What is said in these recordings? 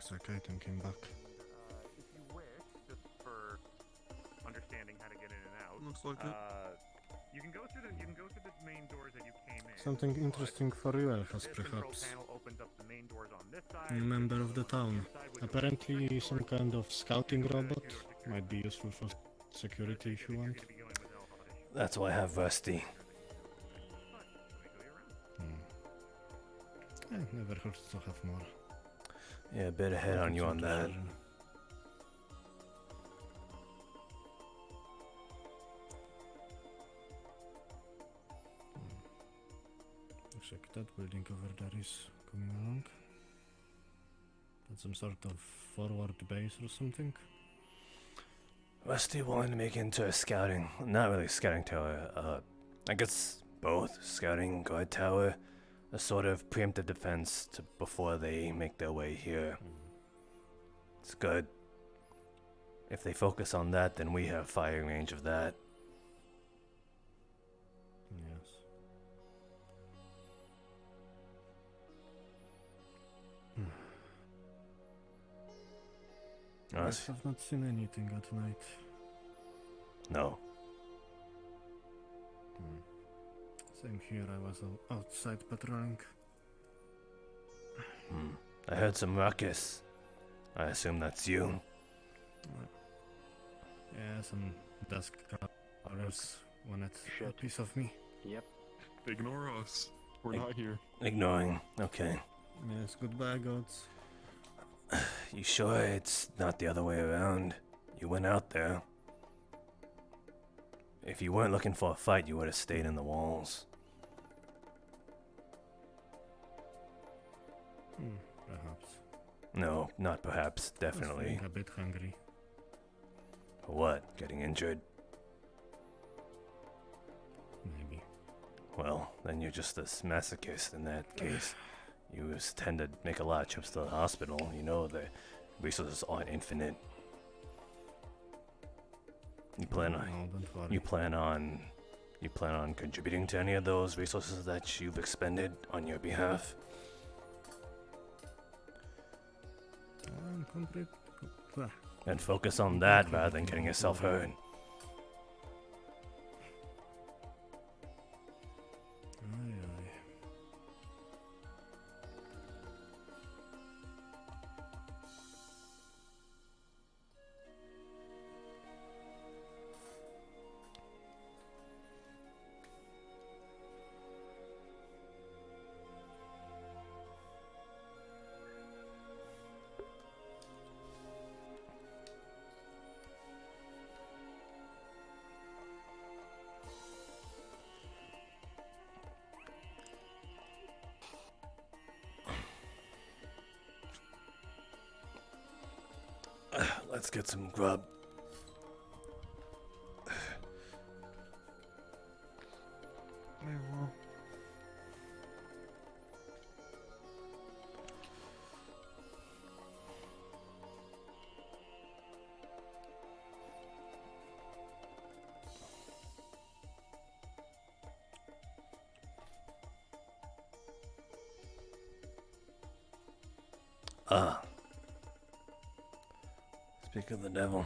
Exactly, thinking back. If you wish, just for understanding how to get in and out, Looks like it. you can go through the main doors that you came in. Something interesting for you, Elfas, This control perhaps. panel opens up the main doors on this side. A member of the town. Apparently some kind of scouting robot. Might be useful for security if you want. That's why I have Rusty. Never hurts to have more. Yeah, a bit ahead on you on that. Looks like that building over there is coming along. That's some sort of forward base or something. Rusty wanted to make it into a scouting, not really scouting tower, I guess both, scouting, guard tower, a sort of preemptive defense before they make their way here. It's good. If they focus on that, then we have firing range of that. Yes. I have not seen anything at night. No. Same here, I was outside patrolling. I heard some ruckus. I assume that's you. Yeah, some desk crawlers wanted a piece of me. Yep. Ignore us. We're not here. Ignoring. Okay. Yes, goodbye, goats. You sure it's not the other way around? You went out there. If you weren't looking for a fight, you would have stayed in the walls. Perhaps. No, not perhaps. Definitely. A bit hungry. For what? Getting injured? Maybe. Well, then you're just a masochist in that case. You tend to make a lot of trips to the hospital. You know the resources aren't infinite. You plan on contributing to any of those resources that you've expended on your behalf? And focus on that rather than getting yourself hurt. Let's get some grub. Speak of the devil.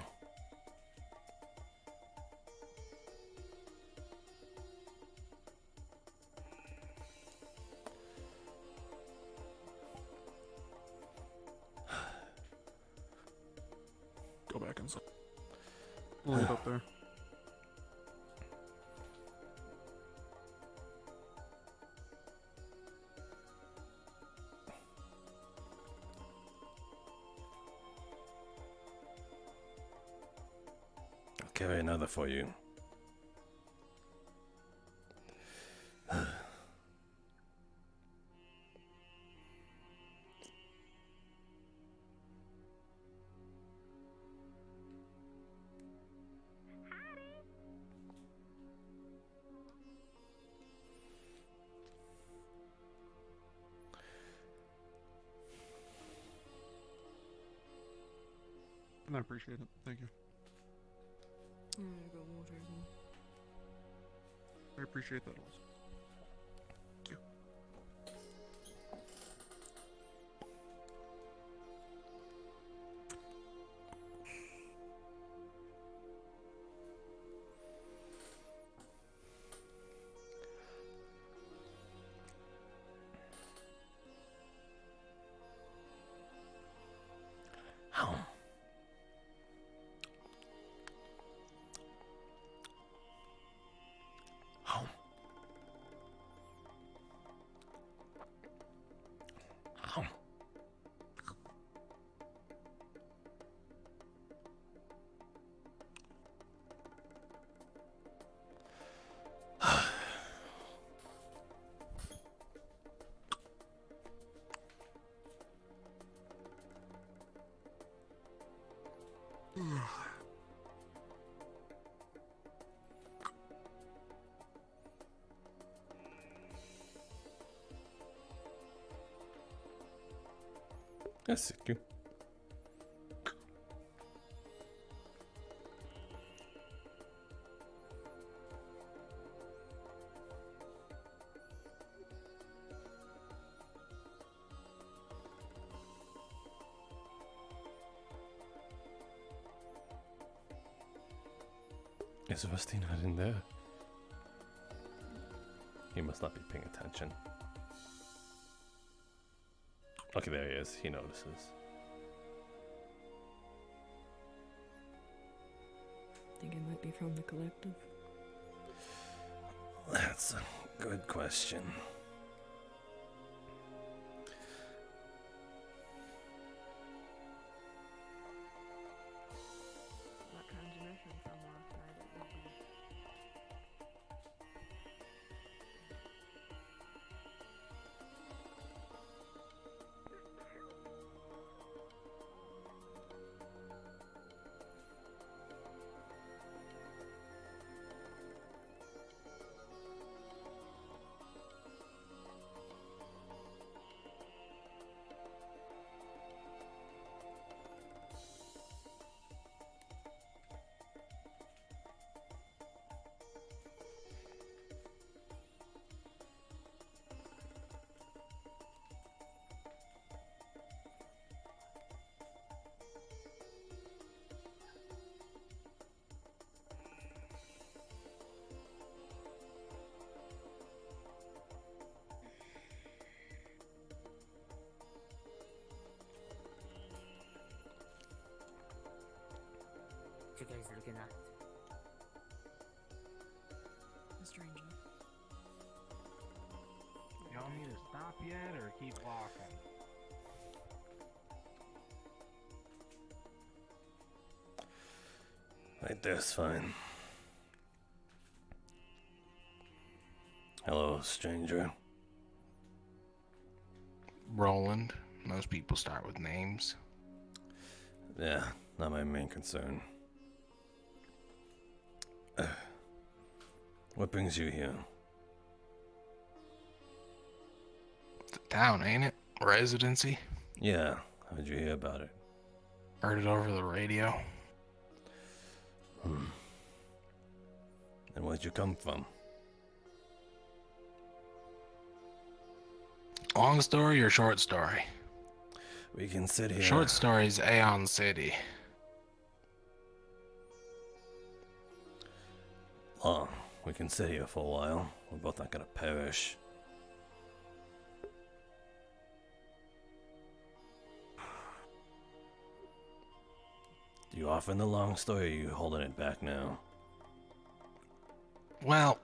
Go back inside. We'll leave up there. Carry another for you. I appreciate it. Thank you. I got water as well. I appreciate that also. Thank you. That's you. Is Rusty not in there? He must not be paying attention. Okay, there he is. He notices. Think it might be from the collective. That's a good question. What transmission from last night it would be. What you guys looking at? A stranger. You want me to stop yet or keep walking? Right there's fine. Hello, stranger. Roland. Most people start with names. Yeah, not my main concern. What brings you here? The town, ain't it? Residency. Yeah, how'd you hear about it? Heard it over the radio. And where'd you come from? Long story or short story? We can sit here. Short story's Aeon City. Long. We can sit here for a while. We're both not gonna perish. Do you offering the long story, or are you holding it back now? Well,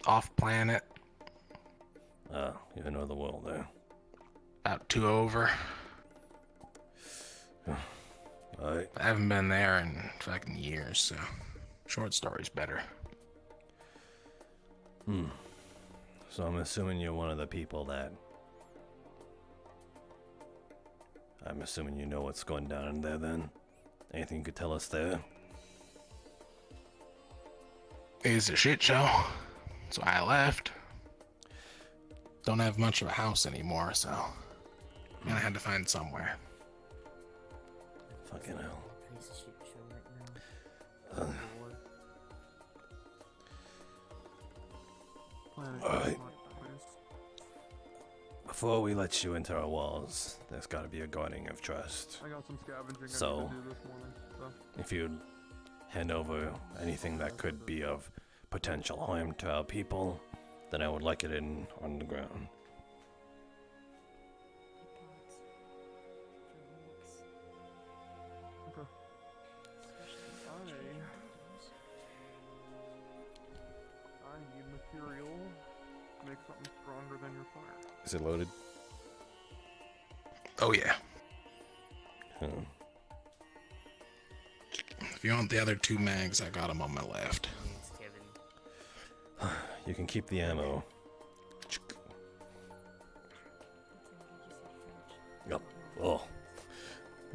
off planet, You know the world there. about 2 over. Alright. I haven't been there in fucking years, so short story's better. So I'm assuming you're one of the people that... I'm assuming you know what's going down in there then? Anything you could tell us there? It's a shit show, so I left. Don't have much of a house anymore, so I had to find somewhere. Fucking hell. Piece of shit show right now. Alright. Before we let you into our walls, there's gotta be a guarding of trust. I got some scavenging So- I need to do this morning, so. If you'd hand over anything that could be of potential harm to our people, then I would like it in on the ground. I need material to make something stronger than your fire. Is it loaded? Oh yeah. Huh. If you want the other 2 mags, I got them on my left. Thanks, Kevin. You can keep the ammo. Yep. Oh.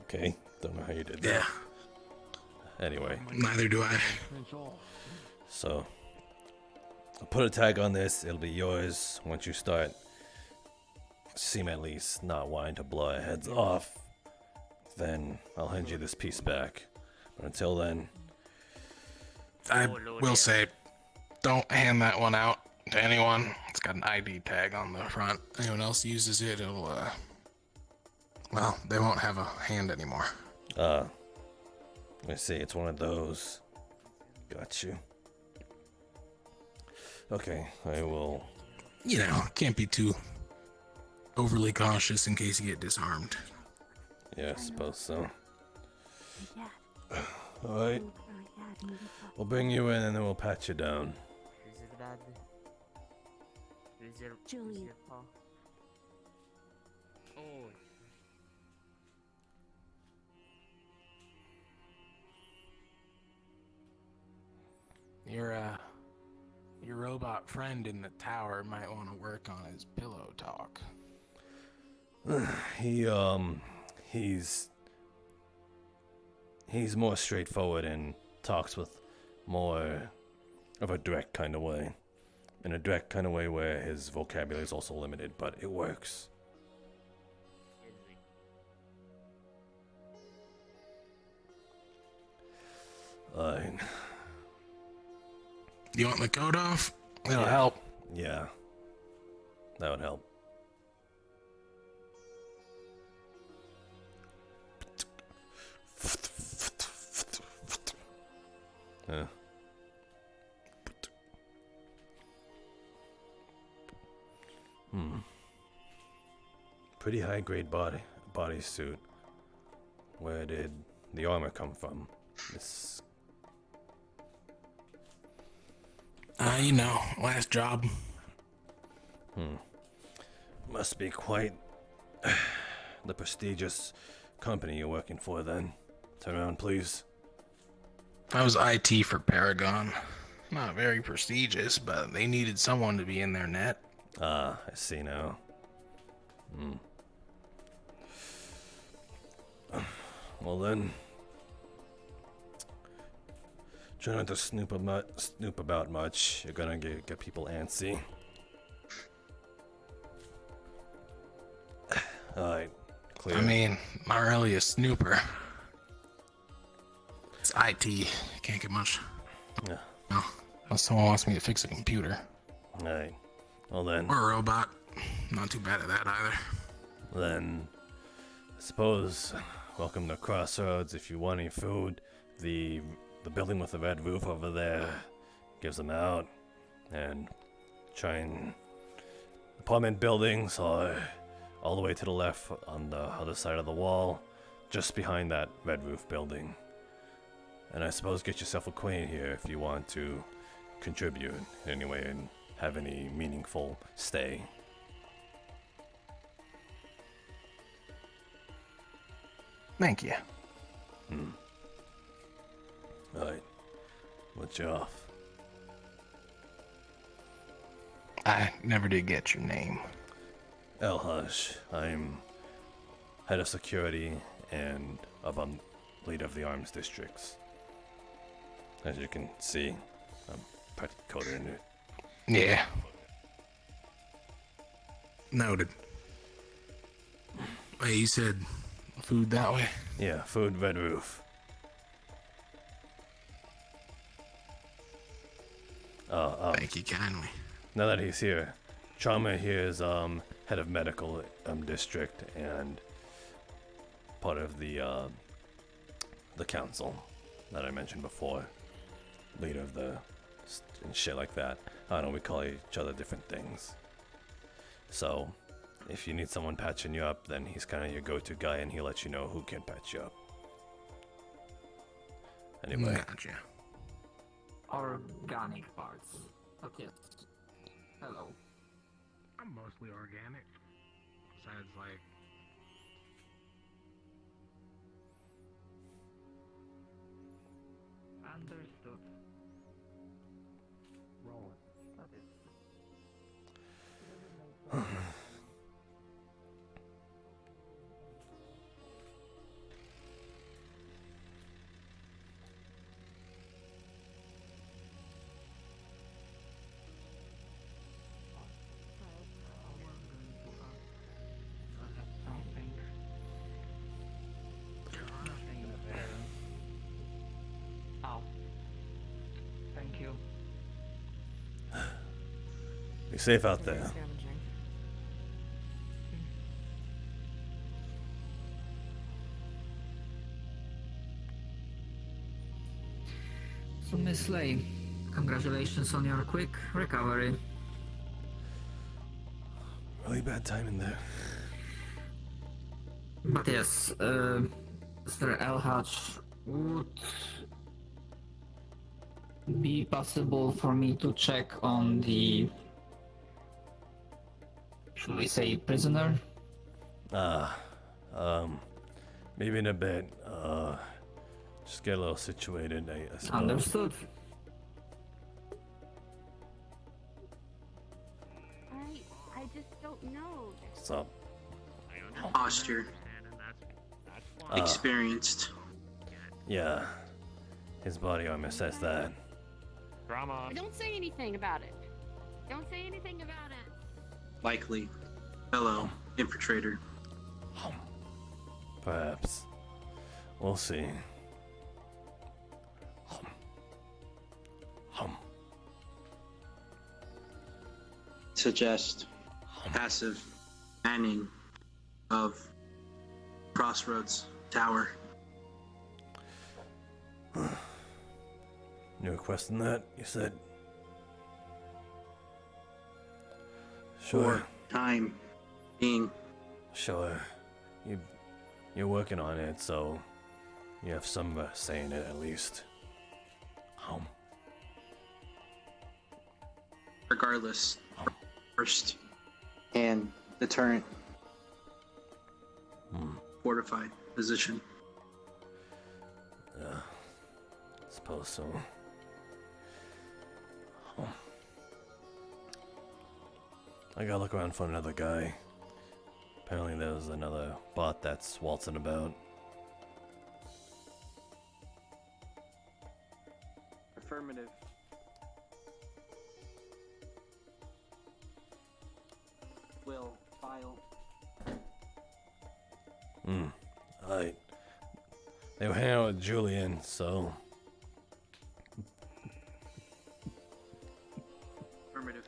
Okay. Don't know how you did that. Yeah, Anyway, neither do I. so I'll put a tag on this. It'll be yours once you start. Seem at least not wanting to blow our heads off. Then I'll hand you this piece back. But until then, I Oh, Lord, will yeah. say, don't hand that one out to anyone. It's got an ID tag on the front. Anyone else uses it, it'll, well, they won't have a hand anymore. let me see. It's one of those. Got you. Okay, I will. You know, can't be too overly cautious in case you get disarmed. Yeah, I suppose so. Yeah. Alright, we'll bring you in and then we'll pat you down. Is it bad? Is there... Julie. Is there paw? Oh. Your robot friend in the tower might want to work on his pillow talk. He's more straightforward and talks with more of a direct kind of way. In a direct kind of way where his vocabulary is also limited, but it works. Is he? You want the coat off? It'll Yeah. help. Yeah. That would help. Yeah. Pretty high grade bodysuit. Where did the armor come from? This You know, last job. must be quite the prestigious company you're working for then. Turn around, please. I was IT for Paragon. Not very prestigious, but they needed someone to be in their net. Ah, I see now. Well then, try not to snoop about much. You're gonna get people antsy. Alright, clear. I mean, not really a snooper. It's IT. Can't get much. Yeah. No, unless someone wants me to fix a computer. Alright. Well then, Or a robot. Not too bad at that either. I suppose, welcome to Crossroads. If you want any food, the building with the red roof over there gives them out. And apartment buildings are all the way to the left on the other side of the wall, just behind that red roof building. And I suppose get yourself acquainted here if you want to contribute in any way and have any meaningful stay. Thank you. Alright, let you off. I never did get your name. El Hush, I'm head of security and leader of the arms districts. As you can see, I'm pretty coded in it. Yeah. Noted. Wait, you said food that way? Yeah, food, red roof. Thank you kindly. Now that he's here, Trauma here is head of medical district and part of the council that I mentioned before. Leader of the and shit like that. I don't know, we call each other different things. So, if you need someone patching you up, then he's kind of your go-to guy and he'll let you know who can patch you up. Anyway, Gotcha. Organic parts. Okay. Hello. I'm mostly organic. Besides, like, Understood. Roll. That is. Be safe out Very there. scavenging. So, Miss Lay, congratulations on your quick recovery. Really bad timing there. But yes, Mr. Elhatch, would be possible for me to check on the, should we say, prisoner? Maybe in a bit. Just get a little situated, I suppose. Understood. I just don't know. What's up? Posture. Experienced. Yeah. His body armor says that. Drama. Don't say anything about it. Don't say anything about it. Likely. Fellow infiltrator. Perhaps. We'll see. Suggest passive manning of Crossroads Tower. You requesting that? You said. Sure. For time being. Sure. You're working on it, so you have some say in it at least. Regardless. First. And deterrent. Fortified position. Yeah. Suppose so. I gotta look around for another guy. Apparently there's another bot that's waltzing about. Affirmative. Will file. Alright. They were hanging out with Julian, so Affirmative.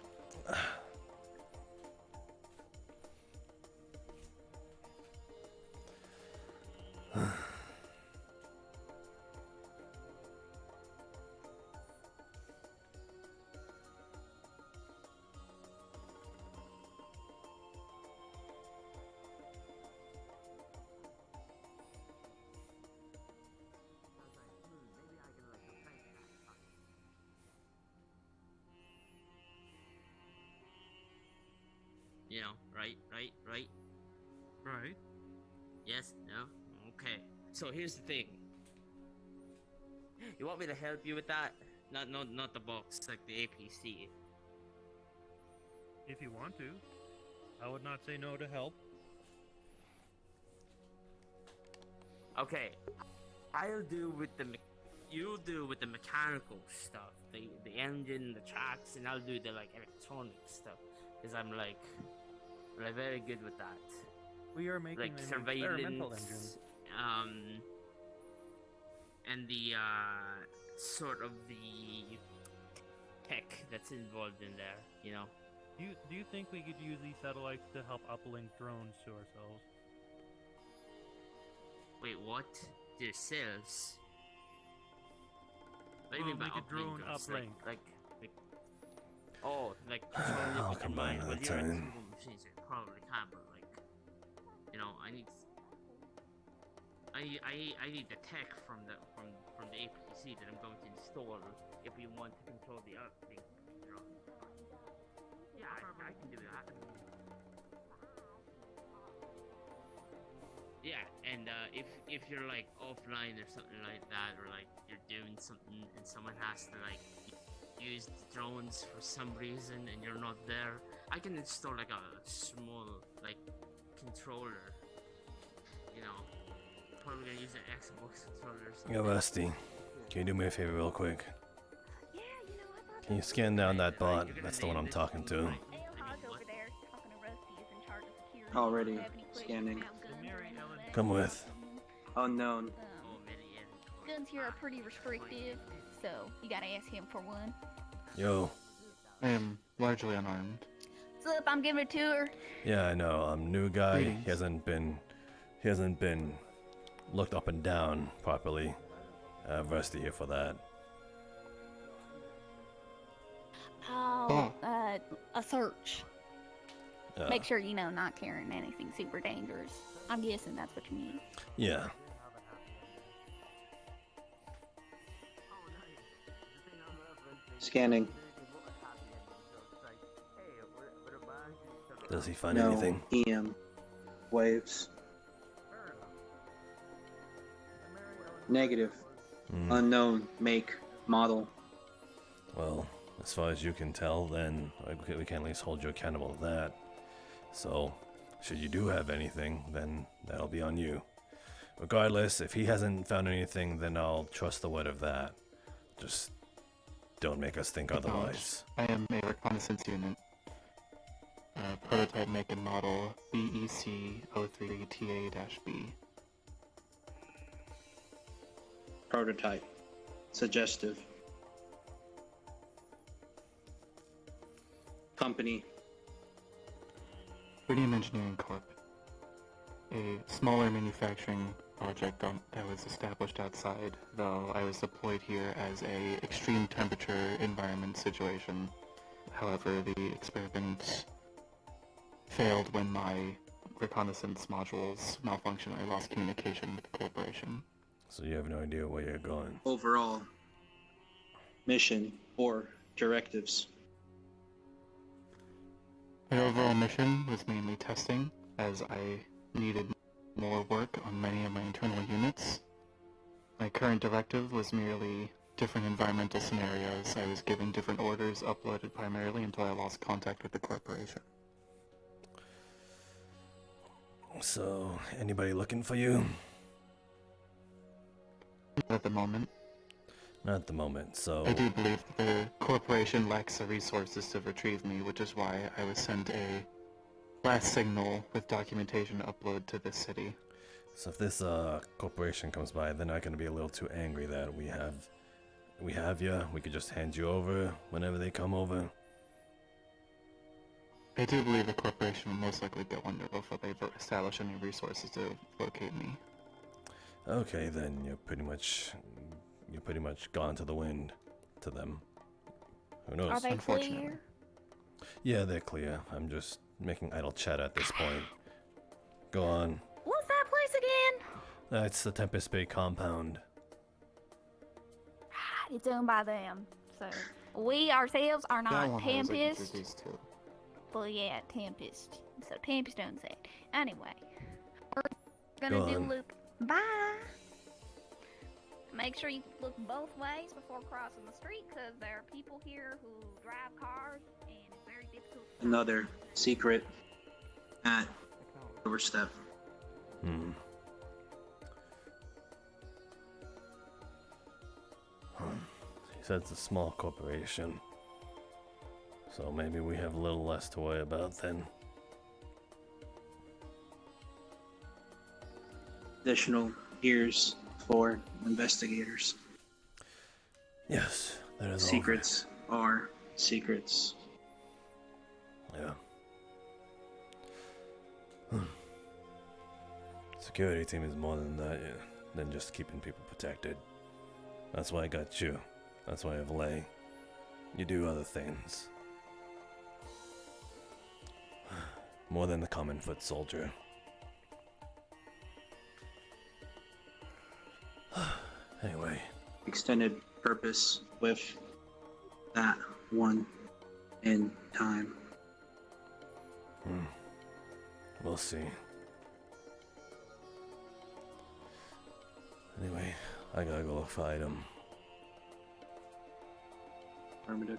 You know, right? Right. Yes, no? Okay. So here's the thing. You want me to help you with that? Not the box, like the APC. If you want to, I would not say no to help. Okay. I'll do with the you do with the mechanical stuff, the engine, the tracks, and I'll do the like electronic stuff, because I'm like very good with that. We are making Like an experimental engine. surveillance, and the sort of the tech that's involved in there, you know. Do you think we could use these satellites to help uplink drones to ourselves? Wait, what? Yourselves? What do you Well, mean by make a drone uplinkers? uplink. Like controlling it I'll with your combine mind. all Well, the you're a time. single machine, so you probably can, but like, you know, I need the tech from the APC that I'm going to install if we want to control the uplink drone. Yeah, I can do that. Yeah, and if you're like offline or something like that, or like you're doing something and someone has to like use the drones for some reason and you're not there, I can install like a small like controller. You know, probably gonna use an Xbox controller or something. Yo, Rusty, can you do me a favor real quick? Yeah, you know, I thought Can you scan down that bot? That's the one I'm talking to. Alhaj over there talking to Rusty is in charge of security. Already Have any questions scanning. about guns or any of that? Come with. Unknown. Oh, very editorial. Guns here are pretty restrictive, so you gotta ask him for one. Yo, I am largely unarmed. What's up? I'm giving a tour. Yeah, I know. I'm new guy. Greetings. He hasn't been looked up and down properly. Rusty here for that. Oh, a search. Uh, Make sure, not carrying anything super dangerous. I'm guessing that's what you mean. Yeah. Scanning. Does he find No anything? EM waves. Negative. Unknown make model. Well, as far as you can tell, then we can at least hold you accountable to that. So, should you do have anything, then that'll be on you. Regardless, if he hasn't found anything, then I'll trust the word of that. Just don't make us think otherwise. I am a reconnaissance unit. Prototype make and model BEC-03TA-B. Prototype. Suggestive. Company. Radium Engineering Corp. A smaller manufacturing project that was established outside, though I was deployed here as a extreme temperature environment situation. However, the experiment failed when my reconnaissance modules malfunctioned. I lost communication with the corporation. So you have no idea where you're going. Overall. Mission or directives. My overall mission was mainly testing, as I needed more work on many of my internal units. My current directive was merely different environmental scenarios. I was given different orders, uploaded primarily until I lost contact with the corporation. So, anybody looking for you? At the moment, Not at the moment, so... I do believe that the corporation lacks the resources to retrieve me, which is why I was sent a last signal with documentation to upload to this city. So if this corporation comes by, they're not going to be a little too angry that we have you. We could just hand you over whenever they come over. I do believe the corporation will most likely go under before they establish any resources to locate me. Okay, then you're pretty much gone to the wind to them. Who knows? Are they Unfortunately. clear? Yeah, they're clear. I'm just making idle chat at this point. Go on. What's that place again? That's the Tempest Bay compound. It's owned by them. So we ourselves are That not one I was Tempest. introduced to. But yeah, Tempest. So Tempest owns it. Anyway, we're Go gonna do on. loop. Bye. Make sure you look both ways before crossing the street, because there are people here who drive cars, and it's very difficult. Another secret at doorstep. Hmm. He said it's a small corporation. So maybe we have a little less to worry about then. Additional ears for investigators. Yes, that is all. Secrets are secrets. Yeah. Security team is more than that, yeah, than just keeping people protected. That's why I got you. That's why I have Lay. You do other things. More than the common foot soldier. Anyway. Extended purpose with that one in time. We'll see. Anyway, I gotta go look for item. Affirmative.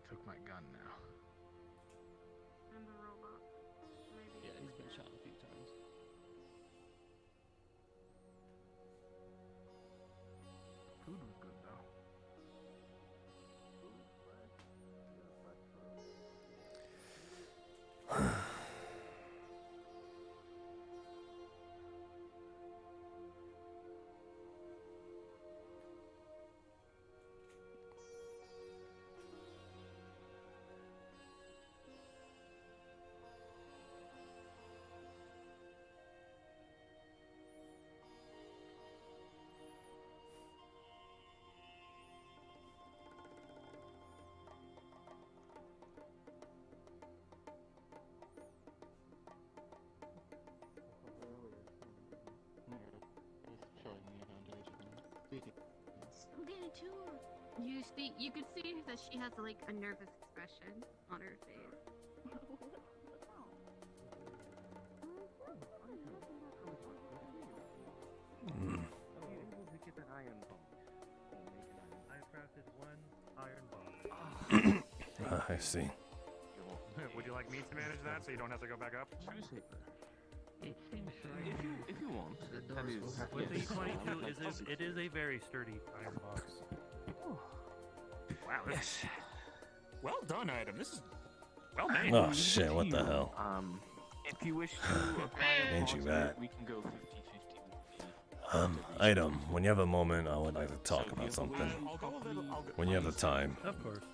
took my gun now. And the robot. Maybe. Yeah, he's been shot a few times. Food was good though. I'm getting to her. You could see that she has like a nervous expression on her face. I crafted one iron bomb. I see. Would you like me to manage that so you don't have to go back up? If you want. That is, With the E22, it is a very sturdy iron box. Wow, yes. Well done, item. This is well made. Oh shit! What the hell? If you wish to acquire Ain't you more, that? we can go 50-50. Item. When you have a moment, I would like to talk about something. I'll go a little. When you have the time. Of course.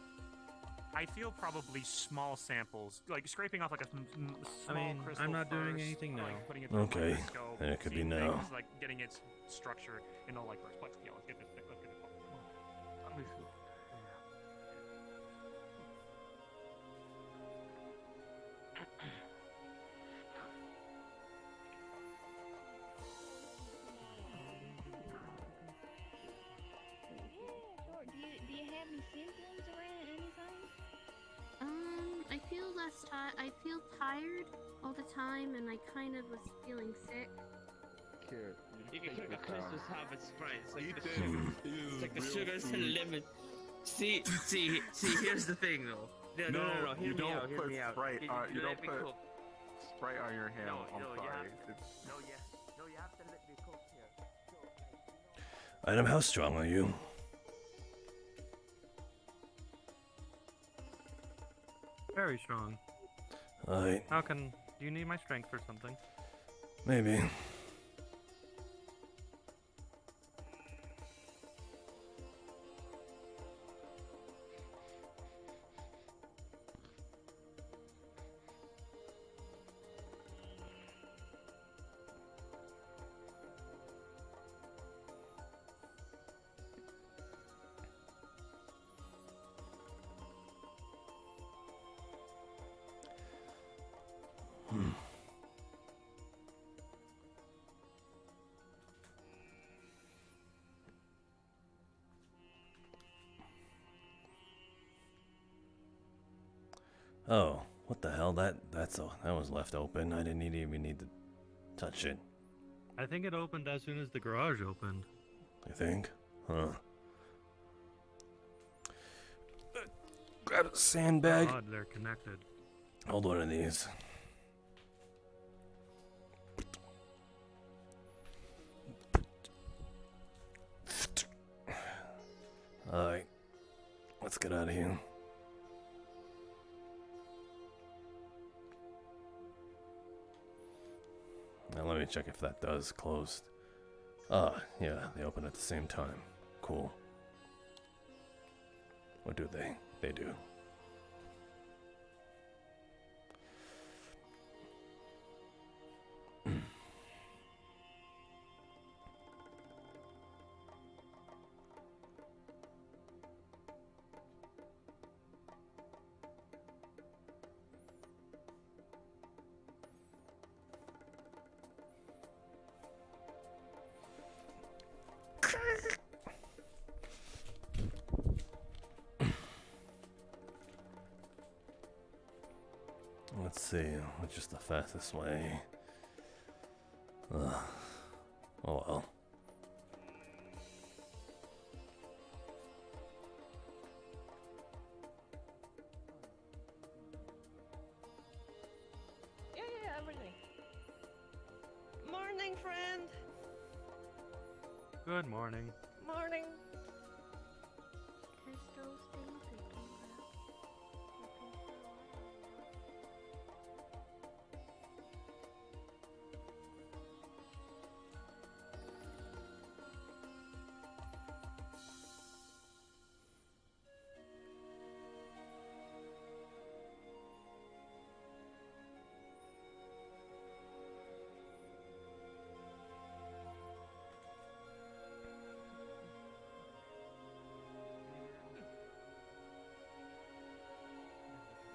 I feel probably small samples, like scraping off like a small crystal. I'm not doing first, anything now. like, putting it through a Okay, microscope, then it could be seeing now. things, like getting its structure in a like first place. Yeah, let's get this. Let's get this. Sure. Do you have any symptoms or anything? I feel I feel tired all the time, and I kind of was feeling sick. You can cook a Christmas habit Sprite. It's like the sugar's to the limit. See, here's the thing though. No, you don't hear put me out. Sprite. You don't let me put cook. Sprite on your hand. I'm you sorry. have to let me cook here. Item. How strong are you? Very strong. Alright. Do you need my strength for something? Maybe. Oh, what the hell? That was left open. I didn't even need to touch it. I think it opened as soon as the garage opened. You think? Huh. Grab a sandbag. God, they're connected. Hold one of these. Alright. Let's get out of here. Now let me check if that does closed. Ah, yeah, they open at the same time. Cool. What do they? They do. Let's see, which is the fastest way? Oh well. friend. Good morning. Morning. Crystal's been picking up.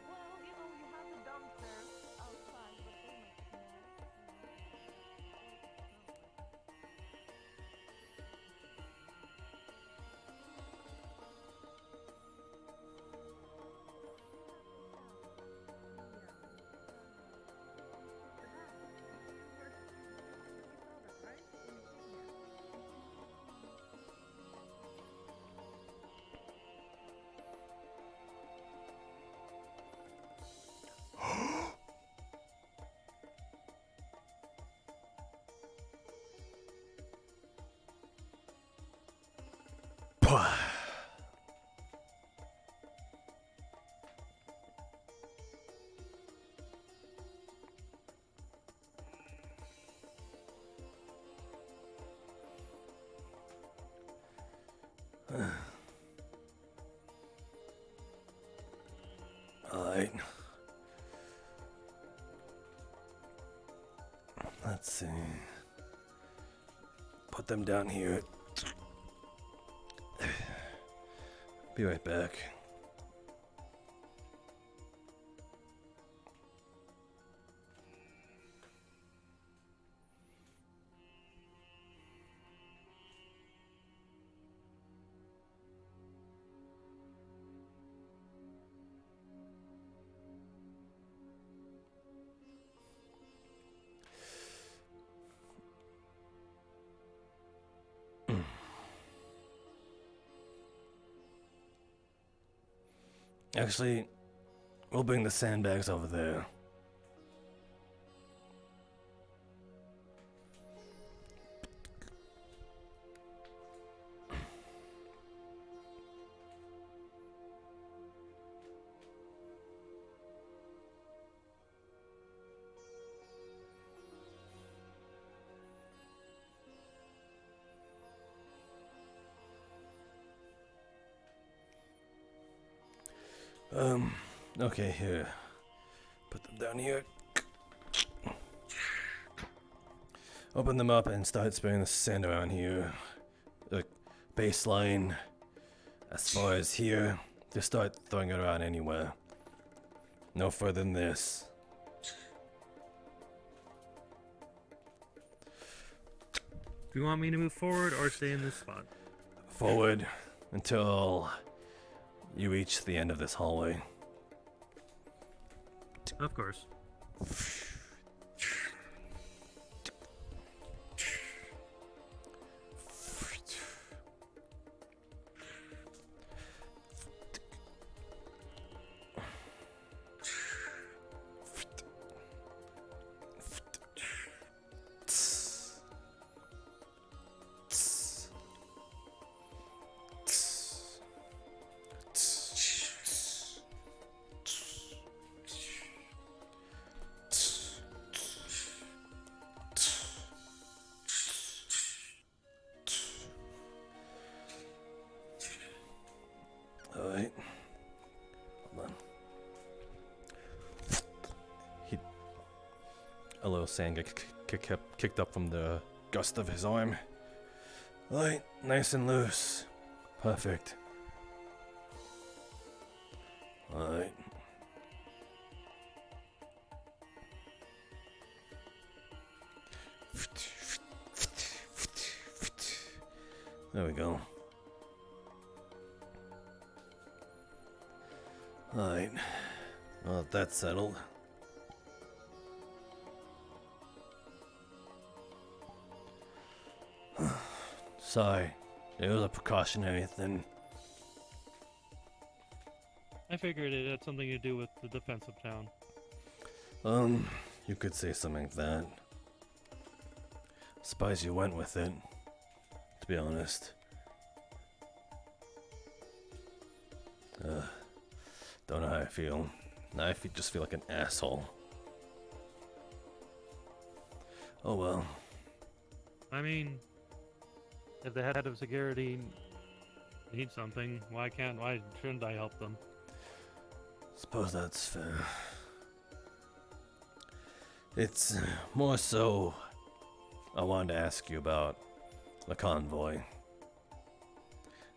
Well, you know, you have the dumpster outside, but they're not Alright. Let's see. Put them down here. Be right back. Actually, we'll bring the sandbags over there. Okay, here. Put them down here. Open them up and start spraying the sand around here. The baseline, as far as here, just start throwing it around anywhere. No further than this. Do you want me to move forward or stay in this spot? Forward until you reach the end of this hallway. Of course. Alright. Hold on. A little sand got kicked up from the gust of his arm. Alright, nice and loose. Perfect. Alright. There we go. Alright. Well, that's settled. Sorry. It was a precautionary thing. I figured it had something to do with the defense of town. You could say something like that. Surprised you went with it, to be honest. Don't know how I feel. Now I just feel like an asshole. Oh well. I mean, if the head of security needs something, why shouldn't I help them? Suppose that's fair. It's more so I wanted to ask you about the convoy.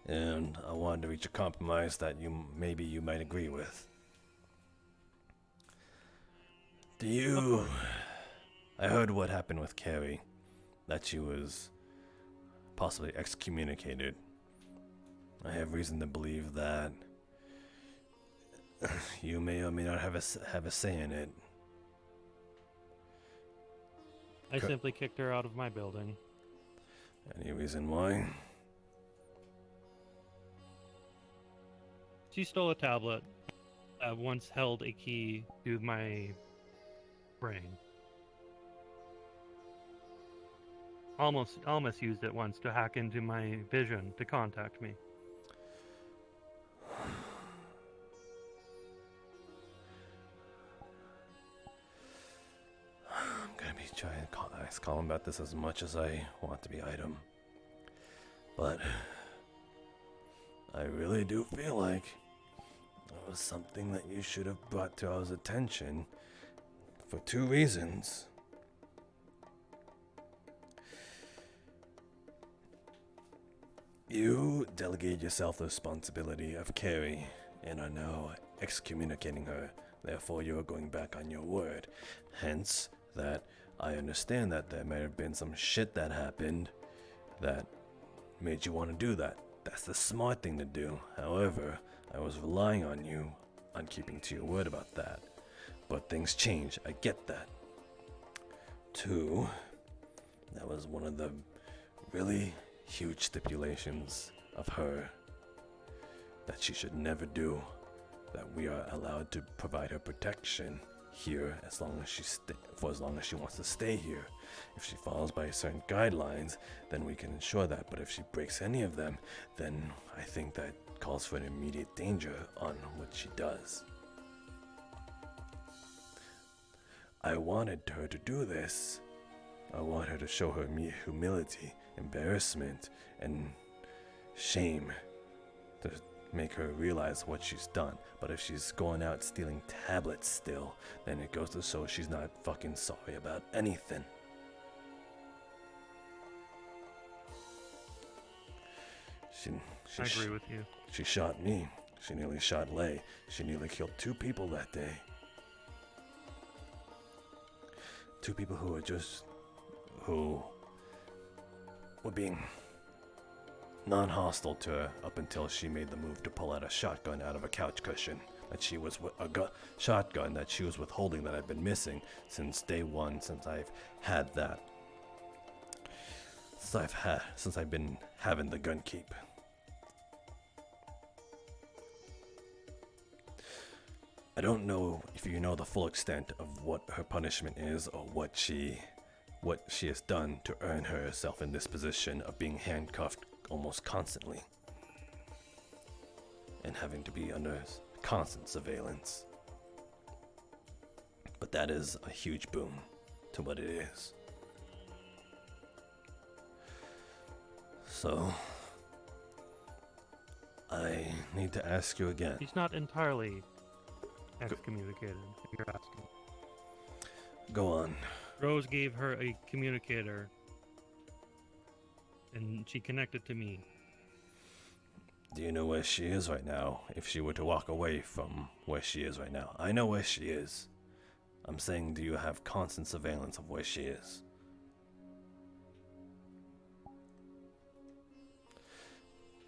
And I wanted to reach a compromise that maybe you might agree with. I heard what happened with Carrie, that she was possibly excommunicated. I have reason to believe that you may or may not have a say in it. I simply kicked her out of my building. Any reason why? She stole a tablet that once held a key to my brain. Almost used it once to hack into my vision to contact me. I'm gonna be trying to call him about this as much as I want to be item. But I really do feel like it was something that you should have brought to our attention for two reasons. You delegated yourself the responsibility of Carrie and are now excommunicating her. Therefore, you are going back on your word. Hence, that I understand that there may have been some shit that happened that made you want to do that. That's the smart thing to do. However, I was relying on you on keeping to your word about that. But things change. I get that. 2, that was one of the really huge stipulations of her that she should never do. That we are allowed to provide her protection here as long as for as long as she wants to stay here. If she follows by certain guidelines, then we can ensure that. But if she breaks any of them, then I think that calls for an immediate danger on what she does. I wanted her to do this. I want her to show her humility, embarrassment, and shame to make her realize what she's done. But if she's going out stealing tablets still, then it goes to show she's not fucking sorry about anything. I agree with you. She shot me. She nearly shot Lei. She nearly killed 2 people that day. 2 people who were being non-hostile to her up until she made the move to pull out a shotgun out of a couch cushion that she was shotgun that she was withholding that I've been missing since day 1, since I've had that. Since I've been having the gun keep. I don't know if you know the full extent of what her punishment is or what she has done to earn herself in this position of being handcuffed almost constantly and having to be under constant surveillance. But that is a huge boon to what it is. So, I need to ask you again. He's not entirely excommunicated, if you're asking. Go on. Rose gave her a communicator, and she connected to me. Do you know where she is right now? If she were to walk away from where she is right now. I know where she is. I'm saying, do you have constant surveillance of where she is?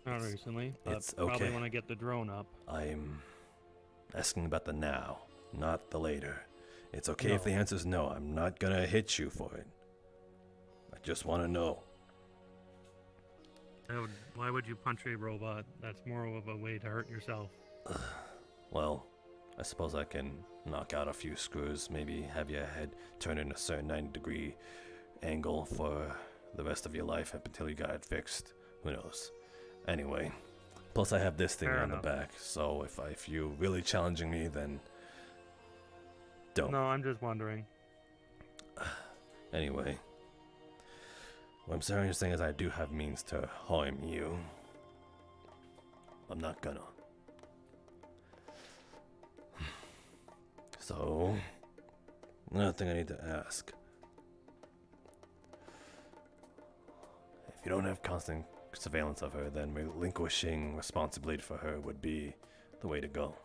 Not recently, but it's okay. Probably when I get the drone up. I'm asking about the now, not the later. It's okay if the answer is no. I'm not gonna hit you for it. I just want to know. Why would you punch a robot? That's more of a way to hurt yourself. Well, I suppose I can knock out a few screws, maybe have your head turn in a certain 90-degree angle for the rest of your life up until you got it fixed. Who knows? Anyway, plus I have this thing Fair on enough. the back, so if you're really challenging me, then don't. No, I'm just wondering. Anyway, what I'm saying is I do have means to harm you. I'm not gonna. So, another thing I need to ask. If you don't have constant surveillance of her, then relinquishing responsibility for her would be the way to go.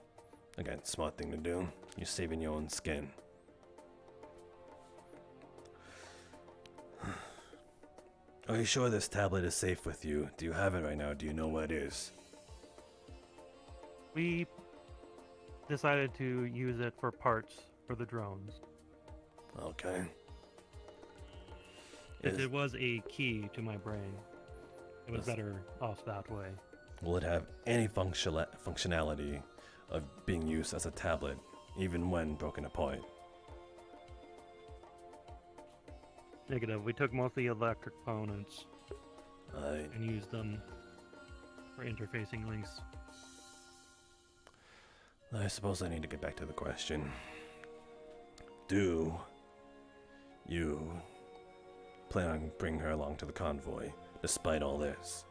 Again, smart thing to do. You're saving your own skin. Are you sure this tablet is safe with you? Do you have it right now? Do you know what it is? We decided to use it for parts for the drones. Okay. It was a key to my brain. It was better off that way. Will it have any functionality of being used as a tablet, even when broken apart? Negative. We took most of the electric components and used them for interfacing links. I suppose I need to get back to the question. Do you plan on bringing her along to the convoy, despite all this?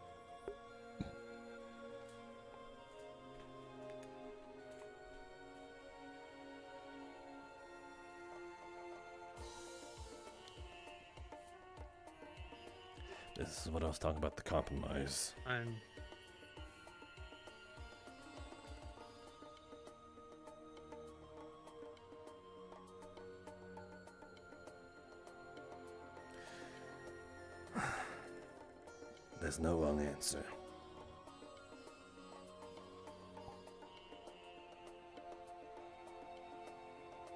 This is what I was talking about, the compromise. There's no wrong answer.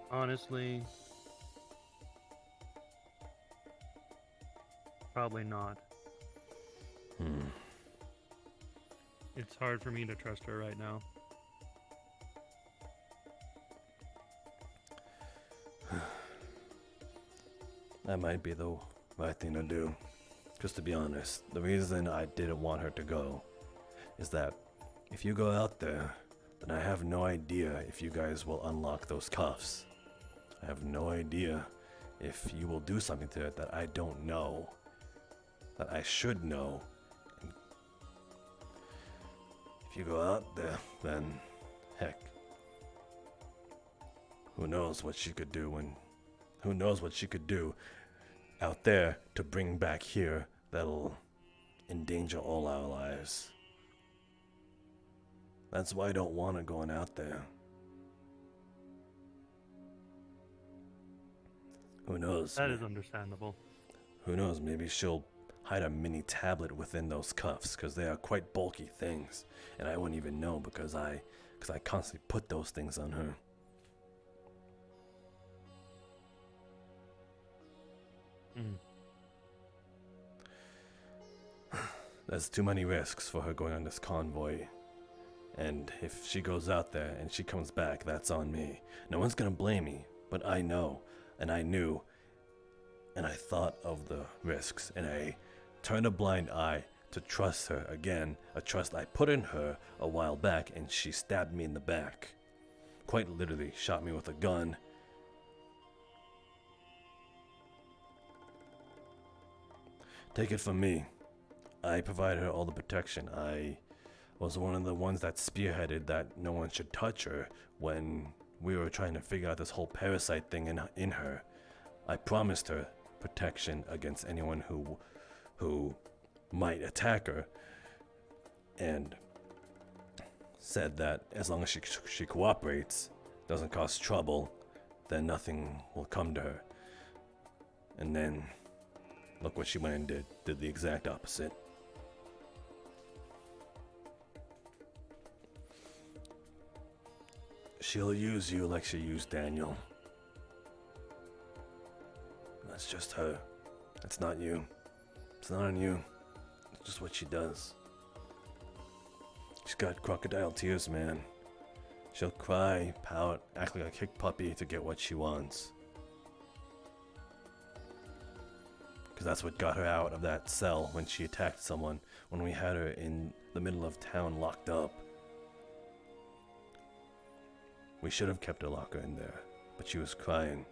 Honestly, probably not. It's hard for me to trust her right now. That might be the right thing to do. Because to be honest, the reason I didn't want her to go is that if you go out there, then I have no idea if you guys will unlock those cuffs. I have no idea if you will do something to it that I don't know, that I should know. If you go out there, then heck, who knows what she could do who knows what she could do out there to bring back here that'll endanger all our lives. That's why I don't want her going out there. Who knows? That is understandable. Who knows, maybe she'll hide a mini tablet within those cuffs, because they are quite bulky things, and I wouldn't even know because I constantly put those things on her. There's too many risks for her going on this convoy. And if she goes out there and she comes back, that's on me. No one's gonna blame me, but I know, and I knew, and I thought of the risks, and I turned a blind eye to trust her again, a trust I put in her a while back, and she stabbed me in the back. Quite literally shot me with a gun. Take it from me. I provided her all the protection. I was one of the ones that spearheaded that no one should touch her when we were trying to figure out this whole parasite thing in her. I promised her protection against anyone who might attack her, and said that as long as she cooperates, doesn't cause trouble, then nothing will come to her. And then look what she went and did the exact opposite. She'll use you like she used Daniel. That's just her. That's not you. It's not on you. It's just what she does. She's got crocodile tears, man. She'll cry, pout, act like a kick puppy to get what she wants. Because that's what got her out of that cell when she attacked someone, when we had her in the middle of town locked up. We should have kept her locker in there, but she was crying.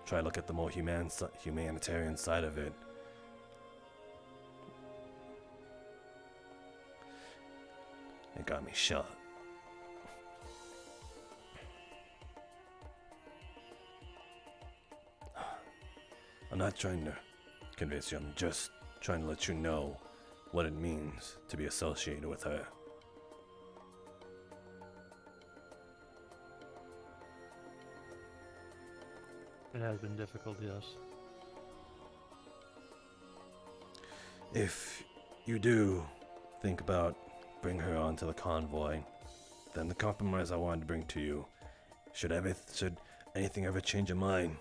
Try to look at the more humanitarian side of it. It got me shot. I'm not trying to convince you, I'm just trying to let you know what it means to be associated with her. It has been difficult, yes. If you do think about bringing her onto the convoy, then the compromise I wanted to bring to you, should anything ever change your mind,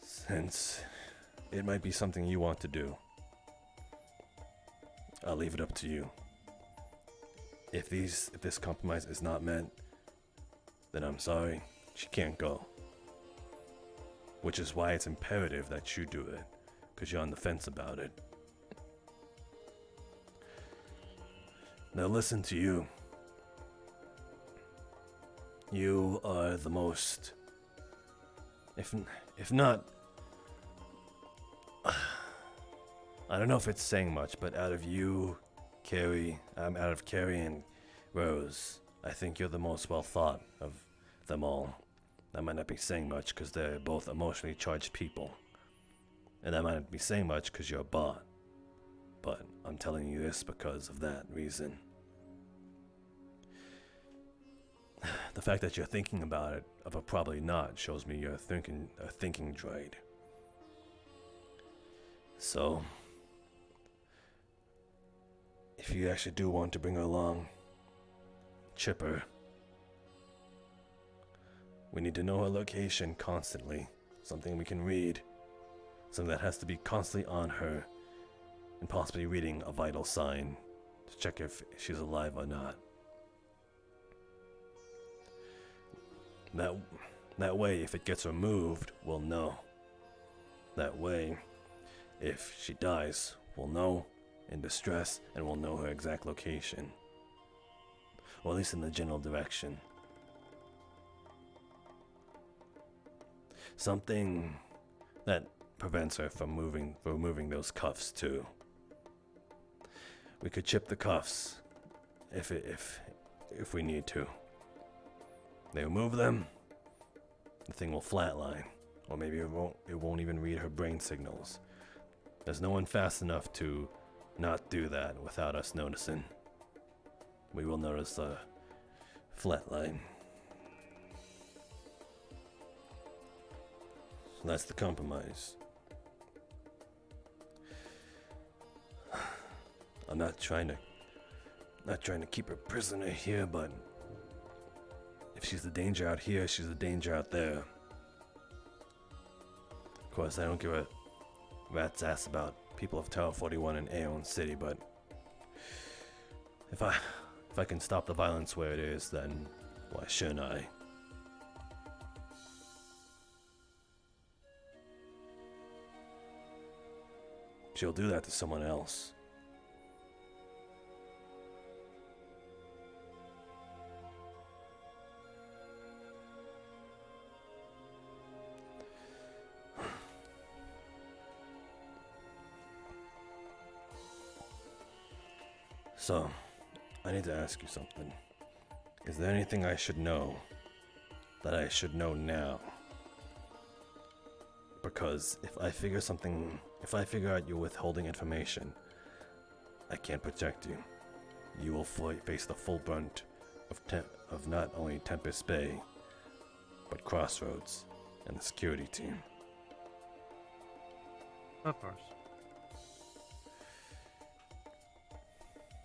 since it might be something you want to do, I'll leave it up to you. If this compromise is not met, then I'm sorry, she can't go. Which is why it's imperative that you do it, because you're on the fence about it. Now listen to you. You are the most, if not, I don't know if it's saying much, but out of you, Carrie, out of Carrie and Rose, I think you're the most well thought of them all. That might not be saying much because they're both emotionally charged people. And that might not be saying much because you're a bot. But I'm telling you this because of that reason. The fact that you're thinking about it, but probably not, shows me you're a thinking droid. So, if you actually do want to bring her along, chip her. We need to know her location constantly. Something we can read. Something that has to be constantly on her. And possibly reading a vital sign to check if she's alive or not. That way, if it gets removed, we'll know. That way, if she dies, we'll know in distress and we'll know her exact location. Or at least in the general direction. Something that prevents her from removing those cuffs too. We could chip the cuffs if we need to. They remove them, the thing will flatline, or maybe it won't even read her brain signals. There's no one fast enough to not do that without us noticing. We will notice the flatline. So that's the compromise. I'm not trying to keep her prisoner here, but if she's the danger out here, she's the danger out there. Of course, I don't give a rat's ass about people of Tower 41 in Aeon City, but if I can stop the violence where it is, then why shouldn't I? She'll do that to someone else. So, I need to ask you something. Is there anything I should know that I should know now? Because if I figure out you're withholding information, I can't protect you. You will face the full brunt of not only Tempest Bay, but Crossroads and the security team. Of course.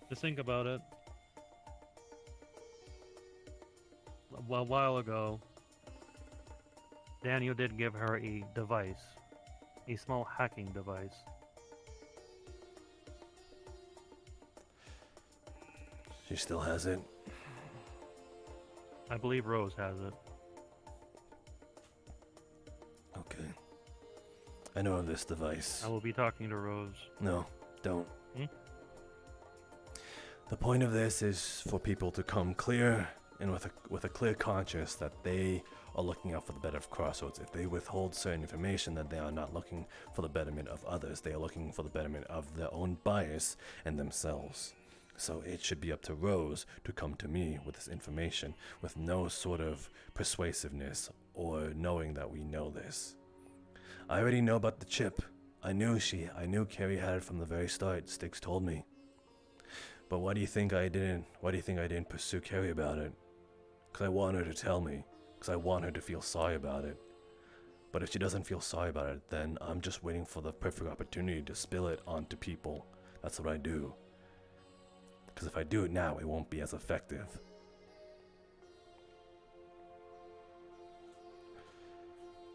Just think about it. A while ago, Daniel did give her a device. A small hacking device. She still has it? I believe Rose has it. Okay. I know of this device. I will be talking to Rose. No, don't. Hmm? The point of this is for people to come clear and with a clear conscience that they are looking out for the better of Crossroads. If they withhold certain information, then they are not looking for the betterment of others. They are looking for the betterment of their own bias and themselves. So it should be up to Rose to come to me with this information with no sort of persuasiveness or knowing that we know this. I already know about the chip. I knew Carrie had it from the very start. Sticks told me. But why do you think I didn't pursue Carrie about it? Because I want her to tell me. Because I want her to feel sorry about it. But if she doesn't feel sorry about it, then I'm just waiting for the perfect opportunity to spill it onto people. That's what I do. Because if I do it now, it won't be as effective.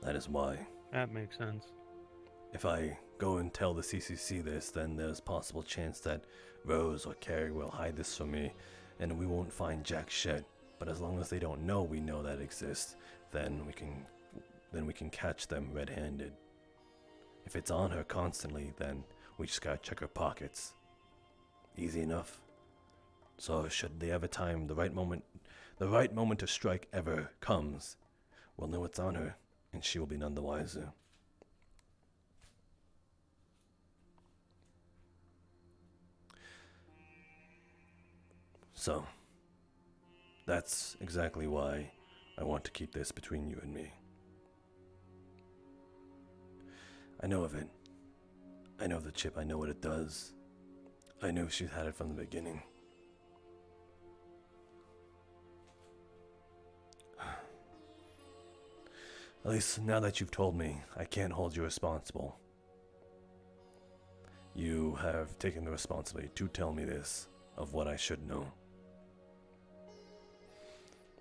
That is why. That makes sense. If I go and tell the CCC this, then there's a possible chance that Rose or Carrie will hide this from me, and we won't find jack shit. But as long as they don't know we know that exists, then we can catch them red-handed. If it's on her constantly, then we just gotta check her pockets. Easy enough. So should the right moment to strike ever comes, we'll know it's on her, and she will be none the wiser. So, that's exactly why I want to keep this between you and me. I know of it. I know of the chip. I know what it does. I knew she had it from the beginning. At least now that you've told me, I can't hold you responsible. You have taken the responsibility to tell me this, of what I should know.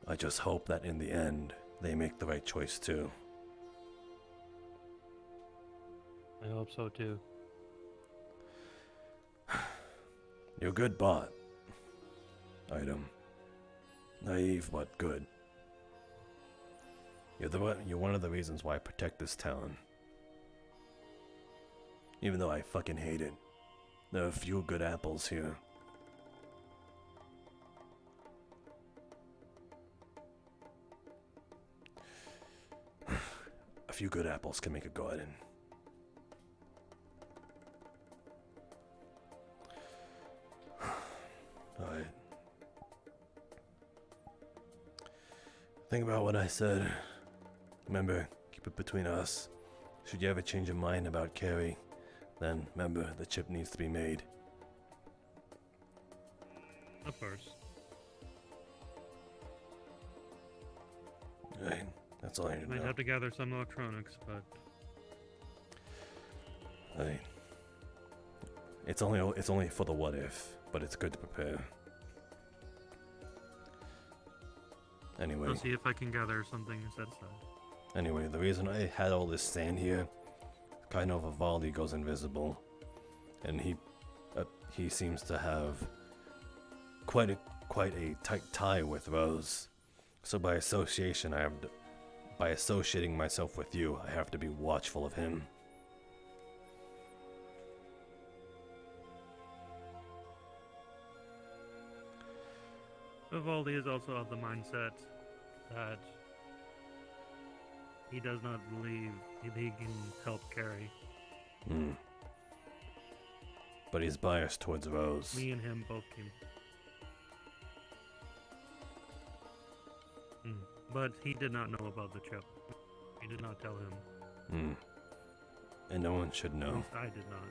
I just hope that in the end, they make the right choice too. I hope so too. You're a good bot. Item. Naive but good. You're one of the reasons why I protect this town. Even though I fucking hate it. There are a few good apples here. A few good apples can make a garden. Alright. Think about what I said. Remember, keep it between us. Should you ever change your mind about Carrie, then remember, the chip needs to be made. Of course. Right, that's all I need to Might know. have to gather some electronics, but Right. It's only for the what if, but it's good to prepare. Anyway. I'll see if I can gather something set aside. Anyway, the reason I had all this sand here, kind of Vivaldi goes invisible, and he seems to have quite a tight tie with Rose. So by association, by associating myself with you, I have to be watchful of him. Vivaldi is also of the mindset that he does not believe he can help Carrie. Hmm. But he's biased towards Rose. Me and him both came. But he did not know about the chip. We did not tell him. Hmm. And no one should At know. least I did not.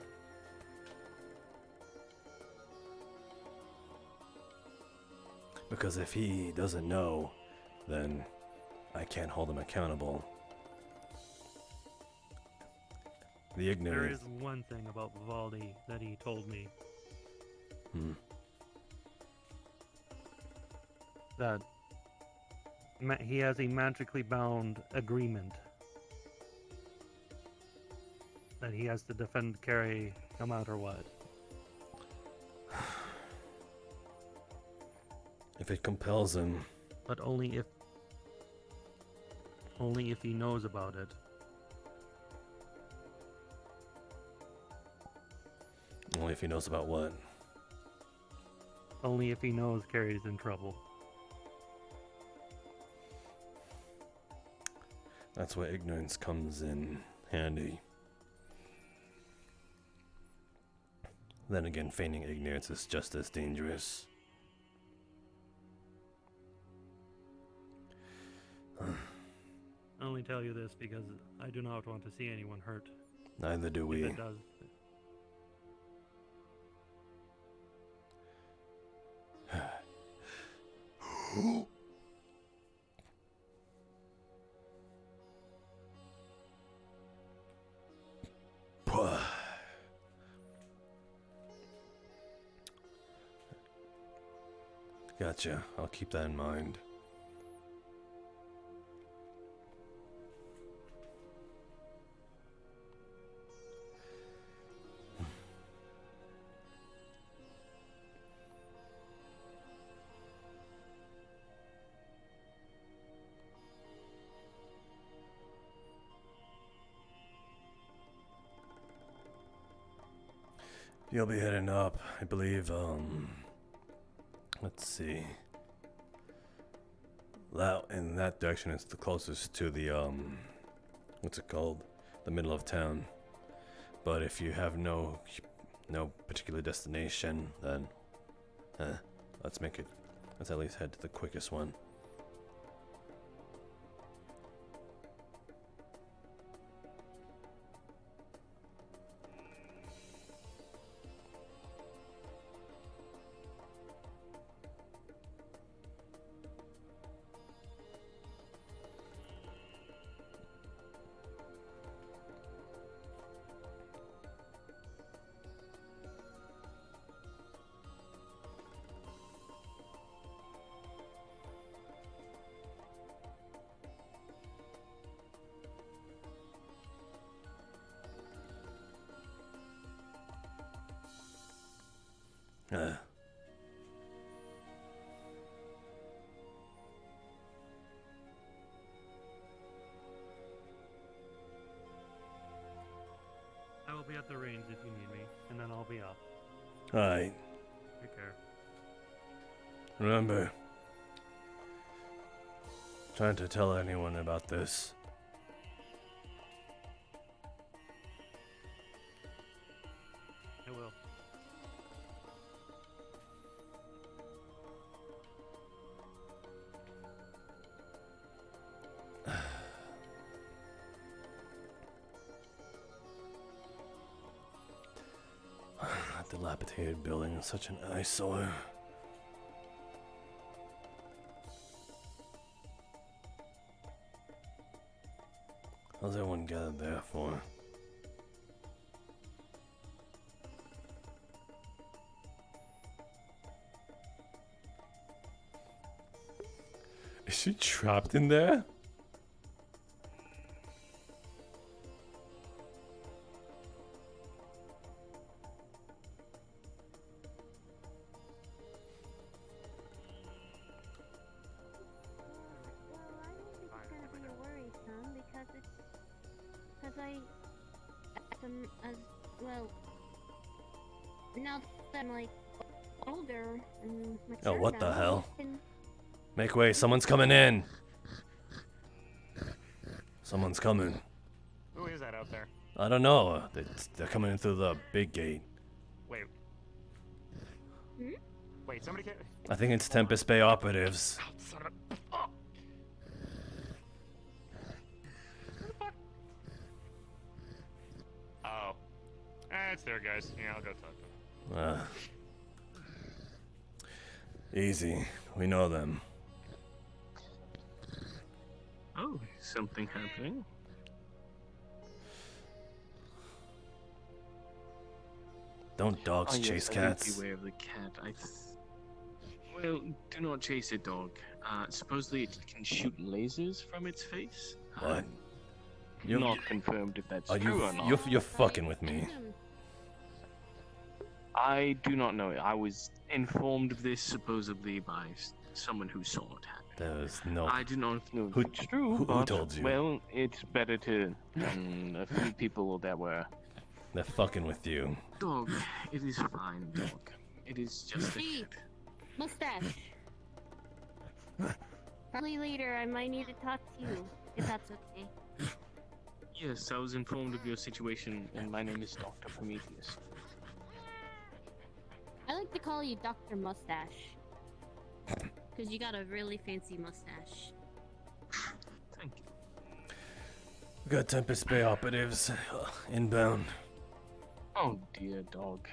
Because if he doesn't know, then I can't hold him accountable. The ignorant. There is one thing about Vivaldi that he told me. That he has a magically bound agreement that he has to defend Carrie no matter what. If it compels him. But only if he knows about it. Only if he knows about what. Only if he knows Carrie's in trouble. That's where ignorance comes in handy. Then again, feigning ignorance is just as dangerous. I only tell you this because I do not want to see anyone hurt. Neither do If we. it does. Gotcha. I'll keep that in mind. You'll be heading up, I believe, let's see. That, in that direction is the closest to the, what's it called? The middle of town. But if you have no particular destination, then, let's at least head to the quickest one. I will be at the range if you need me, and then I'll be up. Alright. Take care. Remember, trying to tell anyone about this. I will. That dilapidated building is such an eyesore. How's everyone gathered there for? Is she trapped in there? Now that I'm like older and mature, Oh, what the now, hell? I can- Make way, someone's coming in. Someone's coming. Who is that out there? I don't know. They're coming in through the big gate. Wait. Wait, somebody can. I think it's Tempest Bay operatives. Son of a- oh. Oh. It's there, guys. Yeah, I'll go talk to them. Easy. We know them. Oh, something happening. Don't dogs Oh, yes, chase I did cats? beware of the cat. Well, do not chase it, dog. Supposedly it can shoot lasers from its face. What? Not confirmed if that's Are true you? or not. You're fucking with me. I do not know. I was informed of this supposedly by someone who saw it happen. There's no. I do not know Who- if it's true. who but, told you? Well, it's better to. A few people that were They're fucking with you. Dog, it is fine, dog. It is just a Hey, cat. mustache. Probably later, I might need to talk to you, if that's okay. Yes, I was informed of your situation, and my name is Dr. Prometheus. I like to call you Dr. Mustache. Because you got a really fancy mustache. Thank you. We got Tempest Bay operatives inbound. Oh dear, dog.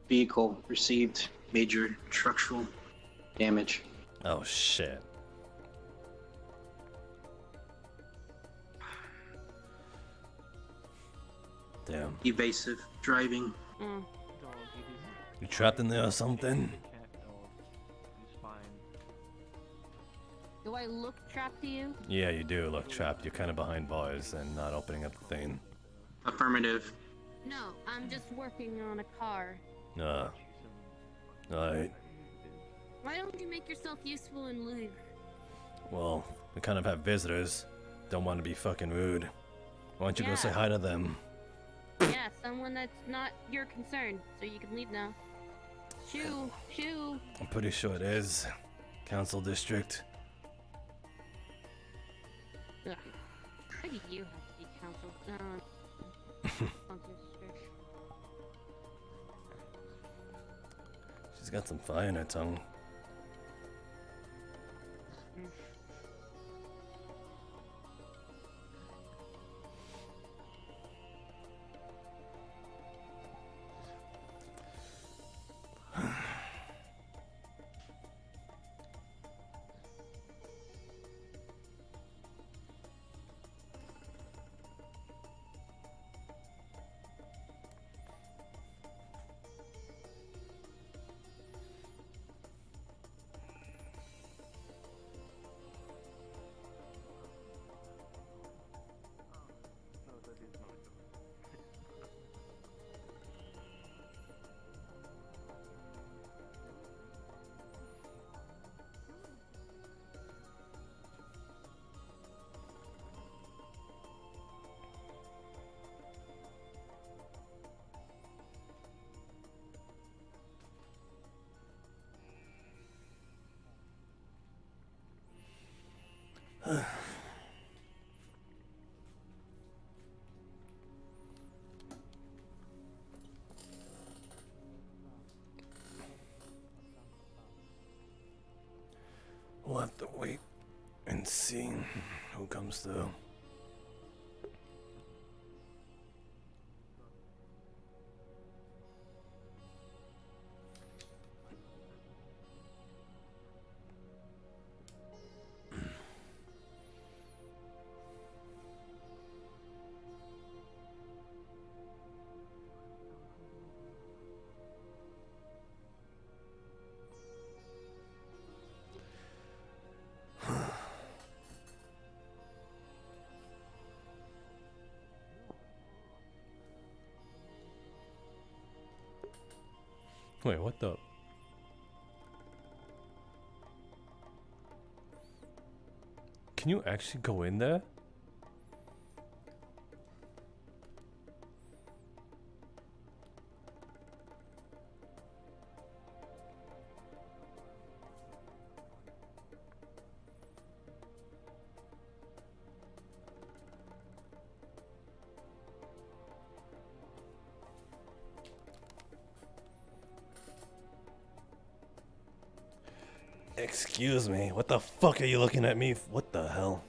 Vehicle received major structural damage. Oh shit. Damn. Evasive driving. Mm. Dog, it is. You trapped in there or something? Cat dog. It's fine. Do I look trapped to you? Yeah, you do look trapped. You're kind of behind bars and not opening up the thing. Affirmative. No, I'm just working on a car. Alright. Why don't you make yourself useful and leave? Well, we kind of have visitors. Don't want to be fucking rude. Why don't you go say hi to them? Yeah, someone that's not your concern, so you can leave now. Shoo, shoo. I'm pretty sure it is. Council district. Ugh. Why do you have to be council? She's got some fire in her tongue. We'll have to wait and see who comes through. Wait, what the? Can you actually go in there? Excuse me, what the fuck are you looking at me? What the hell?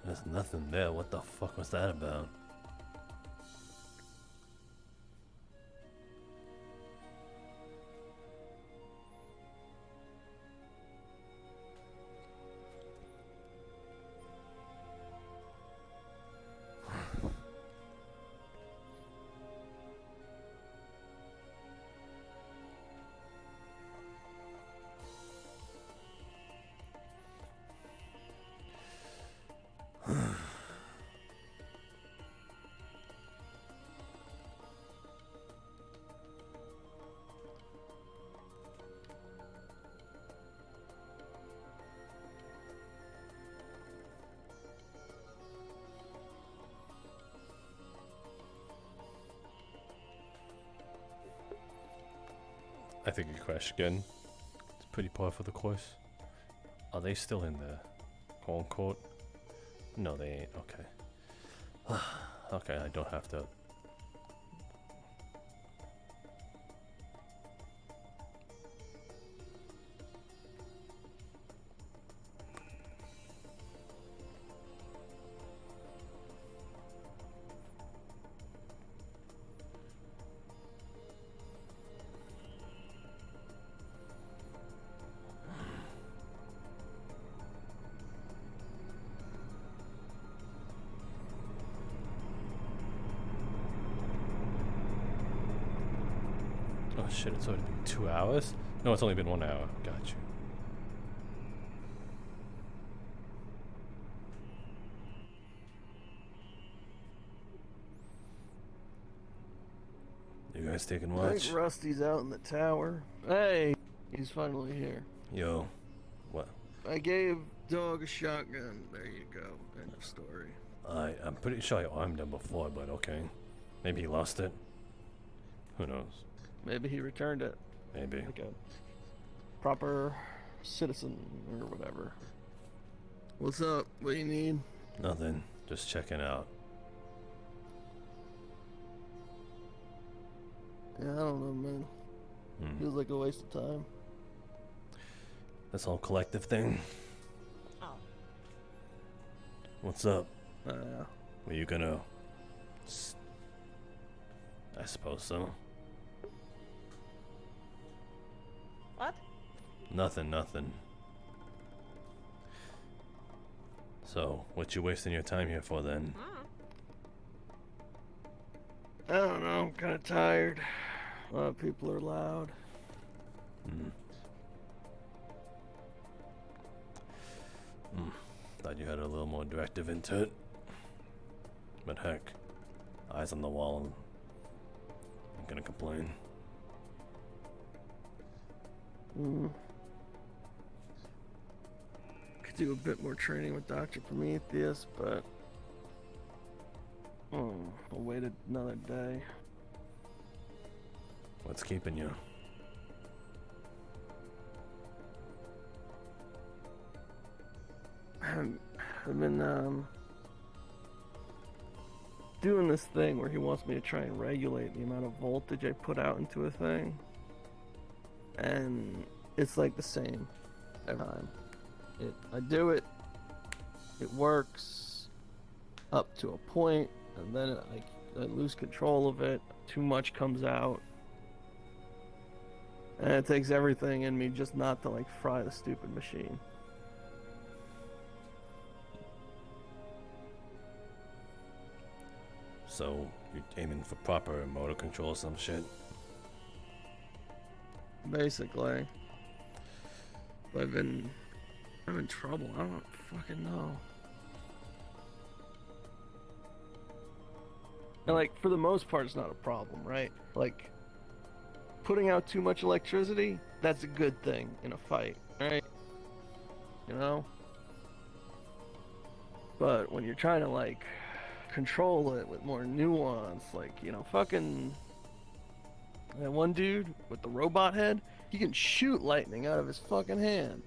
There's nothing there. What the fuck was that about? I think it crashed again. It's pretty par for the course. Are they still in the home court? No, they ain't. Okay. Okay, I don't have to. Oh shit, it's already been 2 hours? No, it's only been 1 hour. Got you. You guys taking I watch? think Rusty's out in the tower. Hey, he's finally here. Yo, what? I gave Dog a shotgun. There you go. End of story. I'm pretty sure I armed him before, but okay. Maybe he lost it. Who knows? Maybe he returned it. Maybe. Like a proper citizen or whatever. What's up? What do you need? Nothing. Just checking out. Yeah, I don't know, man. Feels like a waste of time. This whole collective thing. Oh. What's up? Yeah. Were you gonna... I suppose so. What? Nothing. So, what you wasting your time here for then? I don't know. I'm kind of tired. A lot of people are loud. Thought you had a little more directive into it. But heck, eyes on the wall. I'm gonna complain. Could do a bit more training with Dr. Prometheus, but I'll wait another day. What's keeping you? I've been doing this thing where he wants me to try and regulate the amount of voltage I put out into a thing, and it's like the same every time. I do it, it works up to a point, and then I lose control of it. Too much comes out, and it takes everything in me just not to like fry the stupid machine. So, you're aiming for proper motor control or some shit? Basically. But I'm in trouble. I don't fucking know. And like, for the most part, it's not a problem, right? Like, putting out too much electricity, that's a good thing in a fight, right? You know? But when you're trying to, like, control it with more nuance, like, you know, fucking that one dude with the robot head, he can shoot lightning out of his fucking hand.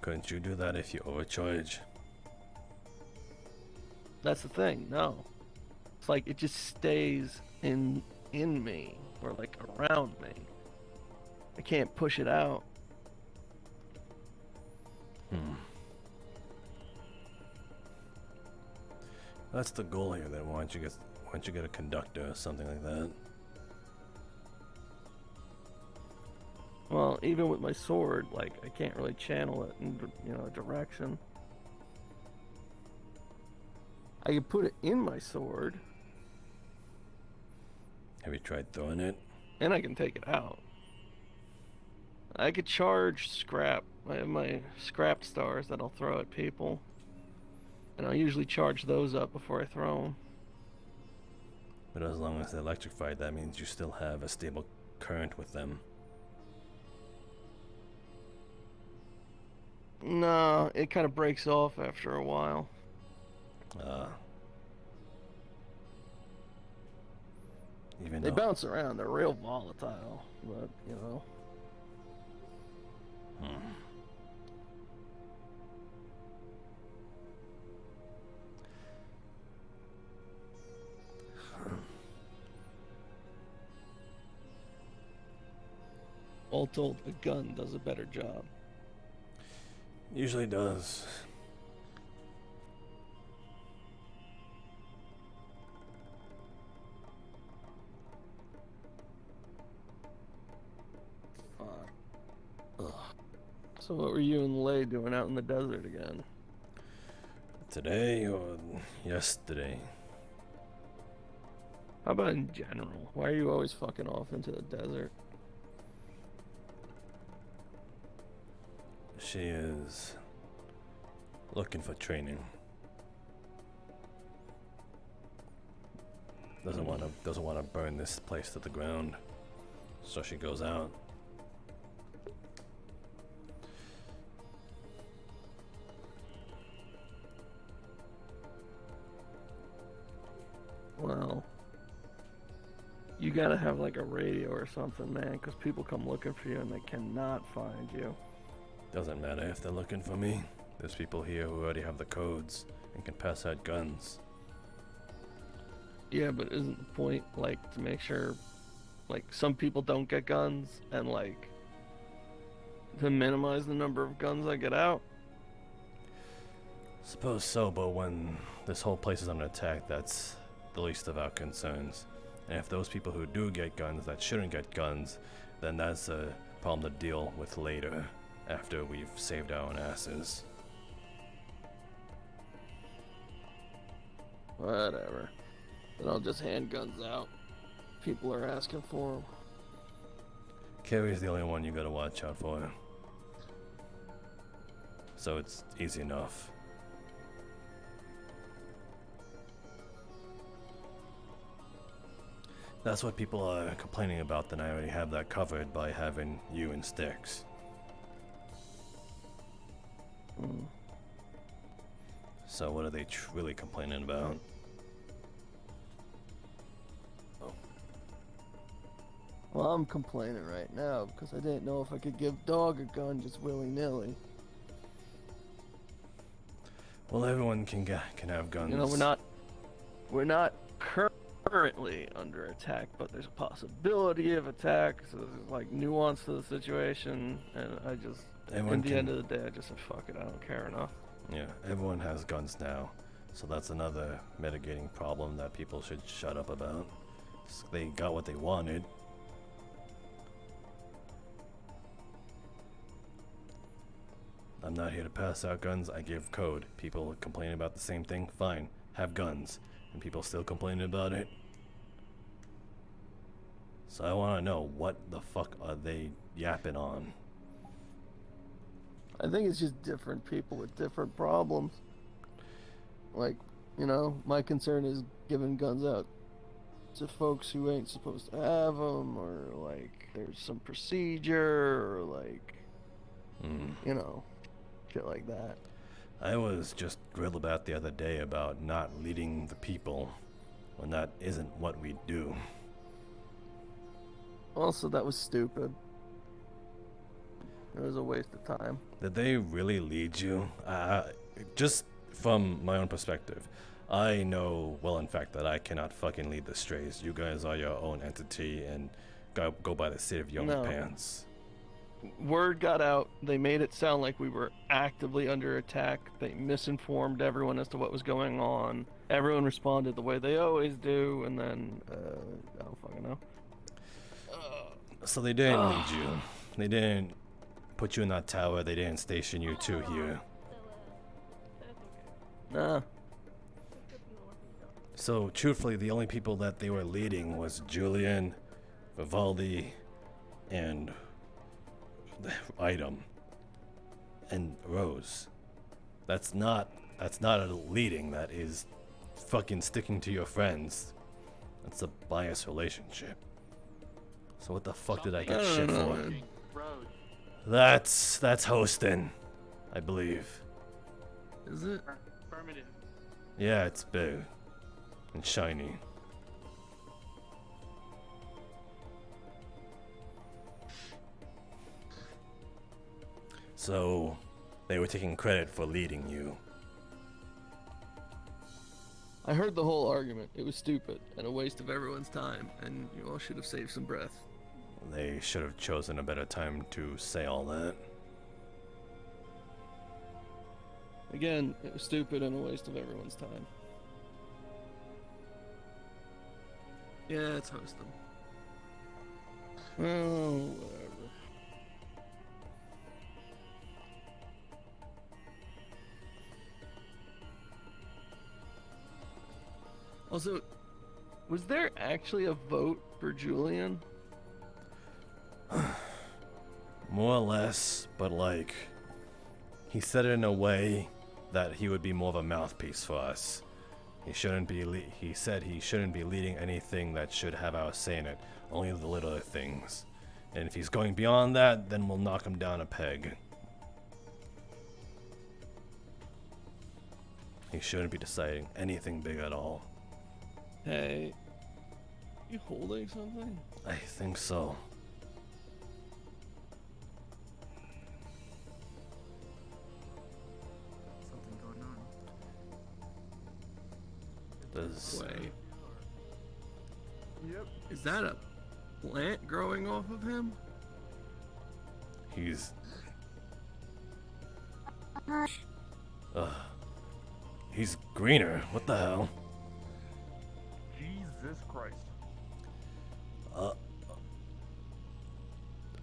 Couldn't you do that if you overcharge? That's the thing. No, it's like it just stays in me or like around me. I can't push it out. That's the goal here. Then why don't you get a conductor or something like that? Well, even with my sword, like I can't really channel it in, you know, a direction. I can put it in my sword. Have you tried throwing it? And I can take it out. I could charge scrap. I have my scrap stars that I'll throw at people. And I'll usually charge those up before I throw them. But as long as they're electrified, that means you still have a stable current with them. No, it kind of breaks off after a while. Even They though bounce around. They're real volatile, but you know. All told, a gun does a better job. Usually does. Fuck. Ugh. So what were you and Lay doing out in the desert again? Today or yesterday? How about in general? Why are you always fucking off into the desert? She is looking for training. Doesn't want to burn this place to the ground, so she goes out. Well, you gotta have like a radio or something, man, because people come looking for you and they cannot find you. Doesn't matter if they're looking for me. There's people here who already have the codes and can pass out guns. Yeah, but isn't the point, like, to make sure, like, some people don't get guns and, like, to minimize the number of guns that get out? Suppose so, but when this whole place is under attack, that's the least of our concerns. And if those people who do get guns that shouldn't get guns, then that's a problem to deal with later, after we've saved our own asses. Whatever. Then I'll just hand guns out. People are asking for them. Carrie's the only one you gotta watch out for. So it's easy enough. That's what people are complaining about, then I already have that covered by having you and Sticks. So what are they really complaining about? Well, I'm complaining right now because I didn't know if I could give Dog a gun just willy-nilly. Well, everyone can have guns. You know, we're not currently under attack, but there's a possibility of attack, so there's like nuance to the situation, and I just, Everyone at the end of the day, I just said, fuck it, I don't care enough. Yeah, everyone has guns now, so that's another mitigating problem that people should shut up about. So they got what they wanted. I'm not here to pass out guns, I give code. People complain about the same thing, fine, have guns. And people still complaining about it. So I want to know, what the fuck are they yapping on? I think it's just different people with different problems. Like, you know, my concern is giving guns out to folks who ain't supposed to have them, or like there's some procedure, or like, you know, shit like that. I was just grilled about the other day about not leading the people when that isn't what we do. Also, that was stupid. It was a waste of time. Did they really lead you? Just from my own perspective, I know well in fact that I cannot fucking lead the strays. You guys are your own entity and go by the seat of your own pants. Word got out. They made it sound like we were actively under attack. They misinformed everyone as to what was going on. Everyone responded the way they always do, and then, I don't fucking know. So they didn't lead you. They didn't put you in that tower. They didn't station you two here. Nah. So truthfully, the only people that they were leading was Julian, Vivaldi, and Item, and Rose. That's not a leading. That is fucking sticking to your friends. That's a biased relationship. So what the fuck did I get shit for? That's hosting, I believe. Is it? Affirmative. Yeah, it's big and shiny. So, they were taking credit for leading you. I heard the whole argument. It was stupid and a waste of everyone's time, and you all should have saved some breath. They should have chosen a better time to say all that. Again, it was stupid and a waste of everyone's time. Yeah, let's host them. Oh, whatever. Also, was there actually a vote for Julian? More or less, but like, he said it in a way that he would be more of a mouthpiece for us. He said he shouldn't be leading anything that should have our say in it, only the littler things. And if he's going beyond that, then we'll knock him down a peg. He shouldn't be deciding anything big at all. Hey, you holding something? I think so. Something going on. Does Wait. Yep. Is that a plant growing off of him? he's he's greener. What the hell? Jesus Christ.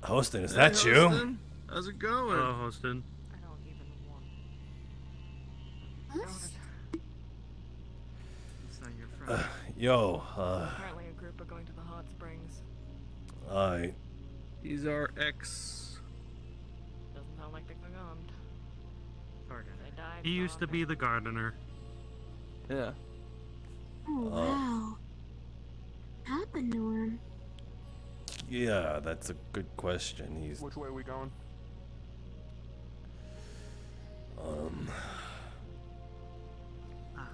Hostin, is Hey, that you? Hostin. How's it going? Hello, Hostin. I don't even want. It's not your friend. Yo, Apparently, a group are going to the hot springs. He's our ex. Doesn't sound like they're gone. They died. He used to be the gardener. Yeah. Oh, wow. Happened to him? yeah, that's a good question. He's Which way are we going?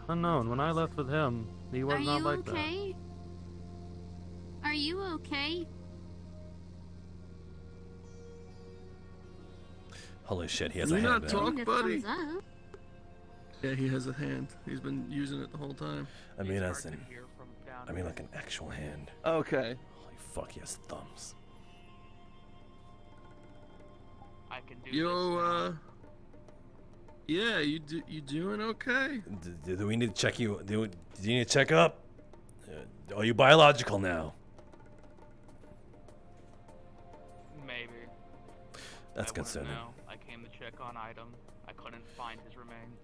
Unknown. When I left with him, he was Are not you like okay? Are you okay? holy shit. He has Do a we hand not now. talk, Kinda buddy? thumbs up. Yeah, he has a hand. He's been using it the whole time. I mean, as in, Here from down I mean, like an actual hand. Okay. Holy fuck, he has thumbs. I can do Yo, yeah, you doing okay? Do we need to check you? Do you need to check up? Are you biological now? Maybe. That's concerning. I came to check on Item. I couldn't find his remains.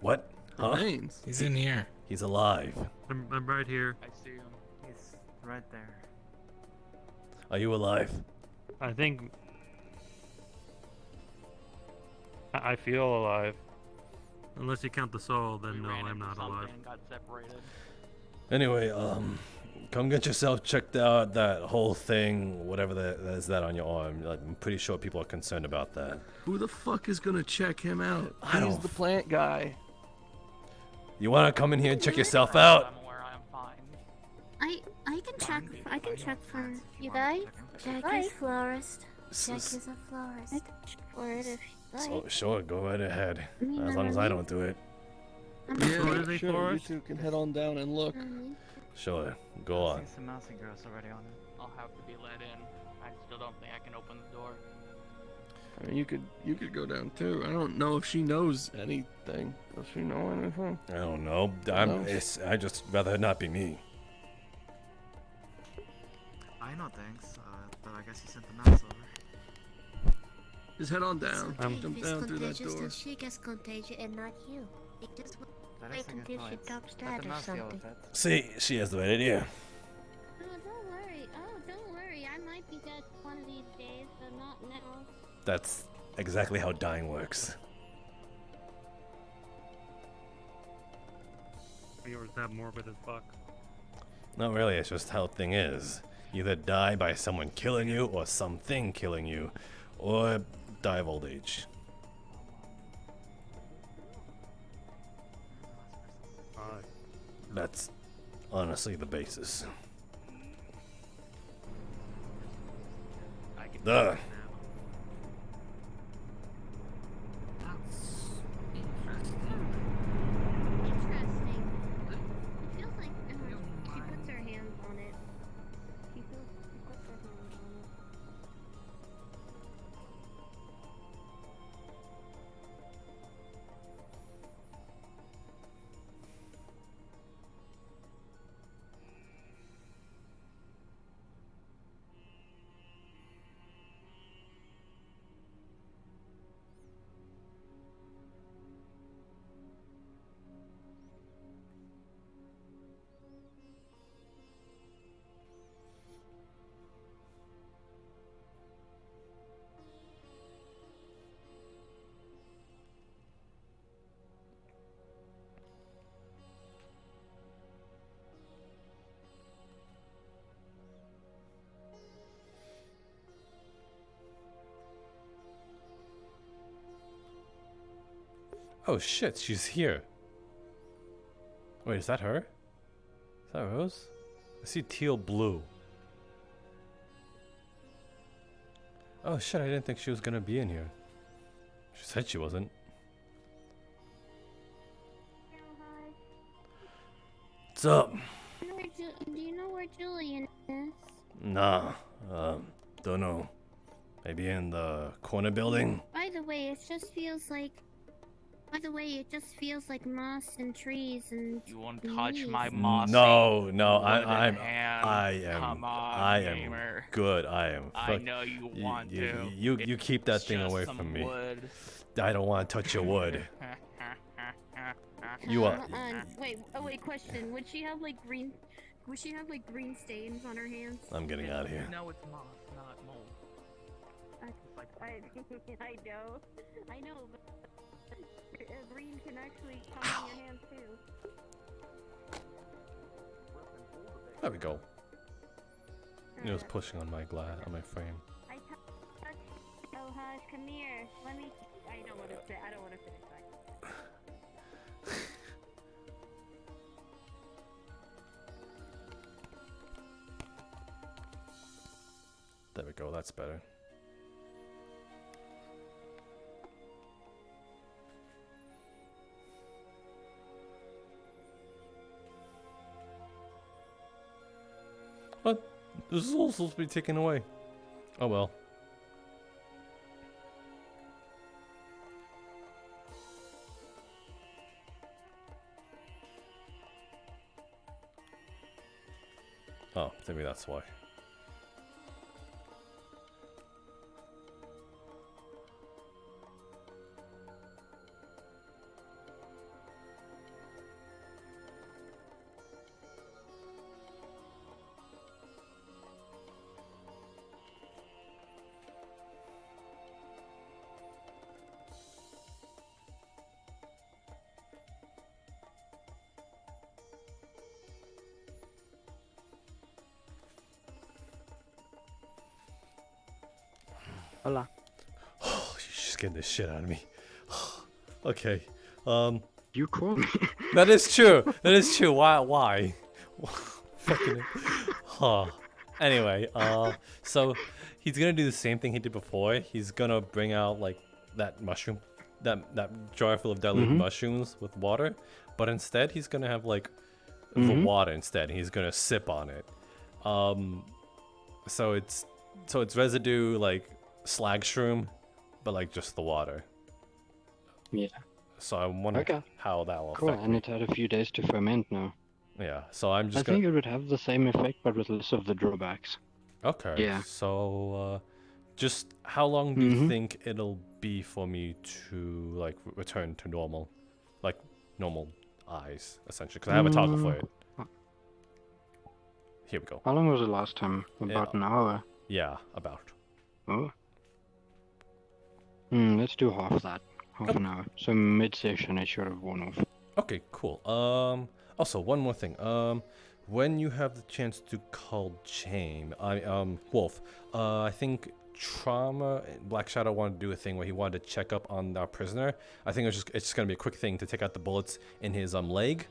What? Huh? Remains. He's in here. He's alive. I'm right here. I see him. He's right there. Are you alive? I think I feel alive. Unless you count the soul, then no, I'm not alive. Got separated. Anyway, come get yourself checked out. That whole thing, whatever that is, that on your arm. I'm pretty sure people are concerned about that. Who the fuck is gonna check him out? I He's don't the plant guy. You want to come in here and check yourself out? I'm aware I'm fine. I can check. I can check for you guys. Jack is florist. Jack is a florist. I can check for it if you like. So, sure, go right ahead. mean, As long as I don't do it. Yeah, Is he sure, you forest? two can head on down and look. Sure, go on. I've seen some mousy girls already on it. I'll have to be let in. I still don't think I can open the door. I mean, you could go down too. I don't know if she knows anything. Does she know anything? I don't know. No? I just rather it not be me. I know thanks, but I guess he sent the mouse over. Just head on down. Um, Jump down through that door. She gets contagious and not you. It just That wait is a good until she point. drops Let dead the or mouse deal something. with it. See, she has the right idea. Oh, don't worry. Oh, don't worry. I might be dead one of these days, but not now. That's exactly how dying works. Yours that morbid as fuck. Not really, it's just how thing is. You either die by someone killing you or something killing you, or die of old age. That's honestly the basis. I can Duh. Oh shit, she's here. Wait, is that her? Is that Rose? I see teal blue. Oh shit, I didn't think she was gonna be in here. She said she wasn't. What's up? Do you know where Julian is? Nah, don't know. Maybe in the corner building? By the way, it just feels like moss and trees and. You won't touch leaves. my moss. No, no, wooden I am Come on, I am gamer. good. I am. I know you want to. You keep that thing just away some from me. wood. I don't want to touch your wood. You are. Wait, question. Would she have like green stains on her hands? I'm getting out of here. No, it's moss, not mold. I know, but green can actually come on your hands too. There we go. It was pushing on my glass, on my frame. Oh, hush, come here. Let me. I don't want to finish that. There we go, that's better. What? This is all supposed to be taken away. Oh well. Oh, maybe that's why. Hola. Oh, you scared the shit out of me. Okay. You called me. That is true. That is true. Why? Fucking. Huh. Anyway, so he's gonna do the same thing he did before. He's gonna bring out like that mushroom, that jar full of diluted mushrooms with water, but instead he's gonna have like the water instead. He's gonna sip on it. So it's residue like slag shroom, but like just the water. Yeah. So I wonder how that will Cool, affect and me. it had a few days to ferment now. Yeah, so I'm I just think it would have the same effect, but with less of the drawbacks. Okay. Yeah. So, just how long do you think it'll be for me to like return to normal, like normal eyes, essentially? Because I have a toggle for it. Here we go. How long was it last time? About an hour? Yeah, about. Oh. Let's do half that. Half an hour. So mid-session I should have worn off. Okay, cool. Also one more thing. When you have the chance to call James, Wolf, I think Trauma Black Shadow wanted to do a thing where he wanted to check up on our prisoner. I think it's just gonna be a quick thing to take out the bullets in his leg.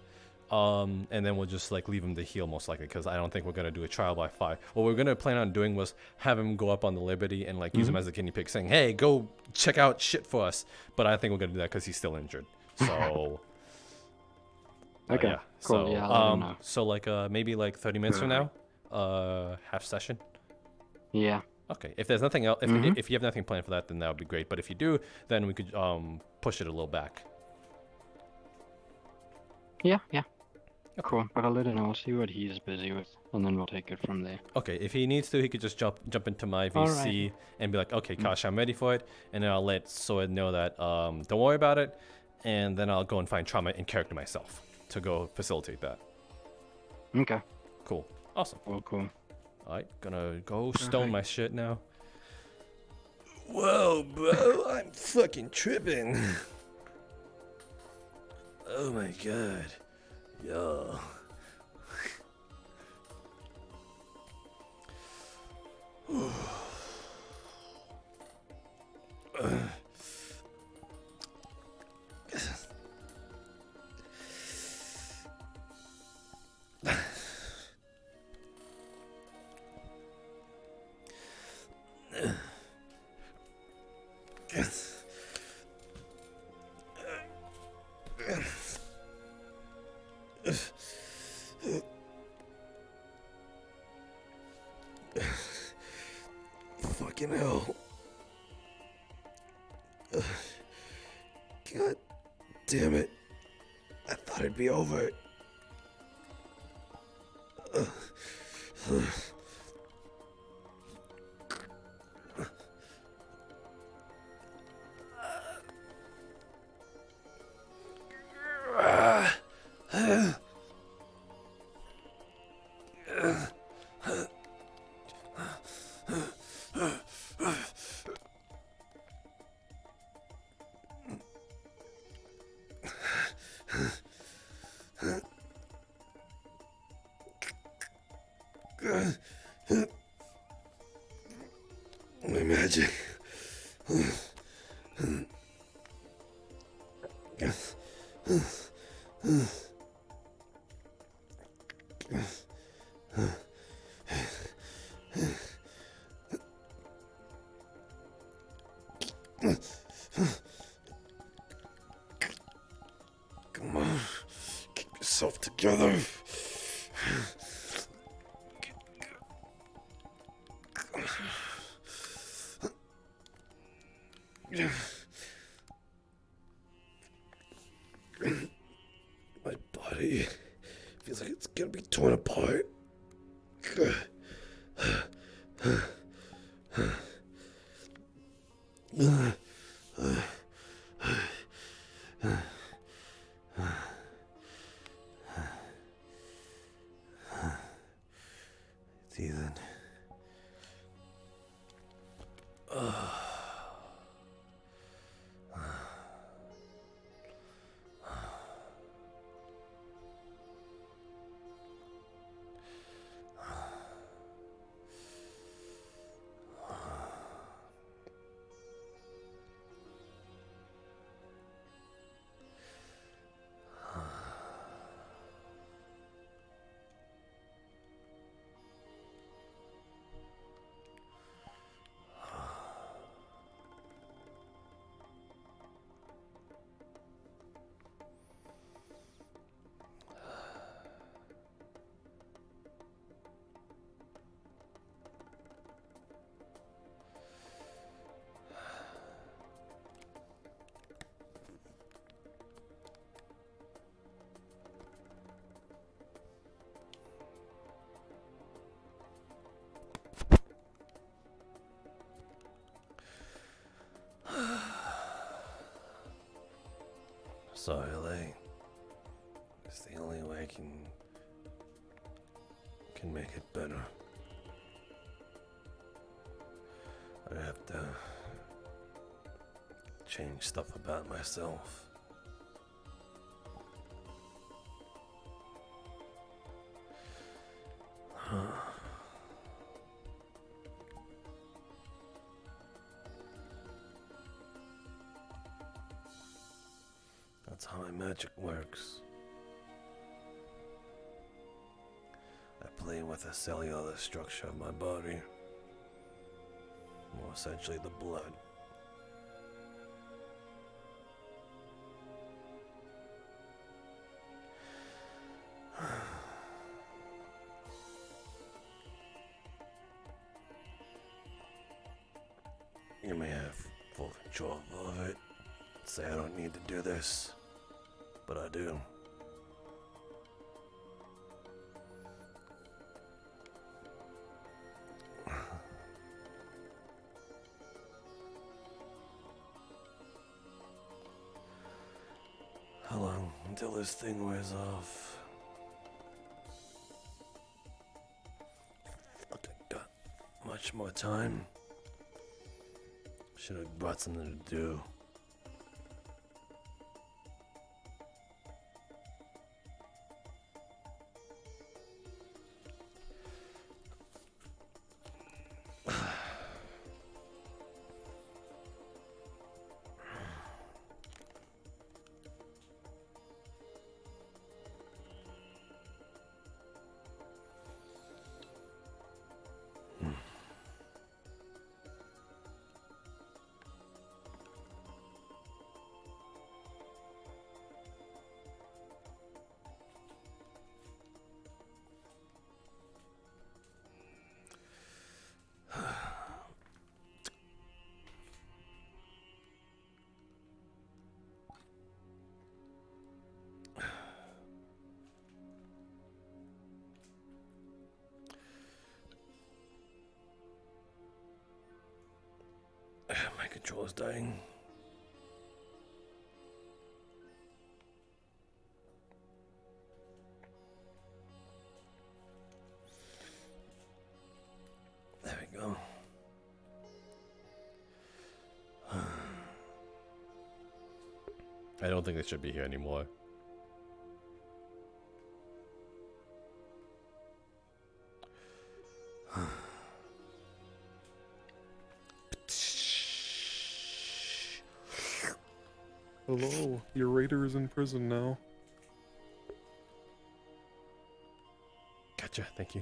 And then we'll just like leave him to heal most likely, because I don't think we're gonna do a trial by fire. What we're gonna plan on doing was have him go up on the Liberty and like use him as a guinea pig, saying, "Hey, go check out shit for us." But I think we're gonna do that because he's still injured. So. Okay. Yeah. Cool. So Yeah, I'll let him know. so like maybe like 30 minutes from now, half session. Yeah. Okay. If there's nothing else, if you have nothing planned for that, then that would be great. But if you do, then we could push it a little back. Yeah. Cool, but I'll let him know. I'll see what he's busy with, and then we'll take it from there. Okay, if he needs to, he could just jump into my VC and be like, "Okay, Kash, I'm ready for it," and then I'll let Sword know that don't worry about it, and then I'll go and find Trauma in character myself to go facilitate that. Okay. Cool. Awesome. Cool. Alright, gonna go stone my shit now. Whoa, bro, I'm fucking tripping. Oh my god. Yo. Fucking hell. God damn it. I thought it'd be over. My magic. Come on, keep yourself together. My body feels like it's gonna be torn apart. It's Ethan. Sorry, Lay. It's the only way I can make it better. I have to change stuff about myself. That's how my magic works. I play with the cellular structure of my body, more essentially the blood. You may have full control of it. Say I don't need to do this, but I do. How long until this thing wears off? Fuck, I got much more time. Should have brought something to do. My controller's dying. There we go. I don't think they should be here anymore. Hello, your raider is in prison now. Gotcha, thank you.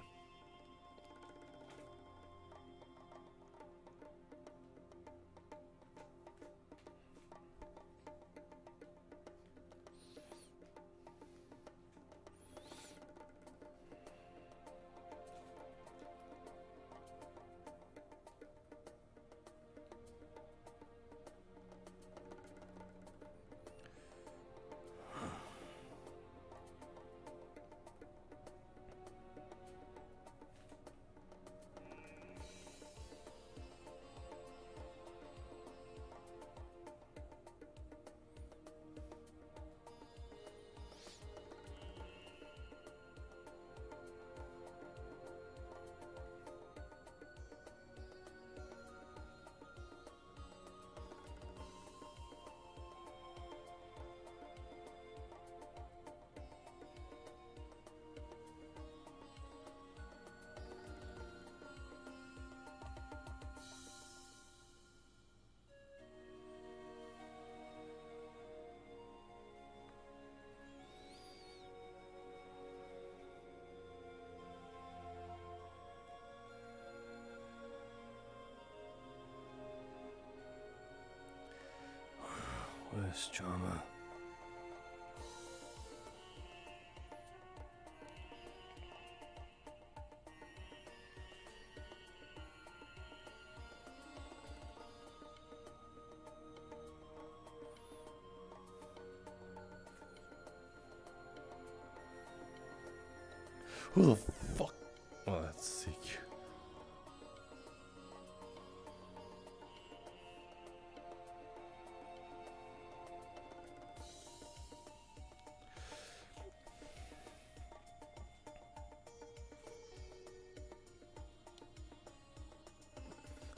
Where's Drama? Who the fuck? Oh, that's sick.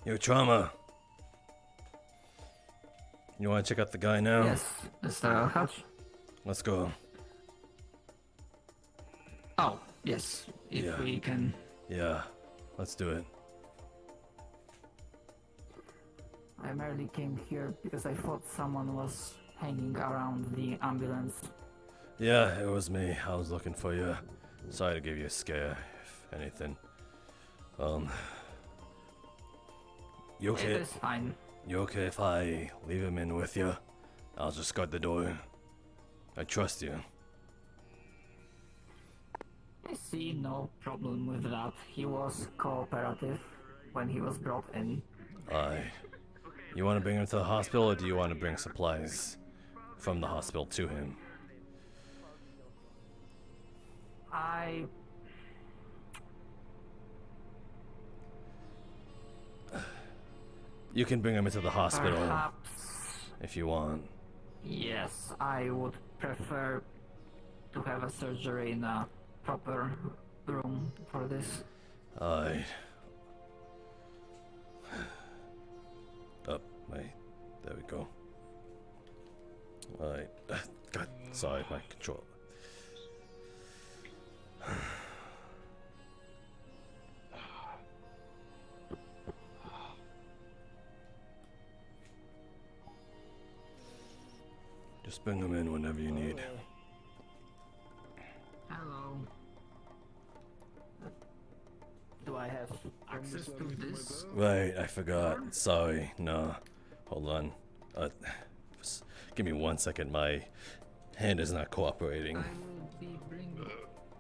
Yo, Trauma. You want to check out the guy now? Yes, Mr. Hutch. Let's go. Oh, yes, if we can. Yeah, let's do it. I merely came here because I thought someone was hanging around the ambulance. Yeah, it was me. I was looking for you. Sorry to give you a scare, if anything. You okay? It is fine. You okay if I leave him in with you? I'll just guard the door. I trust you. I see no problem with that. He was cooperative when he was brought in. Aye. You want to bring him to the hospital, or do you want to bring supplies from the hospital to him? You can bring him into the hospital Perhaps. if you want. Yes, I would prefer to have a surgery in a proper room for this. Aye. Up, wait. There we go. Alright. God, sorry, my control. Just bring them in whenever you need. Hello. Do I have access to this? Right, I forgot. Sorry. No. Hold on. Give me 1 second. My hand is not cooperating. I will be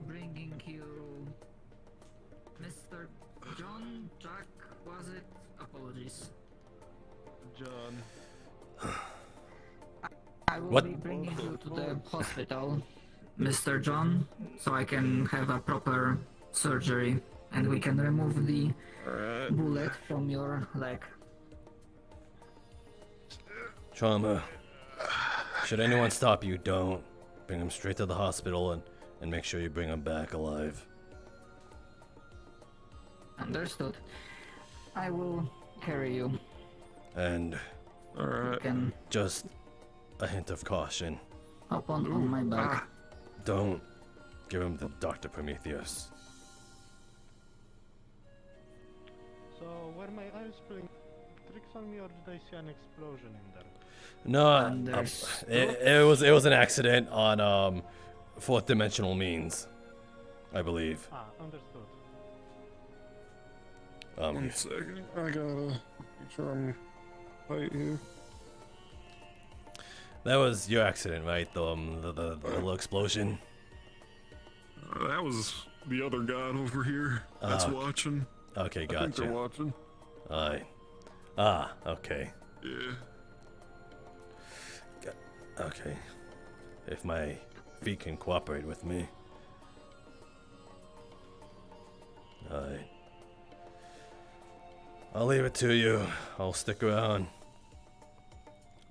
bringing you Mr. John, Jack, was it? Apologies. John. I will be bringing you to the hospital, Mr. John, so I can have a proper surgery and we can remove the bullet from your leg. Trauma. Should anyone stop you, don't. Bring him straight to the hospital and make sure you bring him back alive. Understood. I will carry you. And You can just a hint of caution. hop on my back. Don't give him the Dr. Prometheus. So, were my eyes playing tricks on me, or did I see an explosion in there? No, it was an accident on fourth dimensional means, I believe. Ah, understood. One second, I gotta make sure I'm right here. That was your accident, right? The little explosion. That was the other god over here that's watching. Okay, I gotcha. think they're watching. Alright. Okay. Yeah. Okay. If my feet can cooperate with me. Alright. I'll leave it to you. I'll stick around.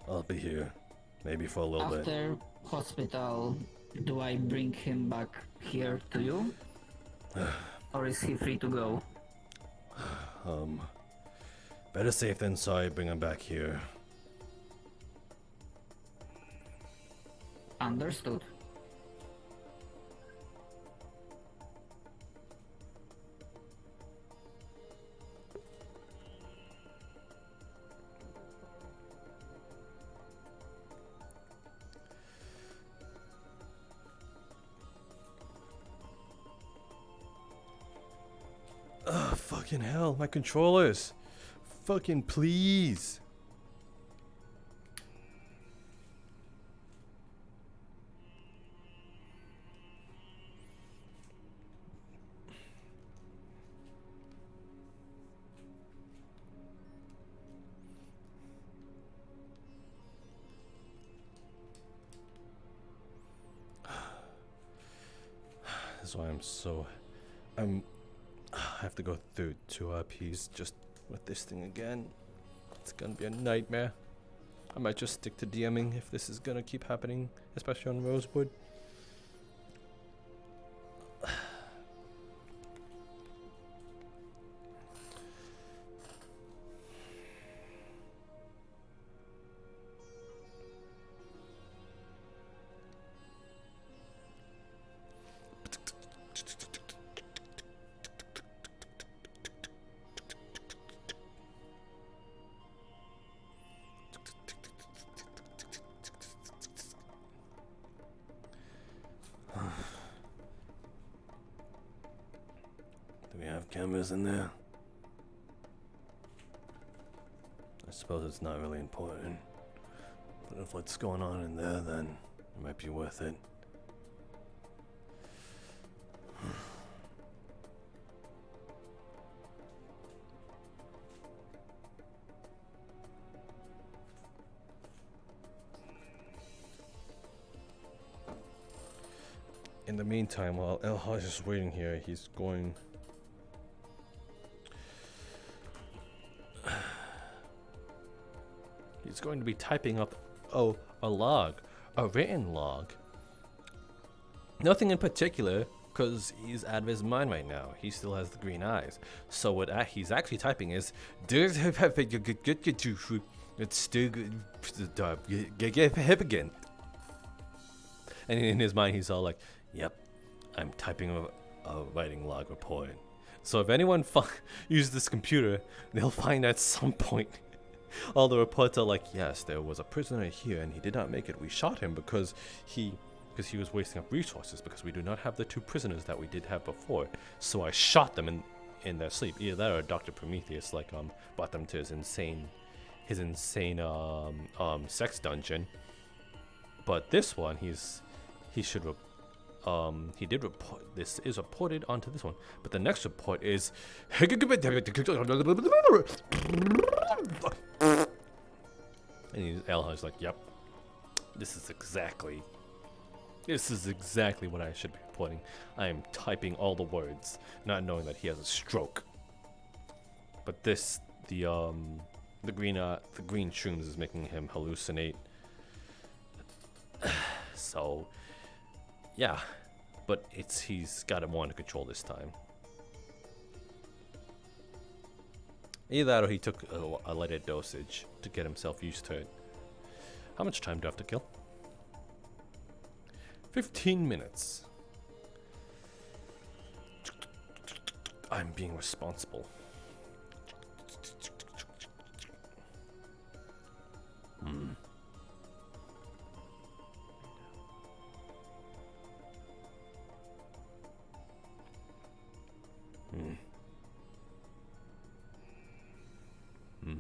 I'll be here. Maybe for a little bit. After hospital, do I bring him back here to you? Or is he free to go? Better safe than sorry. Bring him back here. Understood. Ugh, fucking hell, my controllers. Fucking please. That's why I have to go through 2 RPs just with this thing again. It's gonna be a nightmare. I might just stick to DMing if this is gonna keep happening, especially on Rosewood. Do we have cameras in there? I suppose it's not really important. But if what's going on in there, then it might be worth it. In the meantime, while El Haj is waiting here, he's going... He's going to be typing up, a log. A written log. Nothing in particular, because he's out of his mind right now. He still has the green eyes. So what he's actually typing is... It's still again. And in his mind, he's all like, yep, I'm typing a writing log report. So if anyone uses this computer, they'll find at some point all the reports are like, yes, there was a prisoner here and he did not make it. We shot him because he was wasting up resources because we do not have the 2 prisoners that we did have before. So I shot them in their sleep. Either that or Dr. Prometheus brought them to his insane sex dungeon. But this one, he did report. This is reported onto this one, but the next report is. And Elha's like, "Yep, this is exactly what I should be reporting. I am typing all the words, not knowing that he has a stroke. But the The green shrooms is making him hallucinate. So, yeah, but he's got it more under control this time. Either that or he took a lighter dosage to get himself used to it. How much time do I have to kill? 15 minutes. I'm being responsible. Hmm. Hmm. Hmm.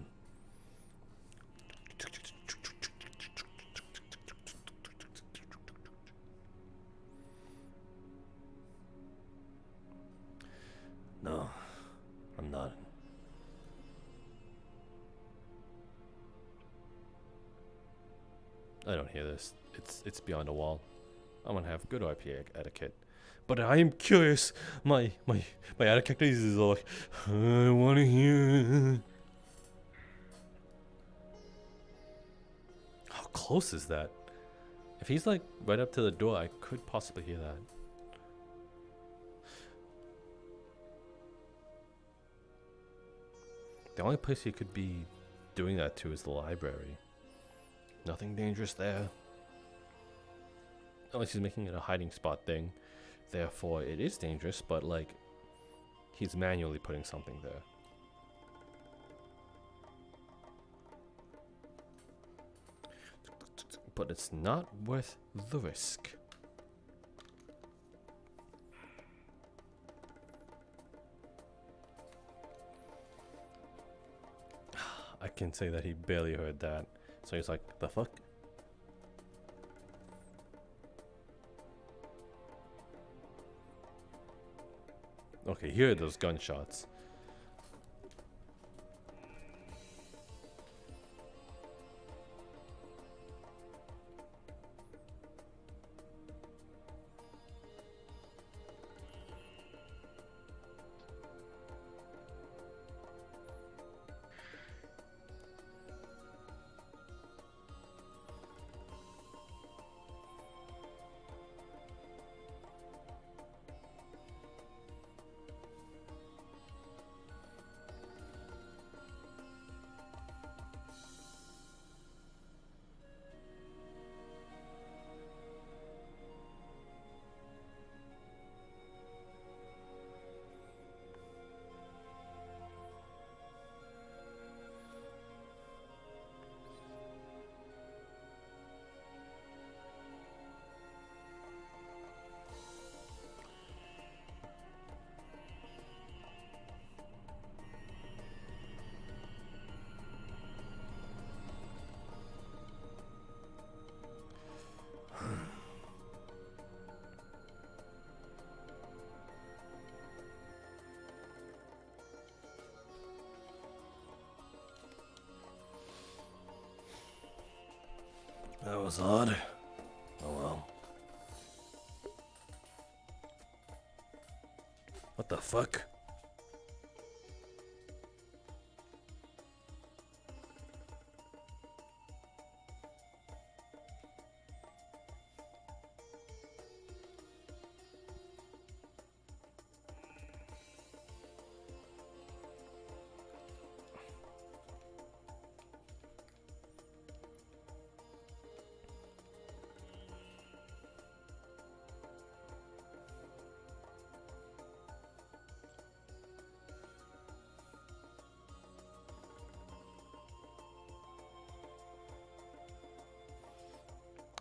No, I'm not. I don't hear this. It's beyond a wall. I'm gonna have good RP etiquette. But I am curious. My etiquette is like, I wanna hear. How close is that? If he's like right up to the door, I could possibly hear that. The only place he could be doing that to is the library. Nothing dangerous there. Unless he's making it a hiding spot thing. Therefore, it is dangerous, but like, he's manually putting something there. But it's not worth the risk. I can say that he barely heard that. So he's like, the fuck? Okay, here are those gunshots. That was odd. Oh well. What the fuck?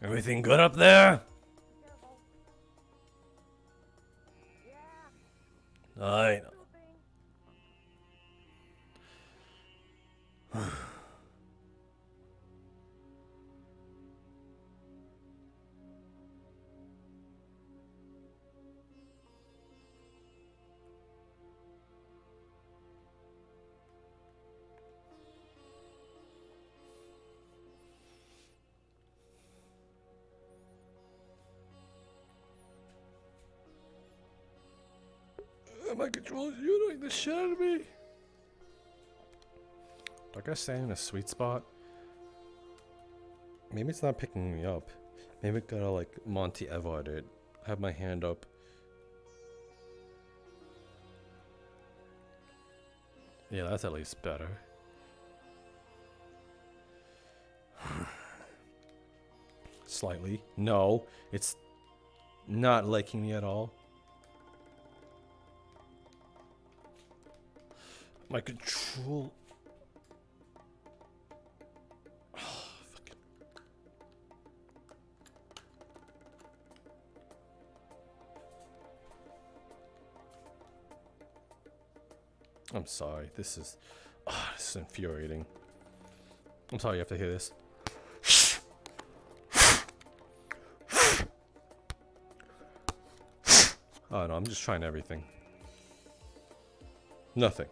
Everything good up there? Alright. My controls, you're doing the shit out of me. Like I stand in a sweet spot. Maybe it's not picking me up. Maybe I gotta like Monty Evard it. Have my hand up. Yeah, that's at least better. Slightly. No, it's not liking me at all. My control. I'm sorry. This is infuriating. I'm sorry you have to hear this. Oh no, I'm just trying everything. Nothing.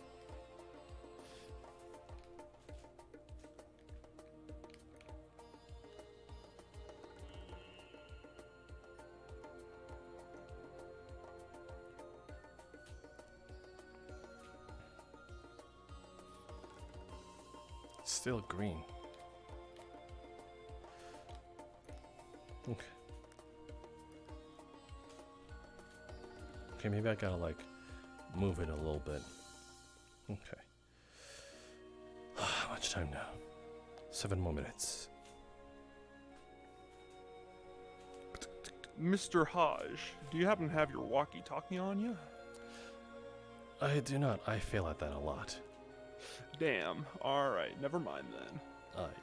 Still green. Okay. Okay, maybe I gotta like move it a little bit. Okay. How much time now? 7 more minutes. Mr. Hodge, do you happen to have your walkie-talkie on you? I do not. I fail at that a lot. Damn. Alright, never mind then. Alright.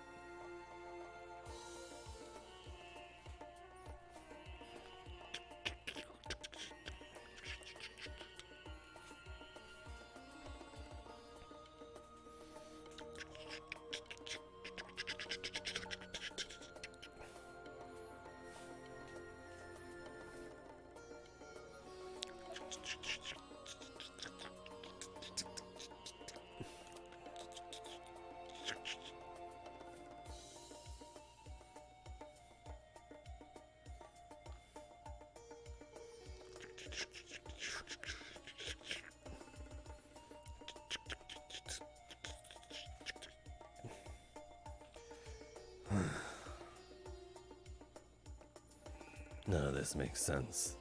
None of this makes sense.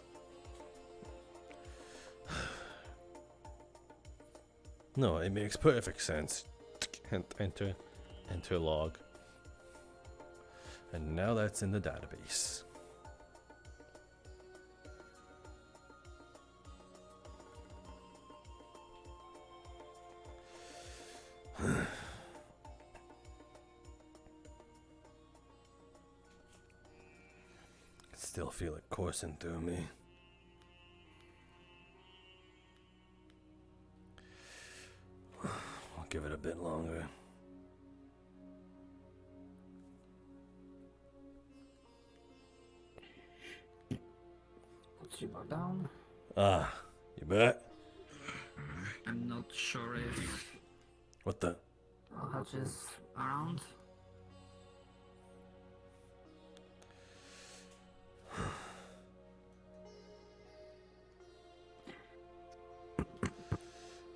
No, it makes perfect sense. Enter log. And now that's in the database. Still feel it coursing through me. I'll give it a bit longer. Put you back down. Ah, you bet. I'm not sure if What the? Hodge is around.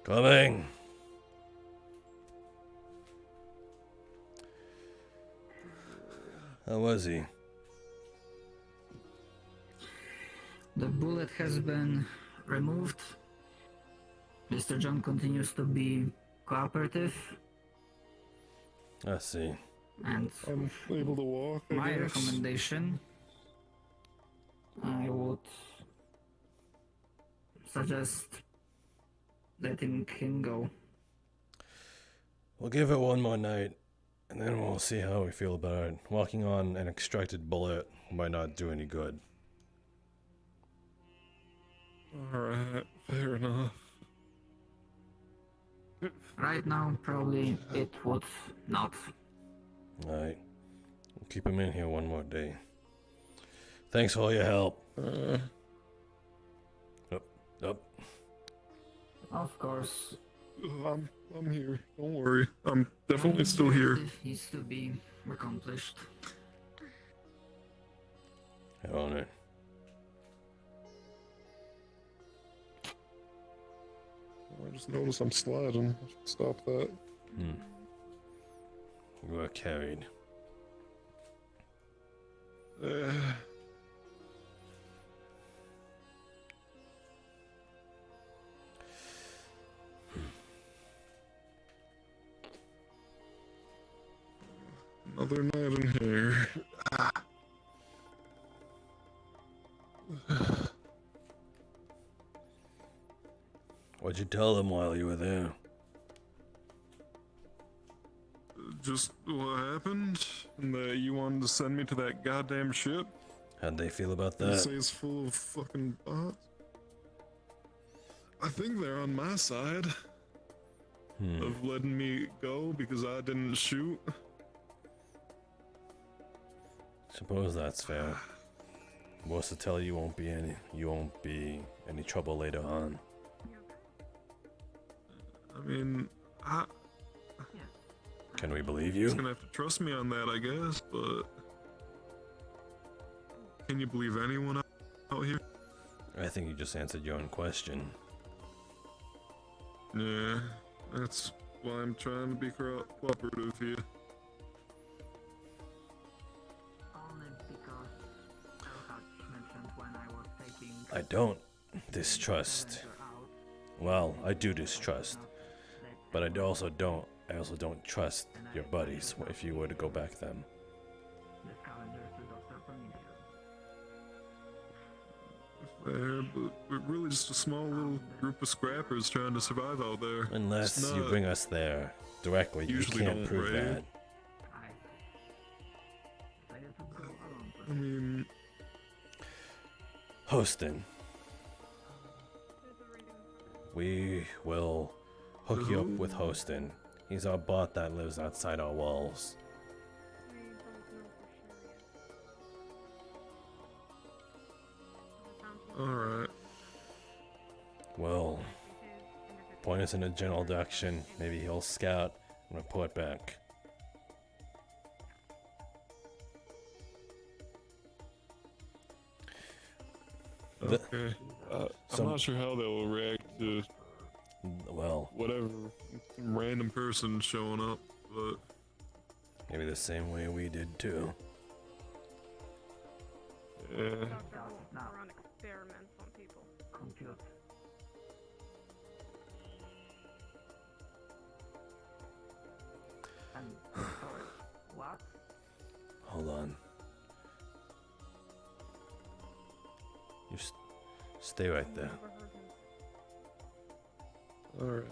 Coming. How was he? The bullet has been removed. Mr. John continues to be cooperative. I see. And I'm able to walk. I my guess. recommendation, I would suggest letting him go. We'll give it one more night, and then we'll see how we feel about it. Walking on an extracted bullet might not do any good. Alright, fair enough. Right now, probably it would not. Alright. We'll keep him in here one more day. Thanks for all your help. Up. Of course. I'm here. Don't worry. I'm definitely still here. It needs to be accomplished. I own it. I just noticed I'm sliding. I should stop that. You were carried. Another night in here. What'd you tell them while you were there? Just what happened? And that you wanted to send me to that goddamn ship? How'd they feel about They that? say it's full of fucking bots. I think they're on my side of letting me go because I didn't shoot. Suppose that's fair. What's to tell you won't be any trouble later on. I mean, Can we believe you're you? gonna have to trust me on that, I guess, but can you believe anyone out here? I think you just answered your own question. Yeah, that's why I'm trying to be cooperative here. Only because Elhak mentioned when I was taking... I don't distrust. Well, I do distrust, but I also don't trust your buddies if you were to go back them. The scavengers to Dr. Prometheus. Fair, but we're really just a small little group of scrappers trying to survive out there. Unless It's you not- bring us there directly, you usually can't don't prove raid. that. I mean, Hostin. We will hook you up with Hostin. He's our bot that lives outside our walls. alright. Well, point us in a general direction. Maybe he'll scout and report back. Okay. I'm not sure how they'll react to whatever random person showing up, but maybe the same way we did too. yeah. Run experiments on people. Compute. And, sorry, what? Hold on. You stay right there. Alright.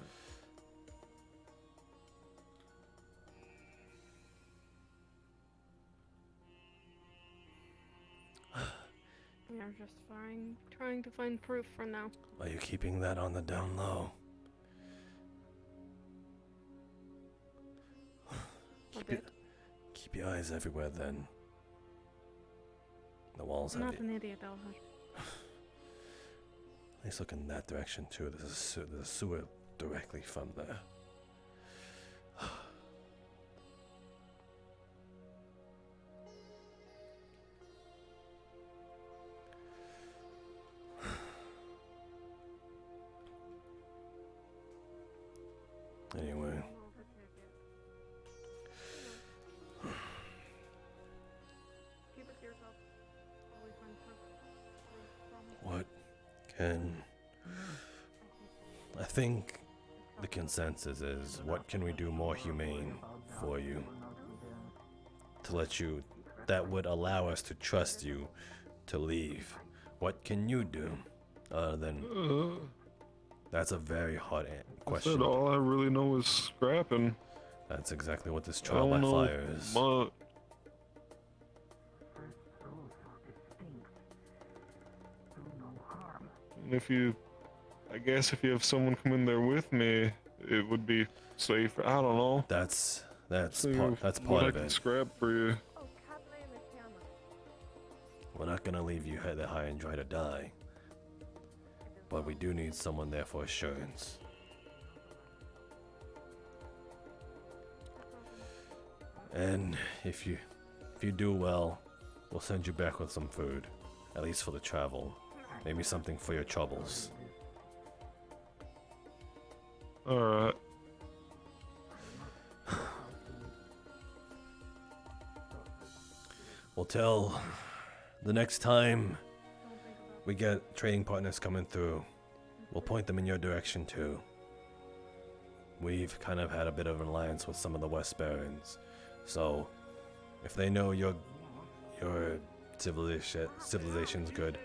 We are just trying to find proof for now. Are you keeping that on the down low? Keep your eyes everywhere then. The walls I'm have not you. an idiot, Elhak. At least look in that direction too. There's a sewer directly from there. Anyway. Keep it to yourself. While we find proof. What can... I think the consensus is, what can we do more humane for you? To let you... that would allow us to trust you to leave. What can you do? Other than... That's a very hard question. I said all I really know is scrapping. That's exactly what this I trial by don't know fire is. much. And if you, I guess if you have someone come in there with me, it would be safer. I don't know. That's See part what I of can it. scrap for you. We're not gonna leave you there high and dry to die. But we do need someone there for assurance. And if you do well, we'll send you back with some food. At least for the travel. Maybe something for your troubles. Alright. We'll tell the next time we get trading partners coming through, we'll point them in your direction too. We've kind of had a bit of an alliance with some of the West Barons, so if they know your civilization's good,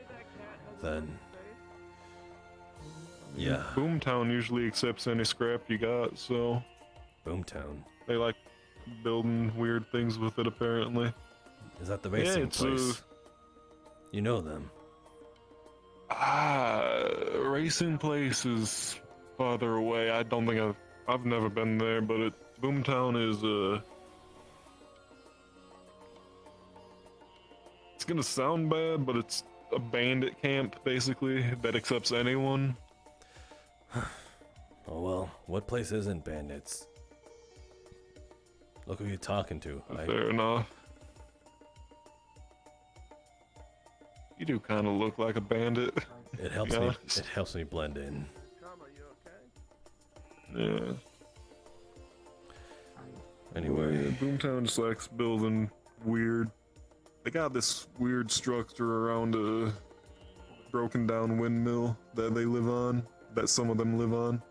then yeah. Boomtown usually accepts any scrap you got, so. Boomtown. They like building weird things with it, apparently. Is that the racing place? You know them. Racing place is farther away. I don't think I've never been there, but Boomtown is it's gonna sound bad, but it's a bandit camp basically that accepts anyone. Oh well, what place isn't bandits? Look who you're talking to. Fair enough. You do kind of look like a bandit. It helps me. It helps me blend in. Yeah. Anyway, yeah, Boomtown just likes building weird. They got this weird structure around a broken down windmill that they live on. That some of them live on.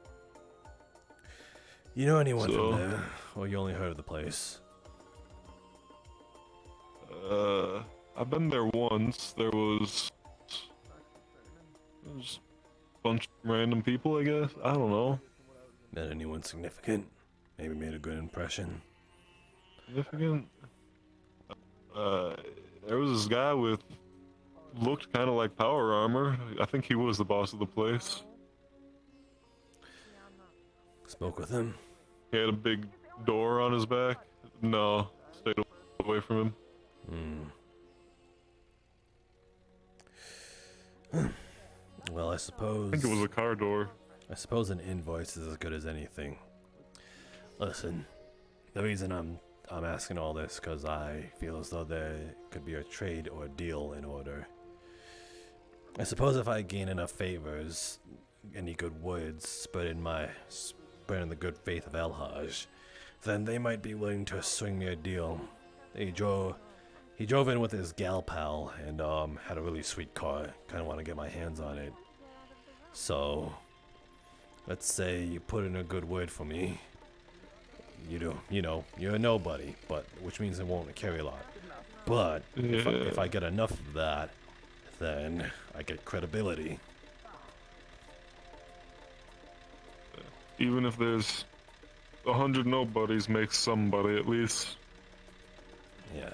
You know anyone from there, or you only heard of the place? I've been there once. There was a bunch of random people, I guess. I don't know. Met anyone significant? Maybe made a good impression. Significant? There was this guy looked kind of like power armor. I think he was the boss of the place. Spoke with him? He had a big door on his back. No, stayed away from him. Well, I suppose. I think it was a car door. I suppose an invoice is as good as anything. Listen, the reason I'm asking all this because I feel as though there could be a trade or a deal in order. I suppose if I gain enough favors, any good words spread in the good faith of Elhaj, then they might be willing to swing me a deal. He drove in with his gal pal and had a really sweet car. Kind of want to get my hands on it. So, let's say you put in a good word for me. You're a nobody, but which means it won't carry a lot. But if I get enough of that, then I get credibility. Even if there's 100 nobodies, makes somebody at least. Yeah.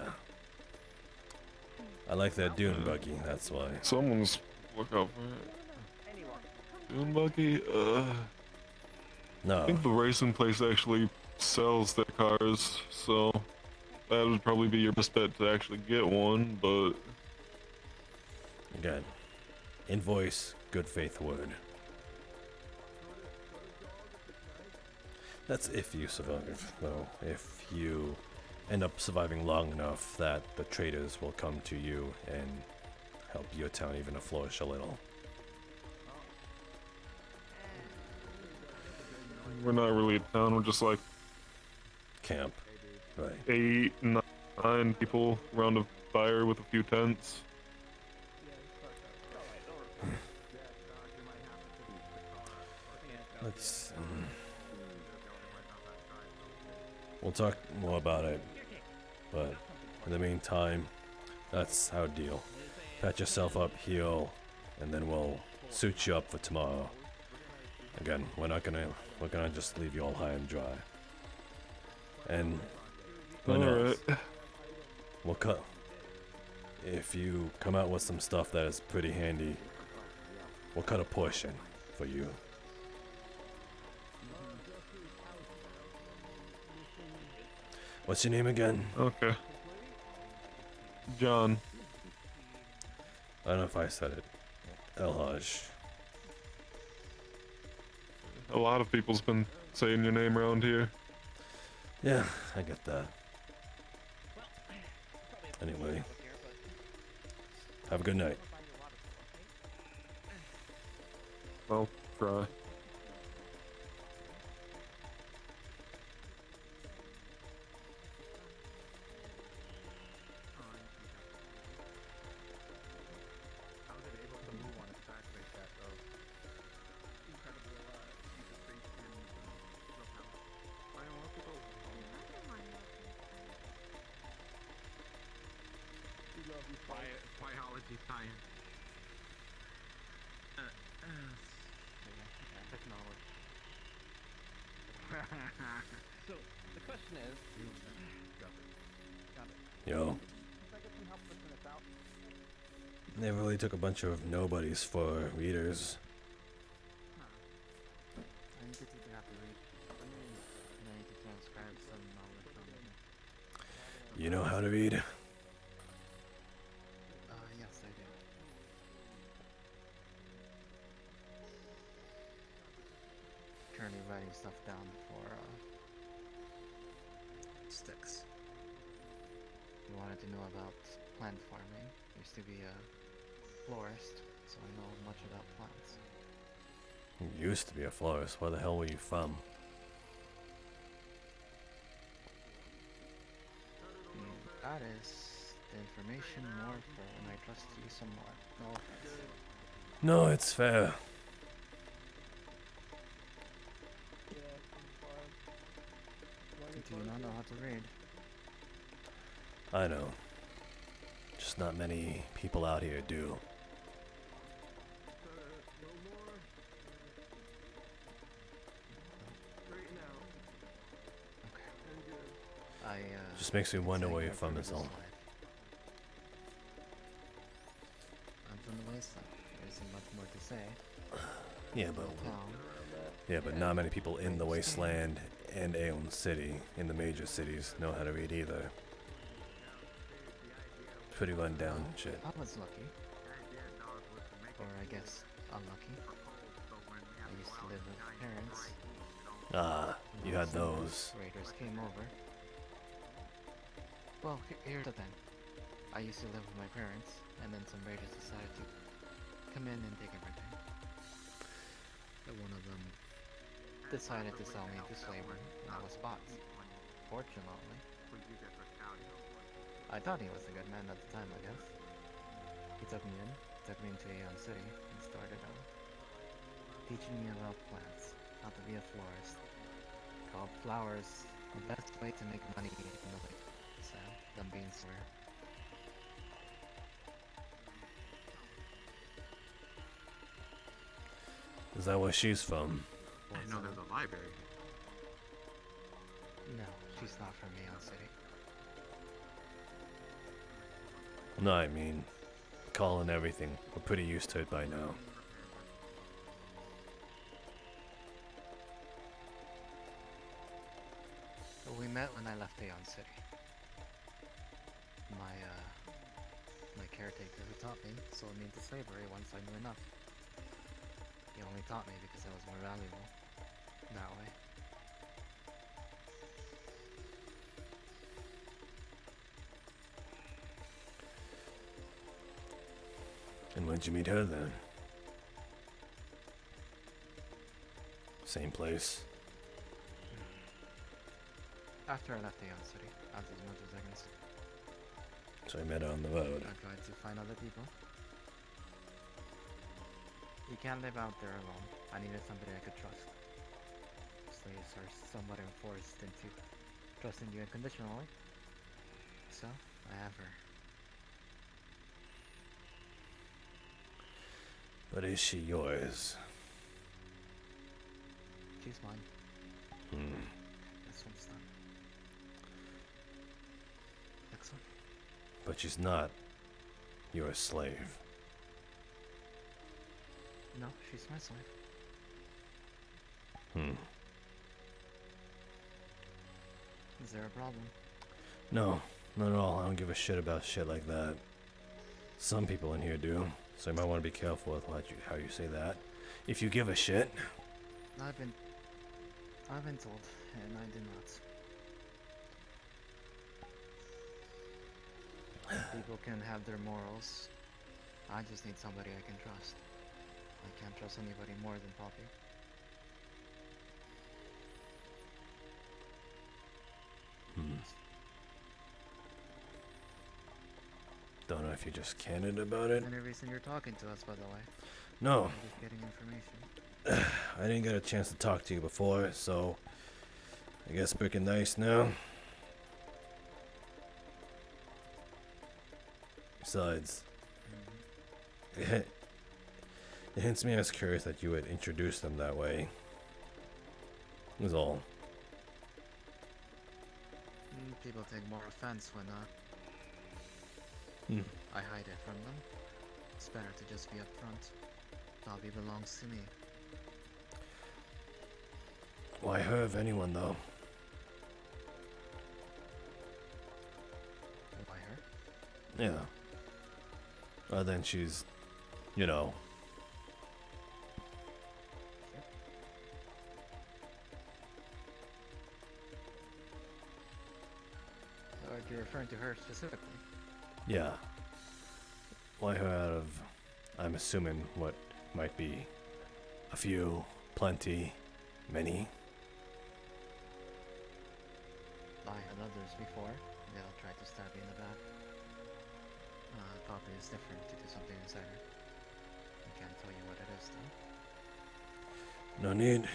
I like that dune buggy, that's why. Someone's look out for it. Dune buggy? No. I think the racing place actually sells their cars, so that would probably be your best bet to actually get one, but... Again, invoice, good faith word. That's if you survive, though. If you end up surviving long enough that the traders will come to you and help your town even to flourish a little. We're not really a town, we're just like... Camp, right. 8, 9 people around a fire with a few tents. Let's... We'll talk more about it, but in the meantime, that's our deal. Pat yourself up, heal, and then we'll suit you up for tomorrow. Again, we're gonna just leave you all high and dry. And who knows? We'll cut. If you come out with some stuff that is pretty handy, we'll cut a portion for you. What's your name again? Okay. John. I don't know if I said it. Elhaj. A lot of people's been saying your name around here. Yeah, I get that. Anyway. Have a good night. I'll try. Biology science. Technology. So, the question is... Got it. Yo. They really took a bunch of nobodies for readers. I think it's easy to have to read. I need to transcribe some knowledge from it. You know how to read? Yes, I do. Currently writing stuff down for sticks. You wanted to know about plant farming. Used to be a florist, so I know much about plants. You used to be a florist. Where the hell were you from? That is the information more for when I trust you some more. No offense. No, it's fair. Do you not know how to read? I know. Just not many people out here do. Just makes me wonder where you're from, is all. I'm from the wasteland. There isn't much more to say. Yeah, but not many people in the wasteland and Aeon City, in the major cities, know how to read either. Pretty run down shit. I was lucky. Or I guess unlucky. I used to live with parents. Ah, you had those. Raiders came over. Well, here's the thing. I used to live with my parents, and then some raiders decided to come in and take everything. But one of them decided to sell me into slavery, and I was bought. Fortunately. I thought he was a good man at the time, I guess. He took me into Aeon City, and started teaching me about plants, how to be a florist. Called flowers the best way to make money in the lake. So, them being swear. Is that where she's from? I know there's a library. No, she's not from Aeon City. No, I mean, call and everything. We're pretty used to it by now. We met when I left Aeon City. My caretaker who taught me sold me into slavery once I knew enough. He only taught me because I was more valuable that way. And when'd you meet her then? Same place. After I left Aeon City, that's as much as I can say. So I met her on the road. I tried to find other people. You can't live out there alone. I needed somebody I could trust. Slaves are somewhat enforced into trusting you unconditionally. So, I have her. But is she yours? She's mine. This one's done. Next one. But she's not your slave. No, she's my slave. Is there a problem? No, not at all. I don't give a shit about shit like that. Some people in here do, so you might want to be careful with how you say that. If you give a shit. I've been told, and I do not. People can have their morals. I just need somebody I can trust. I can't trust anybody more than Poppy. Don't know if you're just candid about it. Any reason you're talking to us, by the way? No. I'm just getting information. I didn't get a chance to talk to you before, so I guess breaking nice now. Besides, it hints me as curious that you would introduce them that way. Is all. People take more offense when I hide it from them. It's better to just be upfront. Bobby belongs to me. Why her of anyone, though? Why her? Yeah. Well, then she's, you know. You're referring to her specifically? Yeah. Why her out of, I'm assuming, what might be a few, plenty, many? I had others before. They'll try to stab you in the back. Poppy is different to do something inside her. I can't tell you what it is, though. No need. Let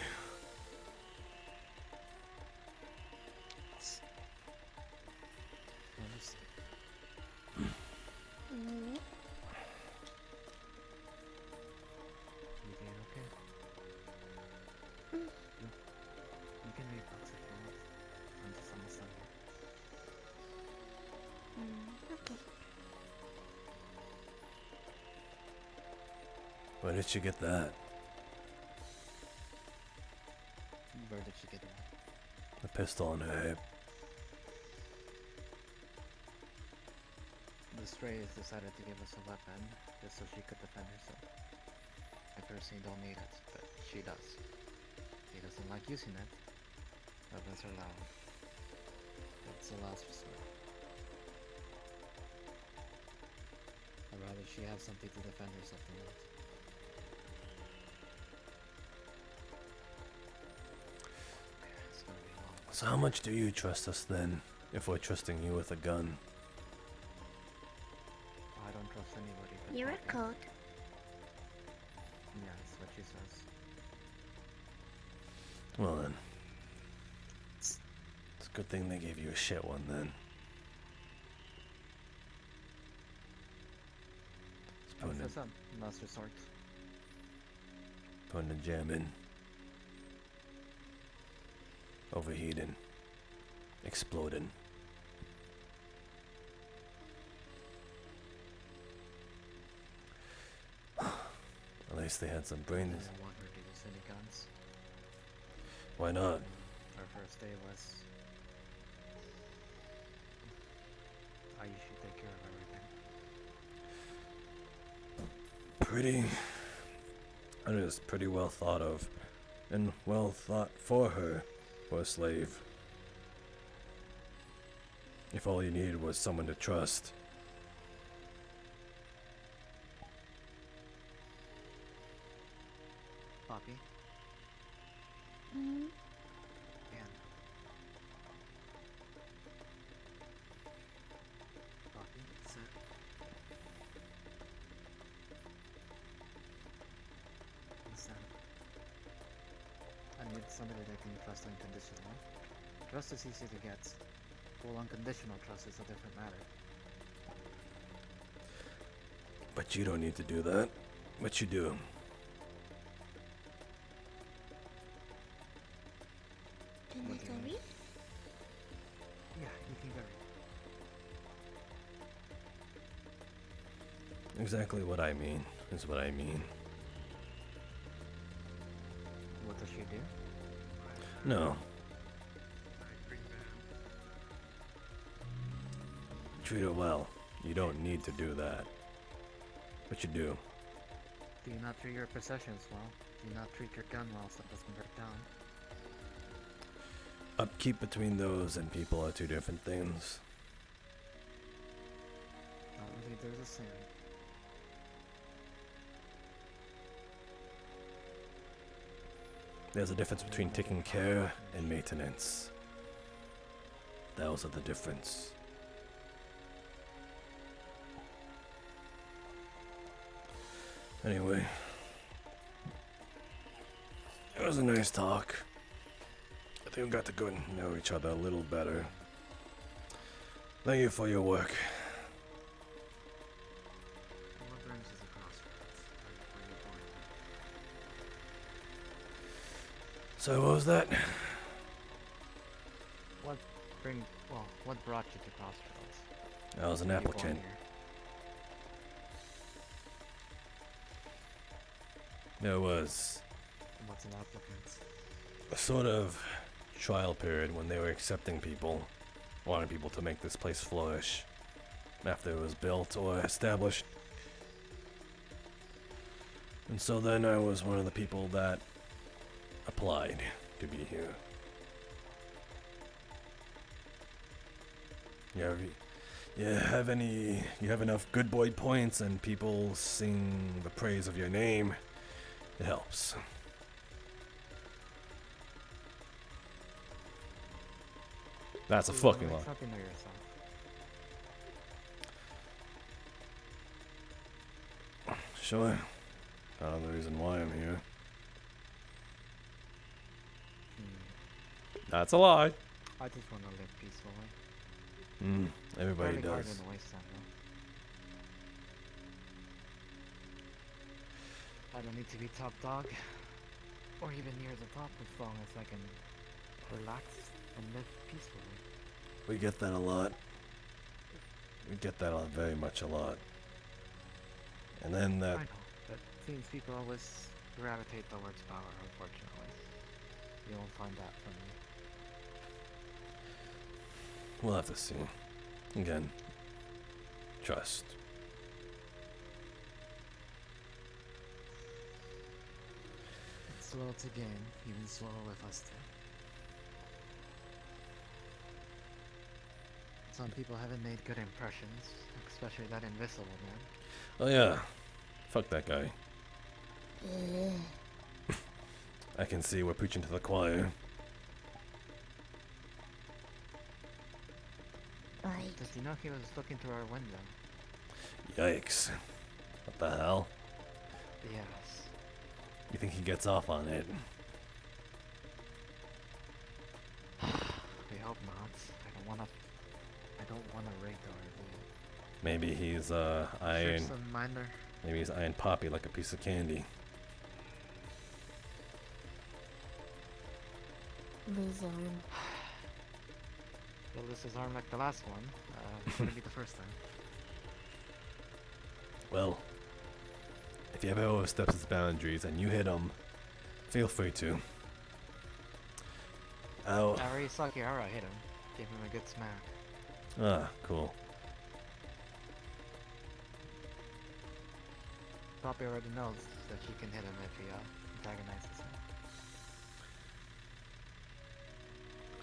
me see. You doing okay? You can read books if you want. I'm just almost done here. Okay. Where did she get that? Where did she get that? The pistol on her hip. The Strays decided to give us a weapon just so she could defend herself. I personally don't need it, but she does. She doesn't like using it. Weapons are loud. That's the last resort. I'd rather she have something to defend herself than not. It's gonna be long. So how much do you trust us then, if we're trusting you with a gun? I don't trust anybody but You're a Poppy. code. Yeah, that's what she says. Well then. It's a good thing they gave you a shit one then. Just What's putting this up? Last resort. Putting the jam in. Overheating. Exploding. At least they had some I brains. don't want her to use any guns. Why not? Our first day was... I usually take care of everything. It is pretty well thought of. And well thought for her, for a slave. If all you needed was someone to trust. Poppy? Mm. Anne. Poppy, sit. Listen. I need somebody that can trust unconditionally. Trust is easy to get. Full unconditional trust is a different matter. But you don't need to do that. But you do. Can I go read? Yeah, you can go read. Exactly what I mean is what I mean. What does she do? No. Treat her well. You don't need to do that. But you do. Do you not treat your possessions well? Do you not treat your gun well so it doesn't break down? Upkeep between those and people are two different things. Not really, they're the same. There's a difference between taking care and maintenance. Those are the difference. Anyway, it was a nice talk. I think we got to go and know each other a little better. Thank you for your work. So what was that? What what brought you to Crossroads? I was an Were you born applicant. here? There was What's an applicant? a sort of trial period when they were accepting people, wanting people to make this place flourish after it was built or established. And so then I was one of the people that applied to be here. You have enough good boy points and people sing the praise of your name, it helps. That's a So you wanna fucking make lie. something of yourself. Sure. Another reason why I'm here. That's a lie. I just want to live peacefully. Everybody Fairly hard does. in the wasteland, though. I don't need to be top dog, or even near the top, as long as I can relax and live peacefully. We get that a lot. We get that very much a lot. And then that. I know, but it seems people always gravitate towards power, unfortunately. You won't find that from me. We'll have to see. Again, trust. It's slow to gain, even slower with us too. Some people haven't made good impressions, especially that invisible man. Oh yeah. Fuck that guy. I can see we're preaching to the choir. Did you know he was looking through our window? Yikes. What the hell? Yes. You think he gets off on it? We hope not. I don't wanna radar it. Maybe he's eyeing. Just a minor. Maybe he's eyeing Poppy like a piece of candy. Lose arm. He'll lose his arm like the last one. It's gonna be the first time. Well, if he ever oversteps his boundaries and you hit him, feel free to. Ow. Sakihara hit him. Gave him a good smack. Ah, cool. Poppy already knows that she can hit him if he antagonizes him.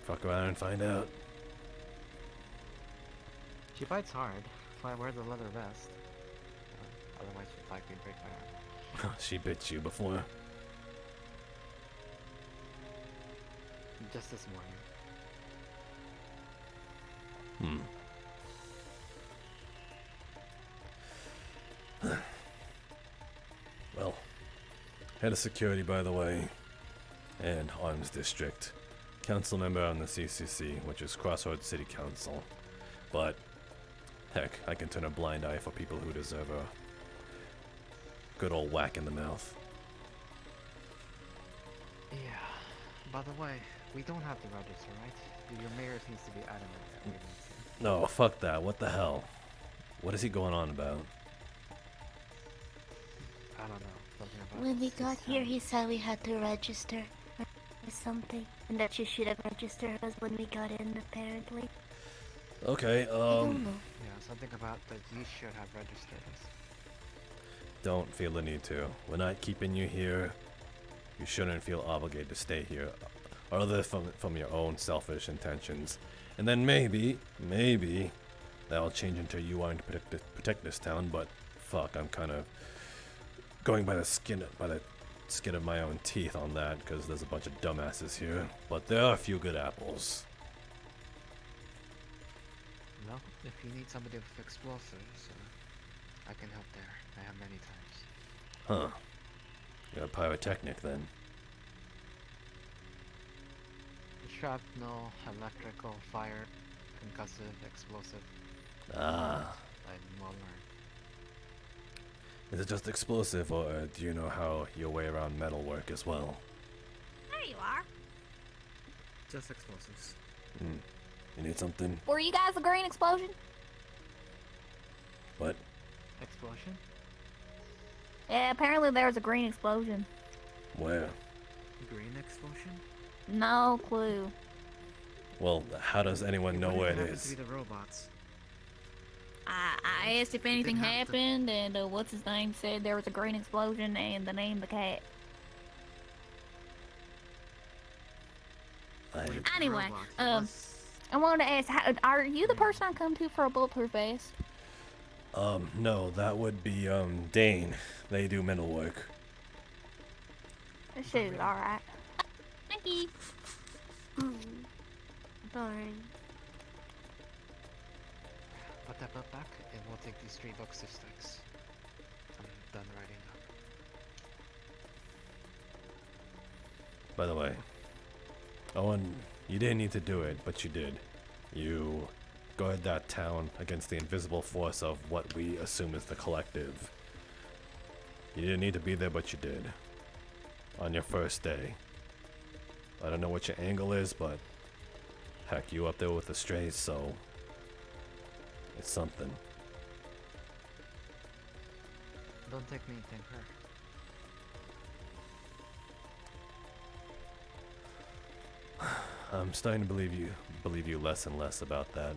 Fuck around and find out. She bites hard, so I wear the leather vest. Otherwise she'd likely break my arm. She bit you before. Just this morning. Well, head of security, by the way, and arms district. Council member on the CCC, which is Crossroads City Council. But, heck, I can turn a blind eye for people who deserve a good old whack in the mouth. Yeah. By the way, we don't have to register, right? Your mayor seems to be adamant that we need to. No, fuck that. What the hell? What is he going on about? I don't know. Something about When we the got system. here, he said we had to register or something, and that you should have registered us when we got in, apparently. Okay, I don't know. Yeah, something about that you should have registered us. Don't feel the need to. We're not keeping you here. You shouldn't feel obligated to stay here, other from your own selfish intentions. And then maybe that'll change into you wanting to protect this town. But fuck, I'm kind of going by the skin of my own teeth on that, because there's a bunch of dumbasses here. But there are a few good apples. Well, if you need somebody with explosives, I can help there. I have many times. Huh. You're a pyrotechnic then. Shrapnel, electrical, fire, concussive, explosive. Ah. I'm well learned. Is it just explosive, or do you know how your way around metal work as well? There you are. Just explosives. You need something? Were you guys the green explosion? What? Explosion? Yeah, apparently there was a green explosion. Where? Green explosion? No clue. Well, how does anyone know where it Happened is? to be the robots. I asked if anything happened, and what's his name said there was a green explosion and the name of the cat. Anyway, I wanted to ask, are you the person I come to for a bulletproof vest? No, that would be, Dane. They do mental work. This shit is alright. Thank you. Darn. Put that book back, and we'll take these 3 books of sticks. I'm done writing up. By the way, Owen, you didn't need to do it, but you did. You guard that town against the invisible force of what we assume is the collective. You didn't need to be there, but you did. On your first day. I don't know what your angle is, but heck, you up there with the strays, so it's something. Don't take me, thank her. I'm starting to believe you less and less about that.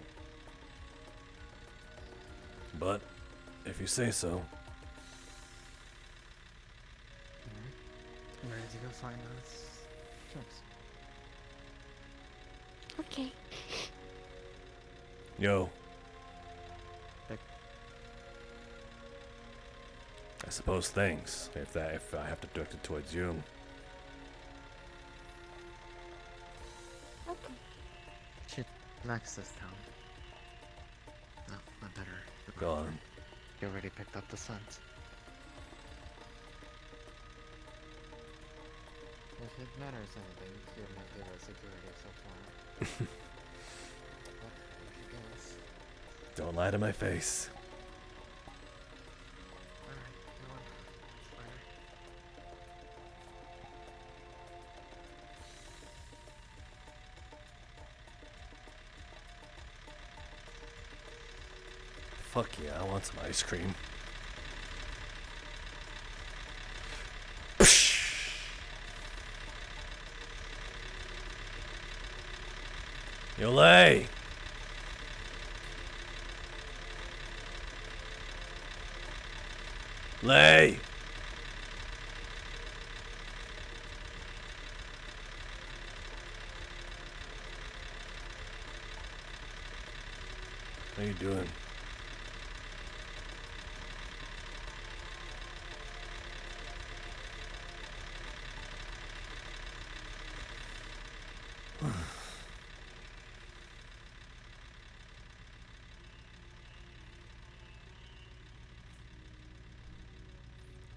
But if you say so. Where did you go find those chips? Okay. Yo. I suppose thanks, if I have to direct it towards you. Okay. Shit lacks this town. No, I better. Go on. You already picked up the scent. If it matters anything, you're my favorite security so far. But there she goes. Don't lie to my face. Alright, go on. Spider. Fuck yeah, I want some ice cream. Yole! Lay! How you doing?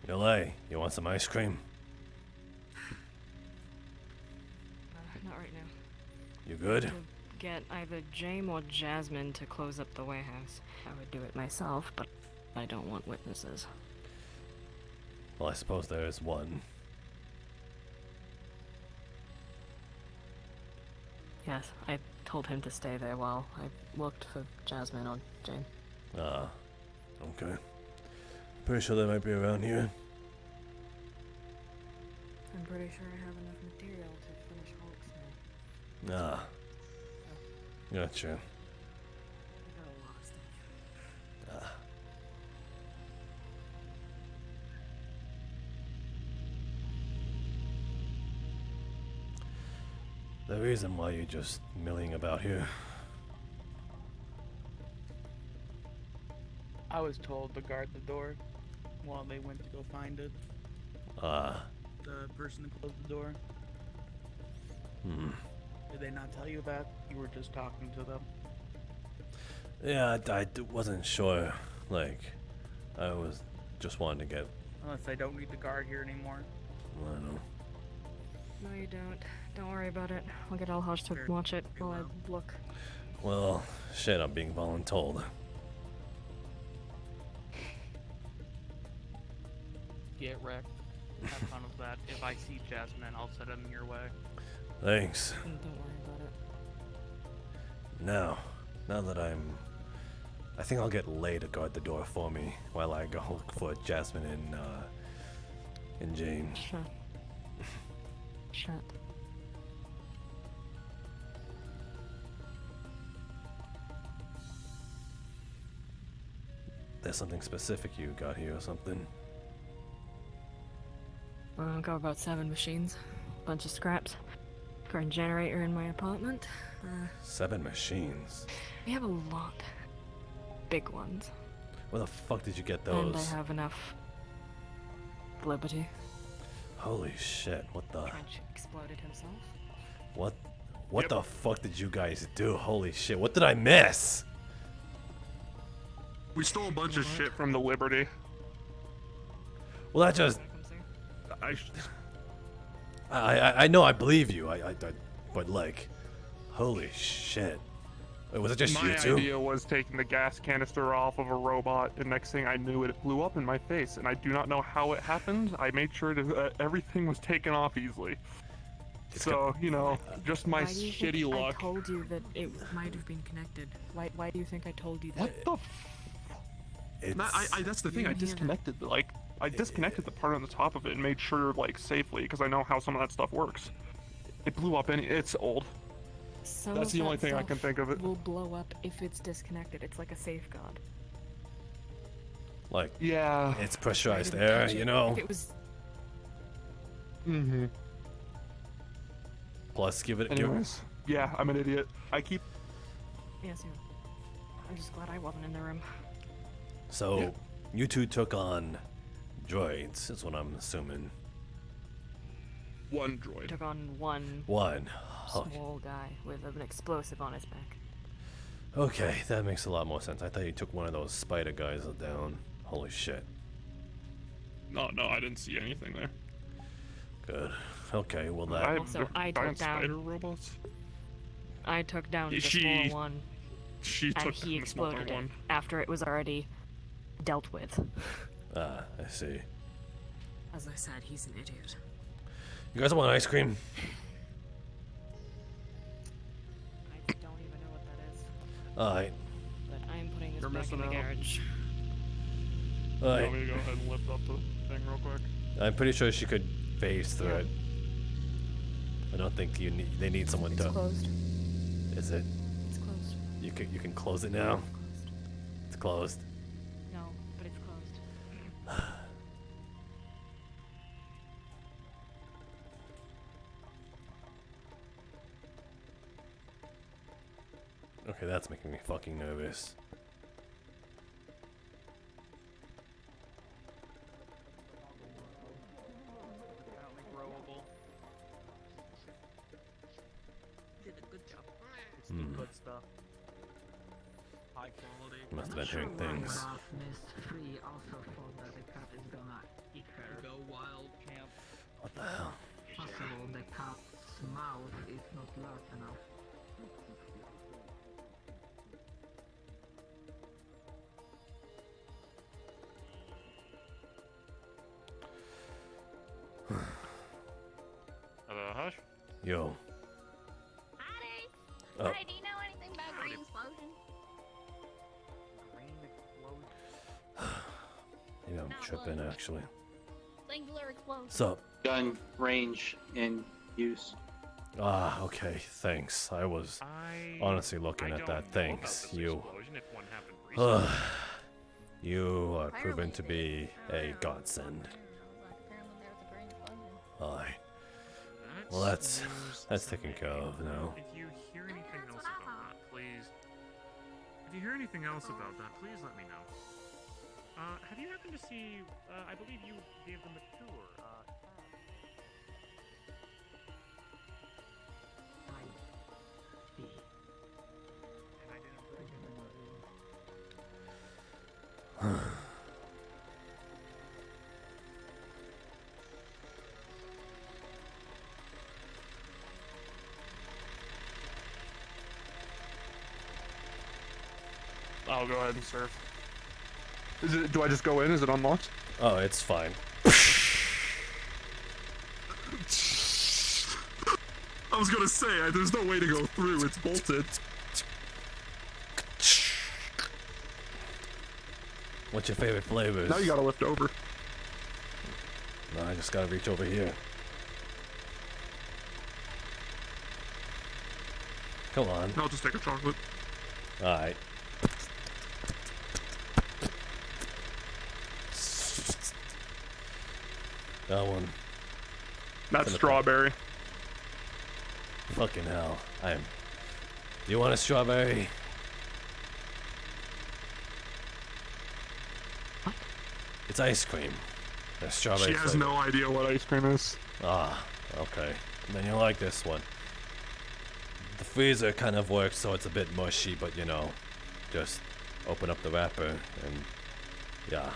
Yole, you want some ice cream? Not right now. You good? To get either James or Jasmine to close up the warehouse. I would do it myself, but I don't want witnesses. Well, I suppose there is one. Yes, I told him to stay there while I looked for Jasmine or James. Ah, okay. Pretty sure they might be around here. I'm pretty sure I have enough material to finish Hulk's Ah. Gotcha. I got a lot of stuff. Ah. The reason why you're just milling about here. I was told to guard the door while they went to go find it. Ah. The person who closed the door. Hmm. Did they not tell you that? You were just talking to them. Yeah, I wasn't sure. Like, I was just wanting to get. Unless they don't need the guard here anymore. I don't know. No, you don't. Don't worry about it. I'll get Alhaj to watch it while I look. Well, shit, I'm being voluntold. Get wrecked. Have fun with that. If I see Jasmine, I'll set him your way. Thanks. Don't worry about it. Now that I think I'll get Lay to guard the door for me while I go look for Jasmine and James. Sure. Shut. There's something specific you got here or something? I've got about 7 machines, bunch of scraps, current generator in my apartment. 7 machines? We have a lot. Big ones. Where the fuck did you get those? And I have enough liberty. Holy shit, what the... Trench exploded himself. What the fuck did you guys do? Holy shit, what did I miss? We stole a bunch of shit from the Liberty. Well, that just... I know, I believe you. But like, holy shit. Wait, was it just you two? My idea was taking the gas canister off of a robot, and next thing I knew it blew up in my face, and I do not know how it happened. I made sure that everything was taken off easily. So, you know, just my Why do you shitty think luck. I told you that it might have been connected. Why do you think I told you that? What the that's the thing, I disconnected, I disconnected the part on the top of it and made sure, safely, because I know how some of that stuff works. It blew up it's old. That's the only thing I can think of it. Will blow up if it's disconnected. It's like a safeguard. Like, yeah, it's pressurized air, you know? If it was... Mm-hmm. Plus, give it... Anyways, yeah, I'm an idiot. Yes, yeah. I'm just glad I wasn't in the room. So, you two took on droids, is what I'm assuming. One droid. Took on one small guy with an explosive on his back. Okay, that makes a lot more sense. I thought you took one of those spider guys down. Holy shit. No, I didn't see anything there. Good. Okay, well that... Also, I took down... spider robots? I took down the small one. And he exploded it after it was already dealt with. Ah, I see. As I said, he's an idiot. You guys want ice cream? I don't even know what that is. Alright. But I'm putting this back in the garage. Alright. You want me to go ahead and lift up the thing real quick? I'm pretty sure she could phase through it. I don't think they need someone to... It's closed. Is it? It's closed. You can close it now? It's closed. No, but it's closed. Okay, that's making me fucking nervous. Did a good job. It's Hmm. good stuff. High quality. Must have been hearing things. Free also thought that the cat is gonna eat her. Go wild, camp. What the hell? Possible the cat's mouth is not large enough. Hello, Hush? Yo. Hi, Oh. Hey, do you know anything about green explosion? Maybe I'm tripping, actually. Singular explosion. So, Gun range and use. ah, okay, thanks. I was honestly looking at that. Thanks, you. You are proven to be a godsend. Alright. Well, that's taken care of now. If you hear anything else about that, please. If you hear anything else about that, please let me know. Have you happened to see? I believe you gave them a tour. And I didn't really get I'll go ahead and serve. Do I just go in? Is it unlocked? Oh, it's fine. I was gonna say, there's no way to go through. It's bolted. What's your favorite flavors? Now you gotta lift over. No, I just gotta reach over here. Come on. I'll just take a chocolate. Alright. That one. That's strawberry. Fucking hell. Do you want a strawberry? What? It's ice cream. There's strawberry She has flavor. no idea what ice cream is. Ah, okay. Then you'll like this one. The freezer kind of works so it's a bit mushy, but you know, just open up the wrapper and yeah.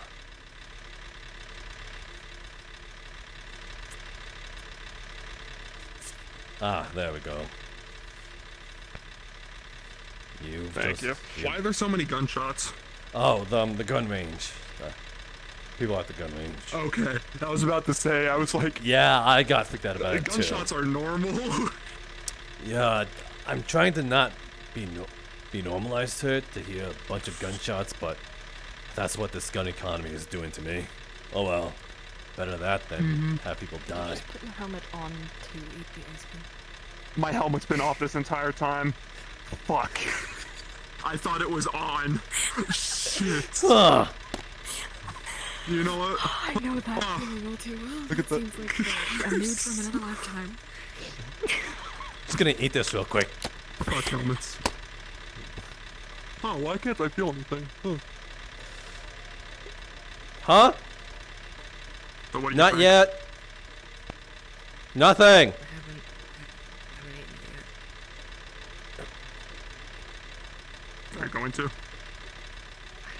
Ah, there we go. Thank you. Why are there so many gunshots? Oh, the gun range. People at the gun range. Okay, I was about to say, I was like... Yeah, I got freaked out about it too. Gunshots are normal. Yeah, I'm trying to not be normalized to it, to hear a bunch of gunshots, but that's what this gun economy is doing to me. Oh well, better that than have people die. Just put your helmet on to eat the ice cream. My helmet's been off this entire time. Fuck. I thought it was on. Shit. You know what? I know that feeling all too well. Look at that. Seems like a mood from another lifetime. Just gonna eat this real quick. Fuck helmets. Oh, why can't I feel anything? Huh? So what do you Not think? yet. Nothing. Are you going to?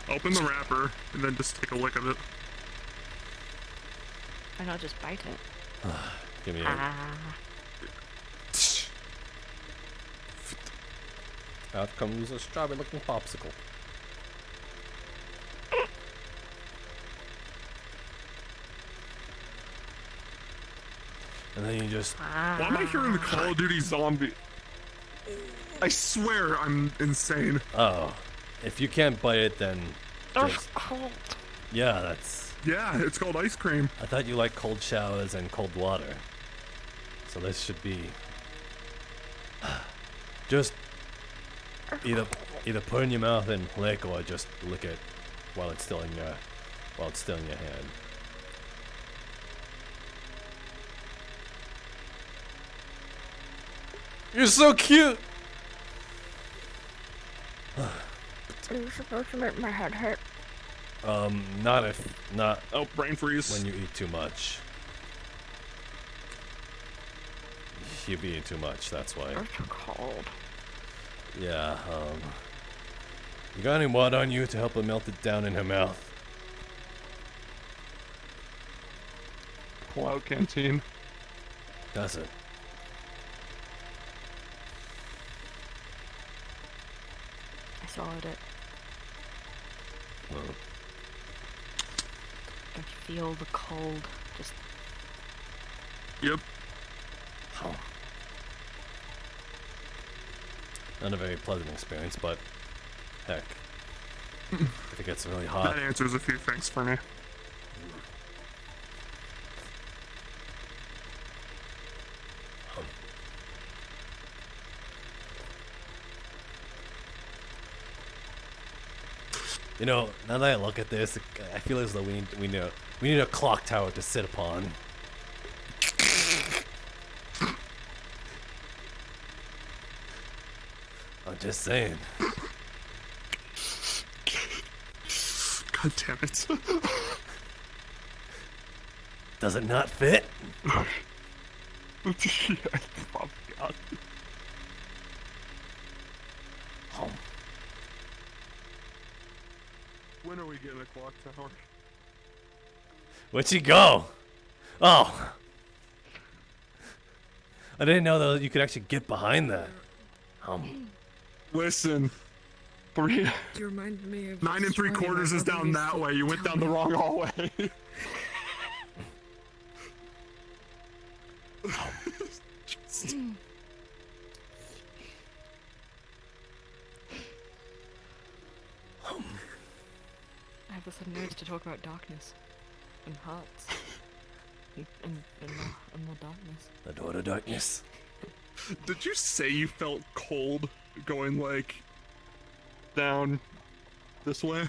Open the wrapper and then just take a lick of it. Why not just bite it? Give me Out comes a strawberry-looking popsicle. And then you just... Why am I hearing the Call of Duty zombie? I swear I'm insane. Oh. If you can't bite it, then... just- Yeah, that's... Yeah, it's called ice cream. I thought you liked cold showers and cold water. So this should be... Just... Either put it in your mouth and lick, or just lick it while it's still in your hand. You're so cute. Are you supposed to make my head hurt? Not Oh, brain freeze. when you eat too much. You've eaten too much, that's why. It's so cold. Yeah, you got any water on you to help her melt it down in her mouth? Pull out canteen. Does it? I swallowed it. Well, I can feel the cold. Just Yep. oh. Not a very pleasant experience, but heck, if it gets really hot. That answers a few things for me. You know, now that I look at this, I feel as though we need a clock tower to sit upon. I'm just saying. God damn it. Does it not fit? Yeah, probably not. Oh. When are we getting a clock tower? Where'd she go? Oh. I didn't know that you could actually get behind that. Listen. 3. you reminded me of 9 3/4 is down that way. You went down the wrong hallway. I have a sudden urge to talk about darkness and hearts and the darkness. The door to darkness. Did you say you felt cold going like down this way?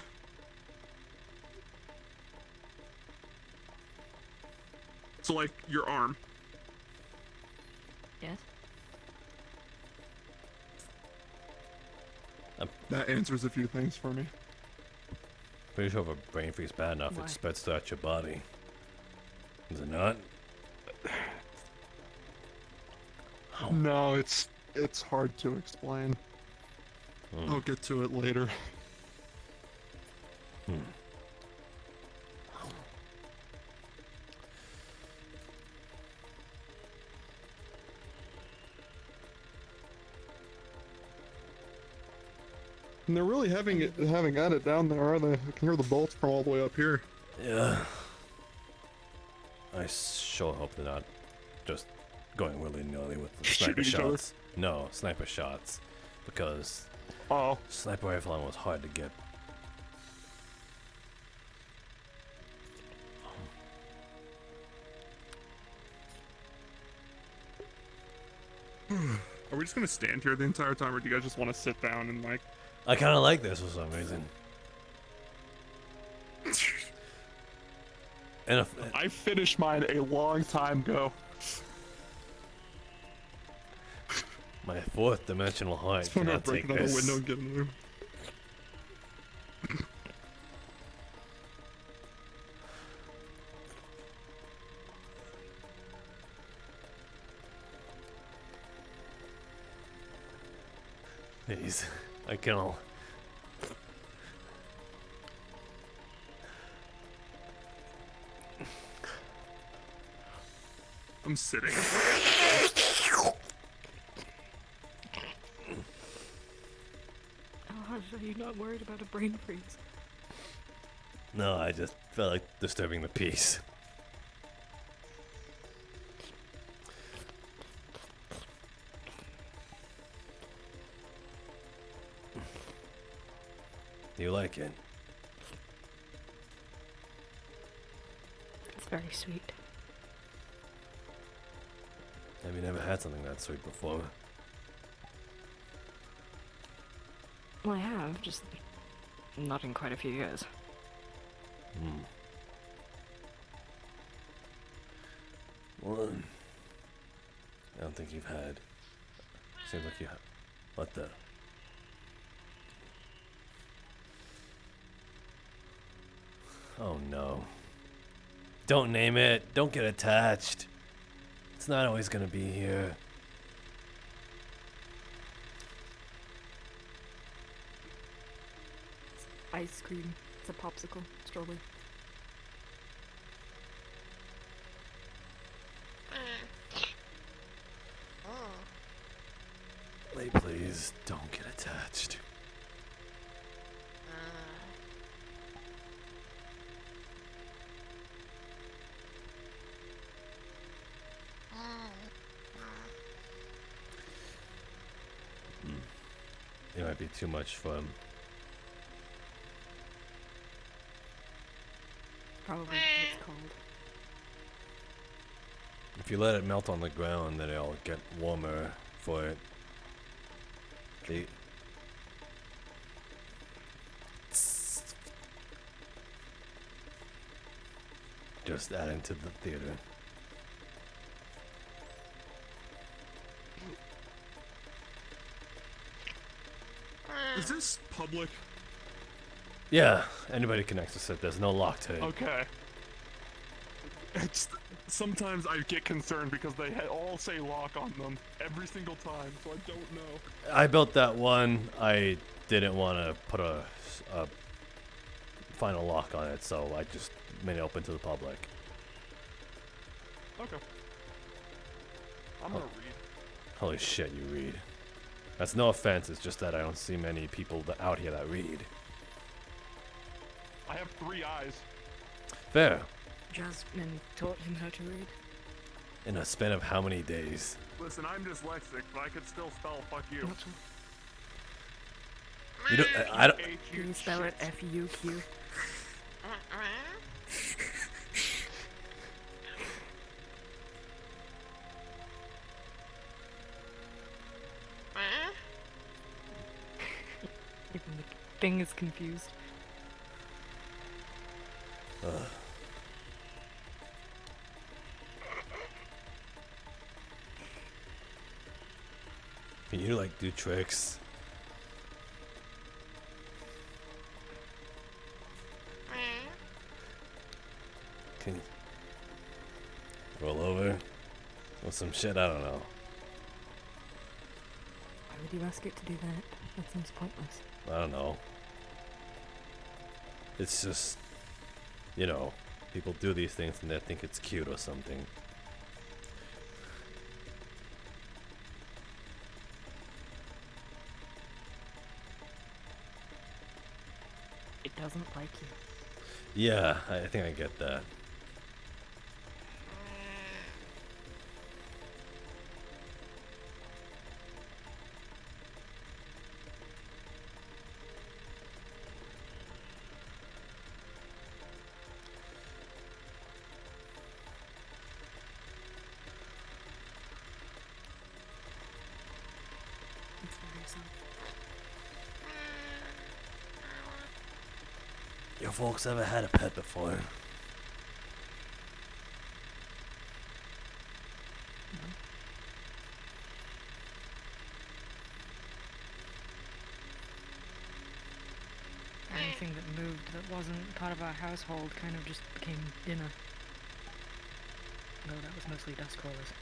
So like your arm. Yes. That answers a few things for me. Pretty sure if a brain freeze bad enough, Why? it spreads throughout your body. Is it not? No, it's hard to explain. I'll get to it later. And they're really having at it down there, are they? I can hear the bolts from all the way up here. Yeah. I sure hope they're not just going willy-nilly with the sniper Shooting each other? shots. No, sniper shots. Because sniper rifle was hard to get. Are we just gonna stand here the entire time, or do you guys just want to sit down and like... I kind of like this for some reason. And if, I finished mine a long time ago. my fourth dimensional heart I'm gonna cannot break take another this. window and get in the room. Please, I cannot. I'm sitting. Oh, are you not worried about a brain freeze? No, I just felt like disturbing the peace. You like it? It's very sweet. Have you never had something that sweet before? Well, I have, just not in quite a few years. Well, I don't think you've had. Seems like you have. What the? Oh no. Don't name it. Don't get attached. It's not always gonna be here. Ice cream. It's a popsicle. Strawberry. Wait, please. Don't get attached. It might be too much for him. Probably because it's cold. If you let it melt on the ground, then it'll get warmer for it. The just adding to the theater. Is this public? Yeah, anybody can access it. There's no lock to it. Okay. It's, sometimes I get concerned because they all say lock on them every single time, so I don't know. I built that one. I didn't want to put a final lock on it, so I just made it open to the public. Okay. I'm gonna read. Holy shit, you read. That's no offense, it's just that I don't see many people out here that read. I have 3 eyes. Fair. Jasmine taught him how to read. In a span of how many days? Listen, I'm dyslexic, but I could still spell fuck you. You don't. I don't. Can you spell it F-U-Q? Even the thing is confused. Can you like do tricks? Can you roll over or some shit? I don't know. Why would you ask it to do that? That seems pointless. I don't know. It's just, you know, people do these things and they think it's cute or something. It doesn't like you. Yeah, I think I get that. It's very soft. Your folks ever had a pet before? Anything that moved that wasn't part of our household kind of just became dinner. No, that was mostly dust crawlers.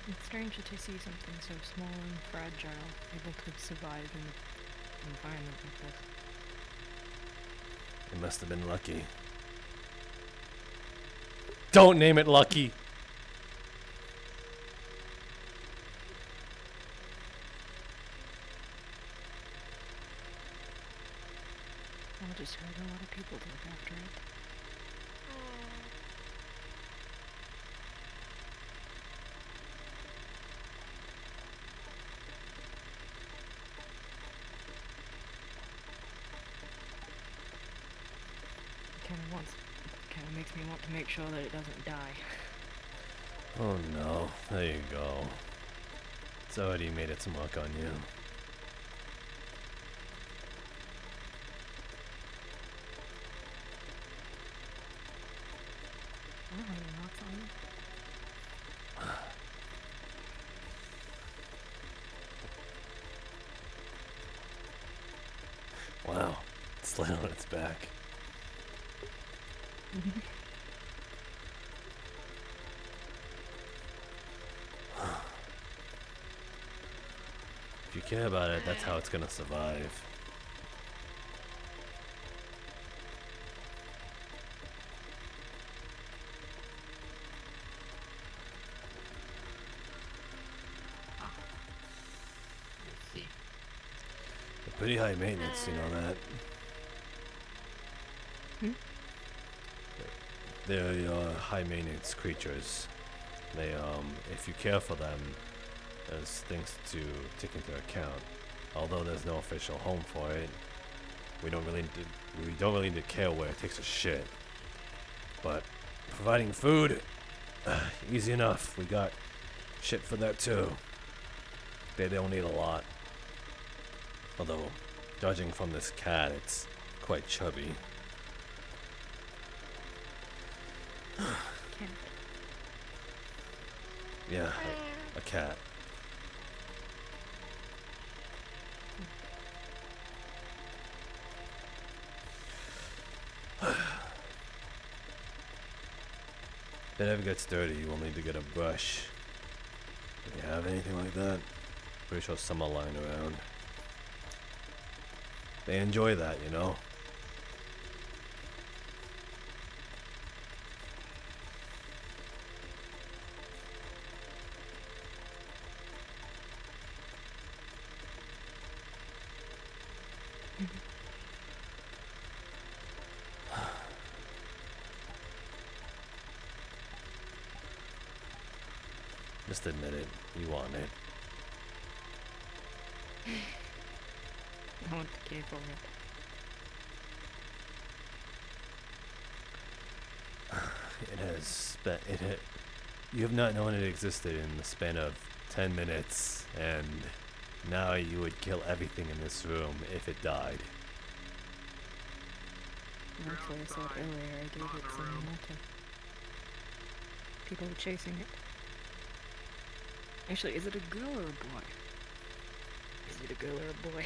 It's strange to see something so small and fragile able to survive in an environment like this. It must have been lucky. Don't name it Lucky! I just heard a lot of people to look after it. Kind of makes me want to make sure that it doesn't die. Oh no, there you go. It's already made its mark on you. I don't have any knots on it. Wow, it's laying on its back. If you care about it, that's how it's gonna survive. They're pretty high maintenance, you know that? They're your high maintenance creatures. They, if you care for them, there's things to take into account. Although there's no official home for it, we don't really need to care where it takes a shit. But providing food, easy enough. We got shit for that too. They don't need a lot. Although, judging from this cat, it's quite chubby. Yeah, a cat. If it ever gets dirty, you will need to get a brush. Do you have anything like that? Pretty sure some are lying around. They enjoy that, you know? Just admit it. You want it. I want the key for it. It has spent. You have not known it existed in the span of 10 minutes, and now you would kill everything in this room if it died. Actually, I saw it earlier. I gave it some momentum. People were chasing it. Actually, is it a girl or a boy? Is it a girl or a boy?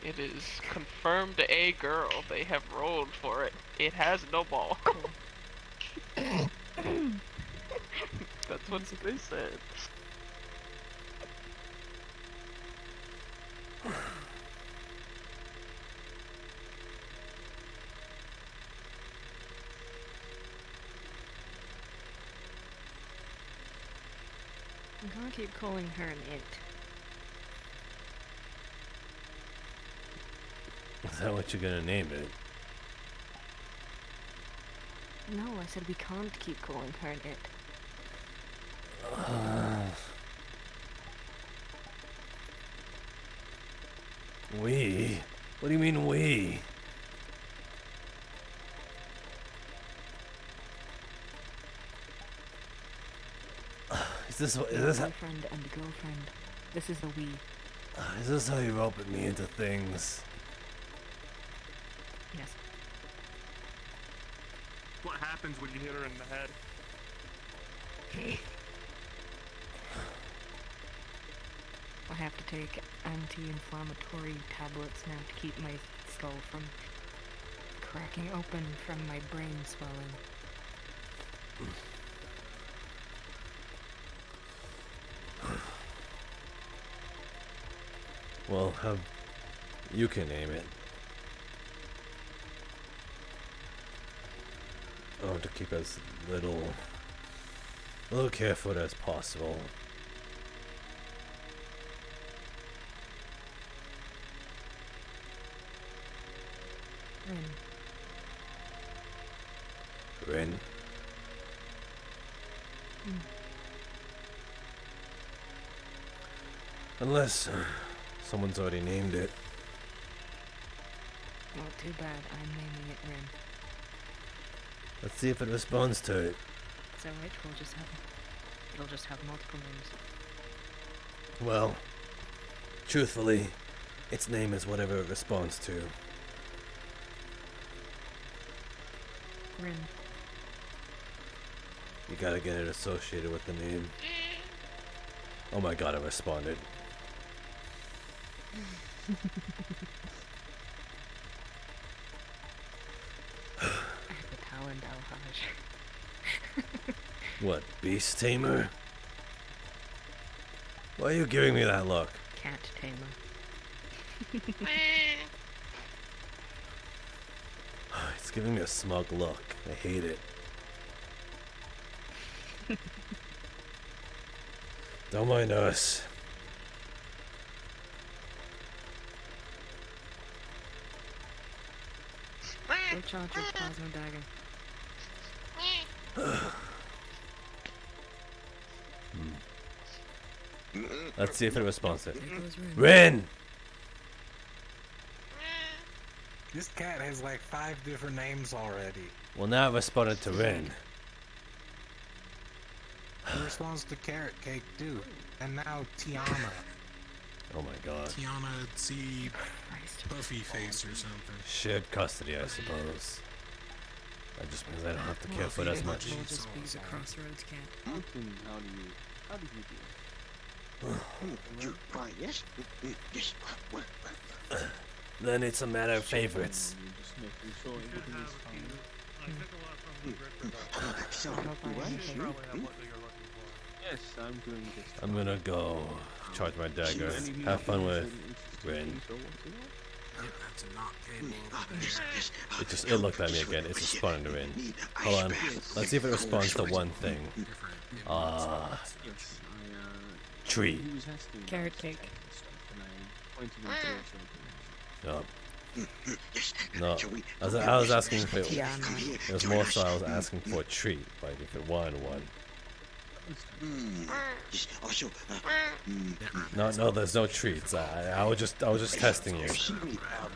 It is confirmed a girl. They have rolled for it. It has no ball. That's what they said. I'm gonna keep calling her an it. Is that what you're gonna name it? No, I said we can't keep calling her an it. We? What do you mean we? Is this boyfriend and girlfriend? This is a we. Is this how you roping me into things? Yes. What happens when you hit her in the head? I have to take anti-inflammatory tablets now to keep my skull from cracking open from my brain swelling. Well, you can name it. I want to keep as little careful as possible. Rin. Unless someone's already named it. Well, too bad. I'm naming it Rin. Let's see if it responds to it. Is that right? It'll just have multiple names. Well, truthfully, its name is whatever it responds to. Rin. You gotta get it associated with the name. Oh my god, I responded. I have the talent, Alhaj. What, Beast Tamer? Why are you giving me that look? Cat Tamer. It's giving me a smug look. I hate it. Don't mind us. Go charge your plasma dagger. Let's see if it responds to it. Rin! This cat has like 5 different names already. Well, now it responded to Rin. It responds to Carrot Cake too. And now Tiana. Oh my god. Tiana C. Puffy Face or something. Shared custody, I suppose. That just means I don't have to care for it as much. We'll just be the crossroads cat. How do you do? Yes. Yes. Then it's a matter of favorites. Just making sure everything's fine. Yes, I'm doing this. I'm gonna go charge my dagger. Have fun with Rin. It looked at me again. It's responding to Rin. Hold on. Let's see if it responds to one thing. Tree. Carrot cake. No. No. I was asking if it was more so I was asking for a treat, like if it wanted one. Yes. Also, No, there's no treats. I was just testing you. How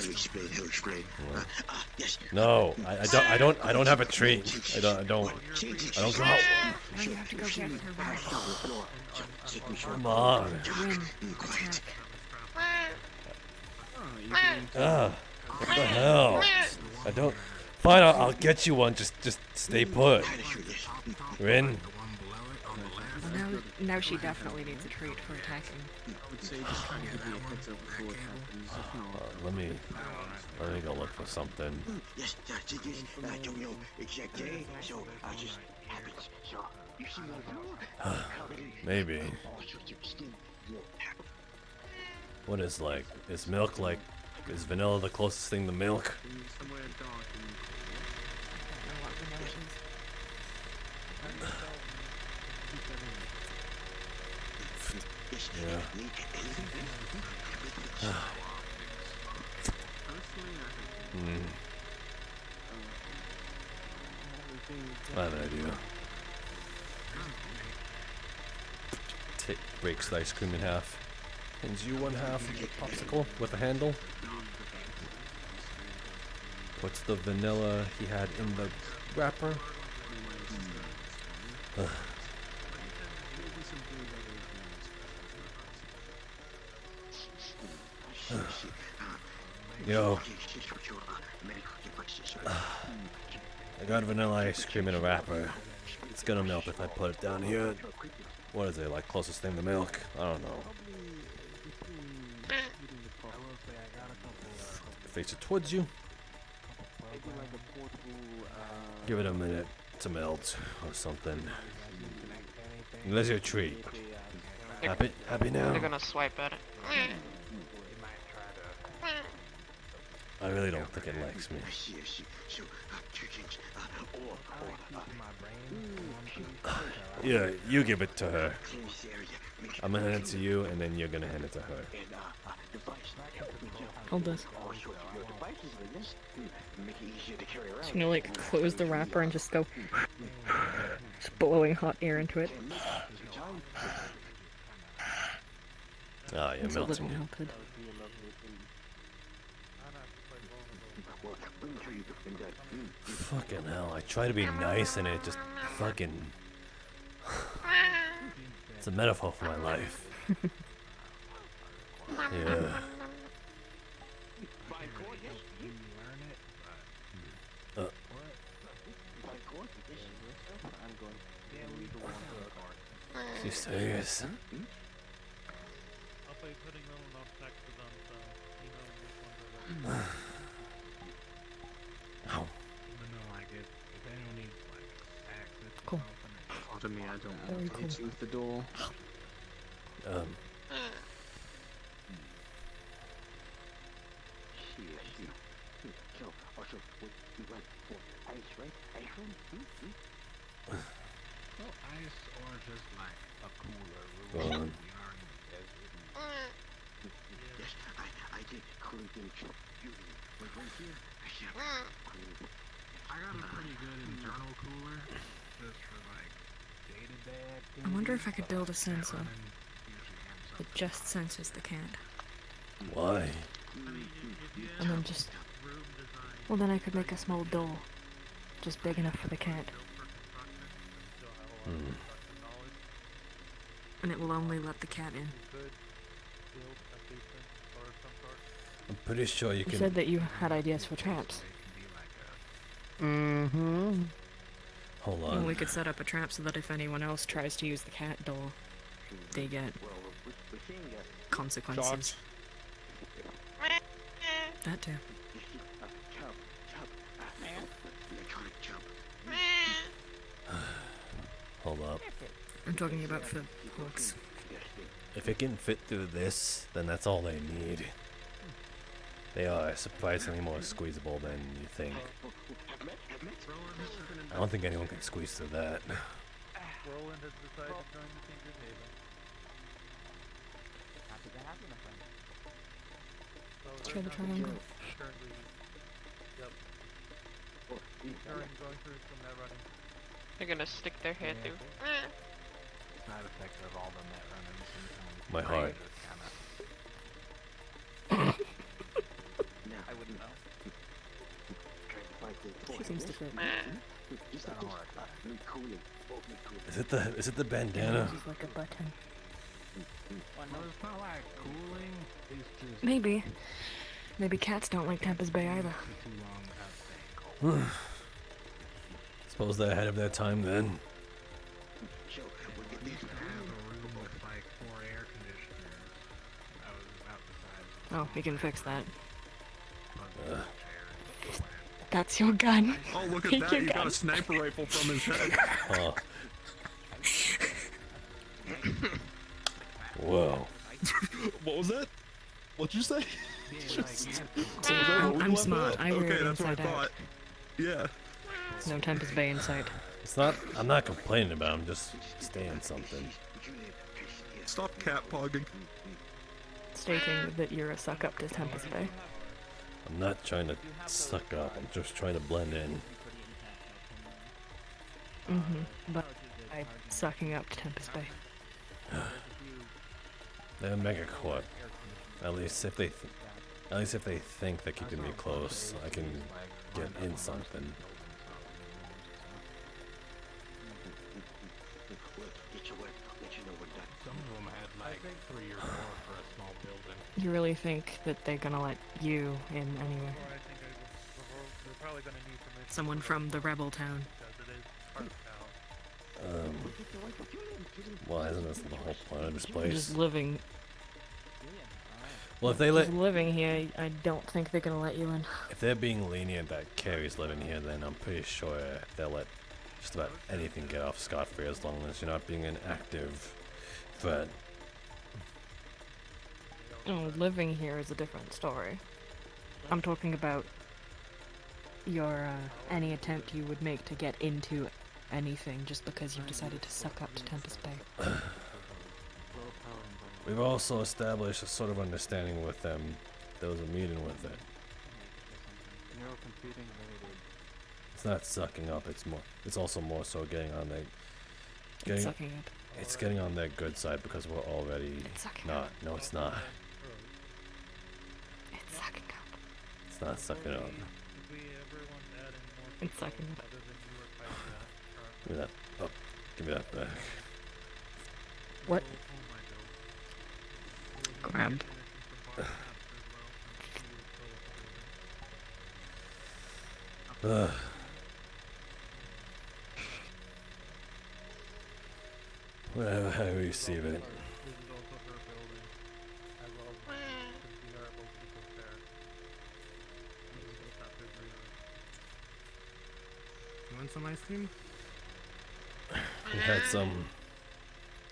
to explain? Yes. No, I don't have a treat. I don't go out. Now you have to go get her. Come on. Quiet. What the hell? I don't. Fine, I'll get you one. Just stay put. Rin. Well, now she definitely needs a treat for attacking. I would say just try to give me a heads up before it happens. If not, Let me go look for something. Yes, I don't know exact day, so I just happens. So you see Maybe. What is is milk is vanilla the closest thing to milk? somewhere dark and Yeah. I have an idea. Breaks the ice cream in half. Hands you one half of the popsicle with a handle. Puts the vanilla he had in the wrapper. Yo. I got vanilla ice cream in a wrapper. It's gonna melt if I put it down here. What is it, closest thing to milk? I don't know. Face it towards you. Give it a minute to melt or something. There's your treat. Happy now? They're gonna swipe at it. I really don't think it likes me. Yeah, you give it to her. I'm gonna hand it to you, and then you're gonna hand it to her. Hold this. She's gonna close the wrapper and just go just blowing hot air into it. Ah, you're It's a little melting. melted. Fucking hell, I try to be nice and it just fucking... It's a metaphor for my life. Yeah. She's serious. I'll be putting little enough text to them so you know which ones are Ow. if anyone needs access Cool. to me, I don't Very want to cool. with the door. Well, ice or just a cooler room. Go on. Yes, I did cooling things. Right here, I got a pretty good internal cooler, just for day-to-day. I wonder if I could build a sensor that just senses the cat. Why? And then just... Well, then I could make a small door. Just big enough for the cat. And it will only let the cat in. I'm pretty sure you You can... said that you had ideas for traps. Mm-hmm. Hold Well, on. we could set up a trap so that if anyone else tries to use the cat door, they get consequences. That too. Hold up. I'm talking about for hooks. If it can fit through this, then that's all they need. They are surprisingly more squeezable than you think. I don't think anyone can squeeze through that. Roland has decided to join the Tinker's Haven. Let's try the triangle. Currently, yep. Going through some net running. They're gonna stick their head through. Side effect of all the net run-ins and My heart. I wouldn't know. She seems to fit. Is it the bandana? She's like a button. Well, it's not like cooling. It's just Maybe. Maybe cats don't like Tempest Bay either. too long without staying cold. Suppose they're ahead of their time then. We used to have a room with like 4 air conditioners. That was about the size. Oh, we can fix that. Uh, That's your gun. Oh, look at Take that! your You got gun. a sniper rifle from his head. oh. Whoa. What was that? What'd you say? I'm smart. I read Okay, it that's what I inside out. thought. Yeah. No Tempest Bay in sight. It's not. I'm not complaining about. I'm just saying something. Stop cat pogging. Stating that you're a suck up to Tempest Bay. I'm not trying to suck up. I'm just trying to blend in. But by sucking up to Tempest Bay. They're megacorp. At least if they think they're keeping me close, I can get in something. Some of them had like 3 or 4 for a small building. You really think that they're gonna let you in anywhere? We're probably gonna need permission. Someone from the rebel town. Because it is part of town. Well, isn't this the whole point of this place? Just living. Well, if they let, Just living here, I don't think they're gonna let you in. if they're being lenient that Carrie's living here, then I'm pretty sure they'll let just about anything get off scot-free as long as you're not being an active threat. Oh, living here is a different story. I'm talking about your any attempt you would make to get into anything just because you've decided to suck up to Tempest Bay. We've also established a sort of understanding with them. There was a meeting with it. Neurocomputing limited. It's not sucking up. It's also more so getting on their. It's sucking up. It's getting on their good side because we're already not. No, it's not. It's sucking up. It's not sucking up. It's sucking up. Give me that. Oh, give me that back. What? Grabbed. Whatever, how you receive it. You want some ice cream? We had some.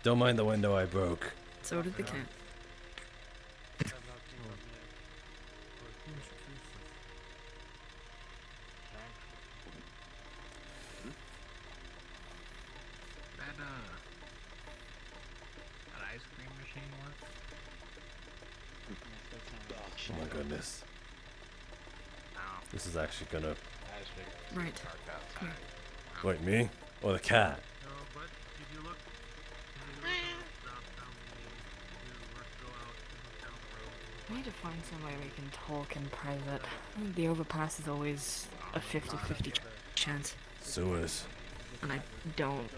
Don't mind the window I broke. So did the cat. That ice cream machine work? Oh my goodness. This is actually gonna. Right. Come Wait, me? Or the cat? I need to find somewhere we can talk in private. The overpass is always a 50-50 chance. Sewers. And I don't.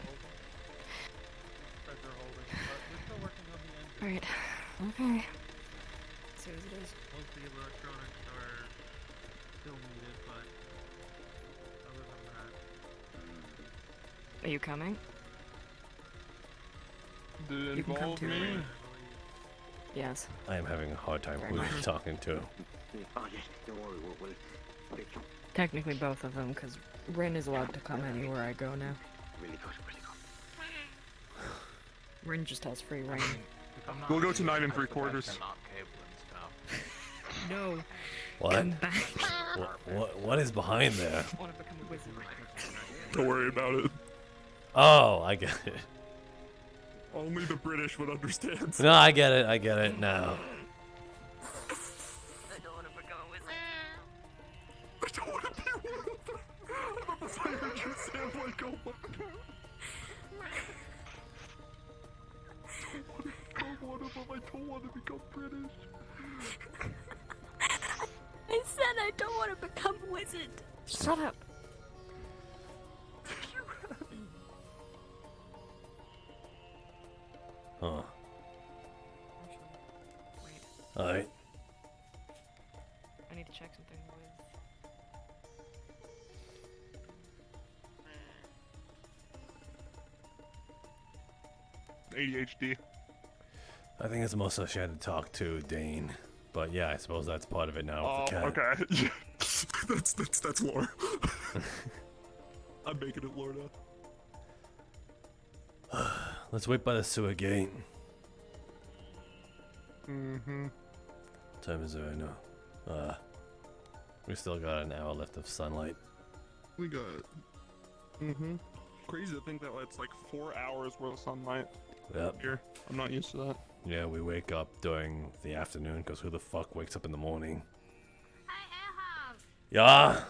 Right. Okay. See as it is. Most of the electronics are still needed, but other than that, Are you coming? Did it You can come involve too. me? Yes. I am having a hard time Very who much. you're talking to. Technically both of them, because Rin is allowed to come anywhere I go now. Rin just has free reign. We'll go to 9 3/4. No. What? Come back. What is behind there? I want to become a wizard. Don't worry about it. Oh, I get it. Only the British would understand. No, I get it. I get it now. I don't want to become a wizard. I don't want to be one of them. I'm a fire Sam's like, oh my god. I don't want to become British. I said I don't want to become a wizard. Shut up. Huh. Alright. I need to check something with. ADHD. I think it's mostly she had to talk to Dane. But yeah, I suppose that's part of it now. Oh, okay. that's lore. I'm making it lore now. Let's wait by the sewer gate. Mm-hmm. What time is it right now? We still got an hour left of sunlight. We got it. Mm-hmm. Crazy to think that it's like 4 hours worth of sunlight. Yep. Here. I'm not used to that. Yeah, we wake up during the afternoon, because who the fuck wakes up in the morning? Yeah?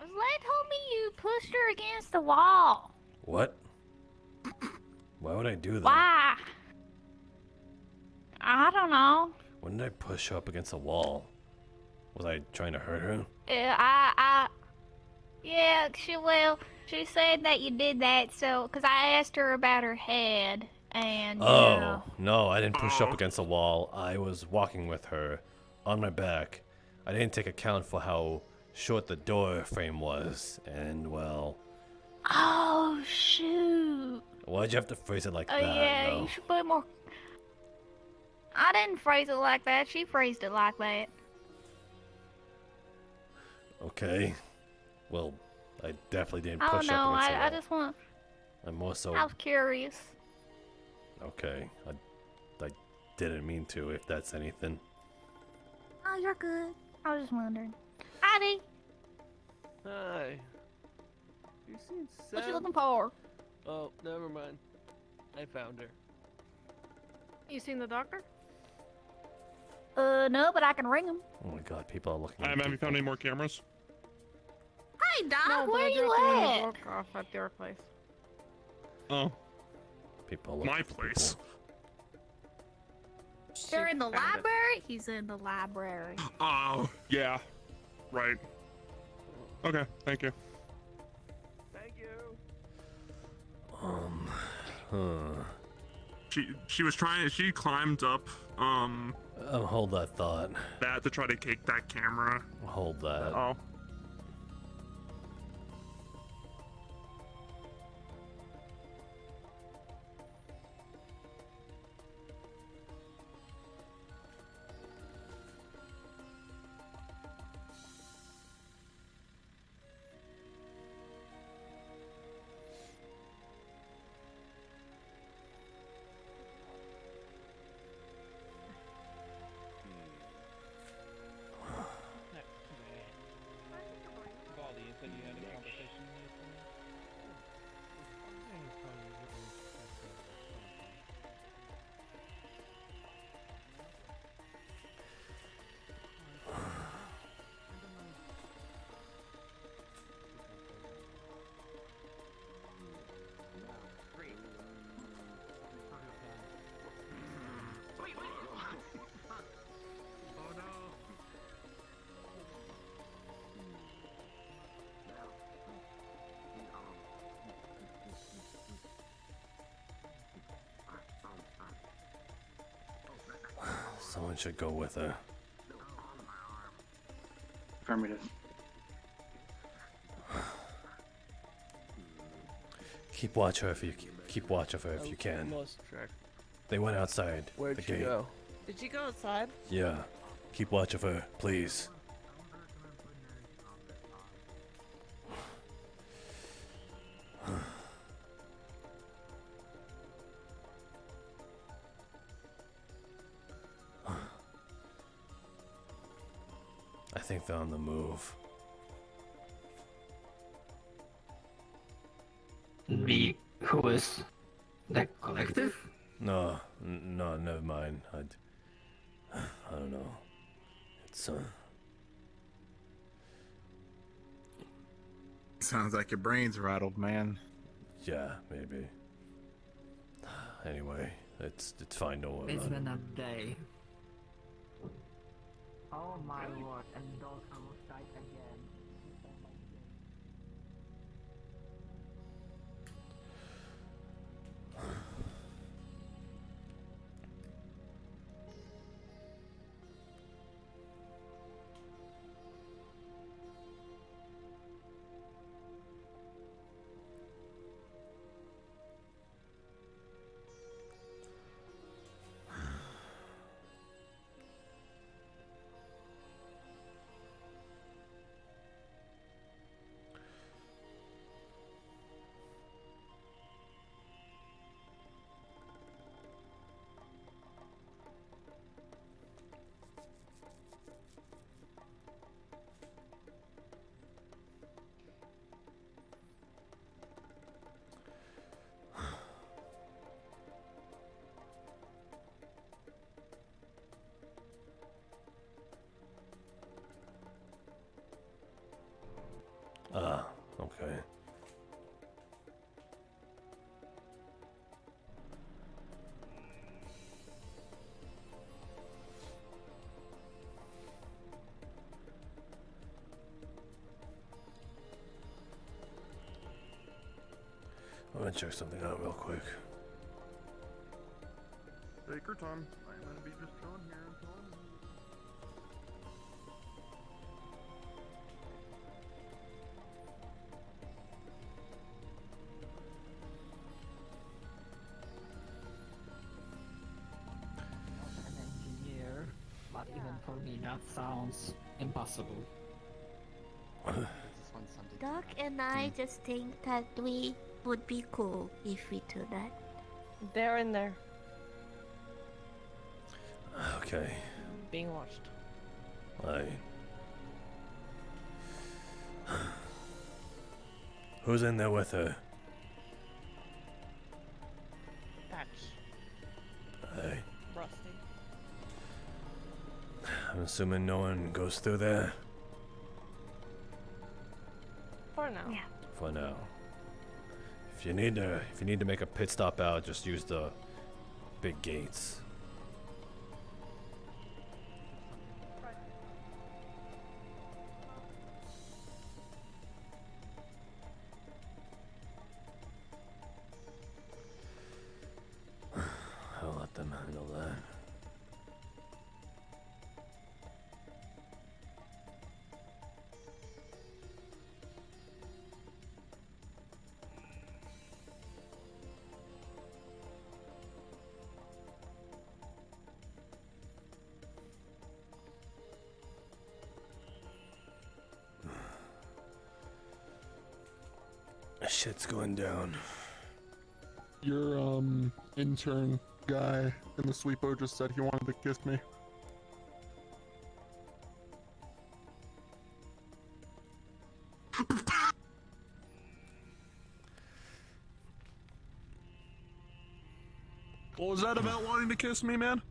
Lay told me you pushed her against the wall. What? Why would I do that? Why? I don't know. When did I push her up against a wall? Was I trying to hurt her? Yeah, she said that you did that, so, because I asked her about her head, and, you know. No, I didn't push up against a wall. I was walking with her on my back. I didn't take account for how short the door frame was, and, well... Oh, shoot. Why'd you have to phrase it like that? Yeah, though? you should put more... I didn't phrase it like that. She phrased it like that. Okay. Well, I definitely didn't I push don't know. up against the wall. I just want... I'm more so... I was curious. Okay. I didn't mean to, if that's anything. Oh, you're good. I was just wondering. Howdy. Hi. You seen Sam? What you looking for? Oh, never mind. I found her. You seen the doctor? No, but I can ring him. Oh my god, people are looking Have you found any more cameras? Hey, Doc, No, but where I you dropped him in the at? book off at your place. Oh. People are looking My for place. You're in the Found it. library? He's in the library. Oh, yeah. Right. Okay, thank you. Thank you. She was trying. She climbed up. Hold that thought. That to try to take that camera. Hold that. Oh. Baldy, you said you had a conversation with someone? Oh no. Someone should go with her. Affirmative. Keep watch of her if you can. Lost track. They went outside Where'd the she gate. go? Did you go outside? Yeah. Keep watch of her, please. I think they're on the move. Who is the collective? No, never mind. I don't know. It's Sounds like your brain's rattled, man. Yeah, maybe. Anyway, it's fine. Don't worry It's about it. been a day. Oh my lord, and dog almost died again. Ah, okay. I'm gonna check something out real quick. Take your time. I'm gonna be just chilling here until I'm... An engineer, but even for me that sounds impossible. Doc and I just think that we would be cool if we do that. They're in there, Okay. being watched. Who's in there with her? That's Hey. Rusty. I'm assuming no one goes through there For now. Yeah. for now. If you need to make a pit stop out, just use the big gates. I'll let them handle that. Shit's going down. Your, intern guy in the sweepo just said he wanted to kiss me. What was that about wanting to kiss me, man?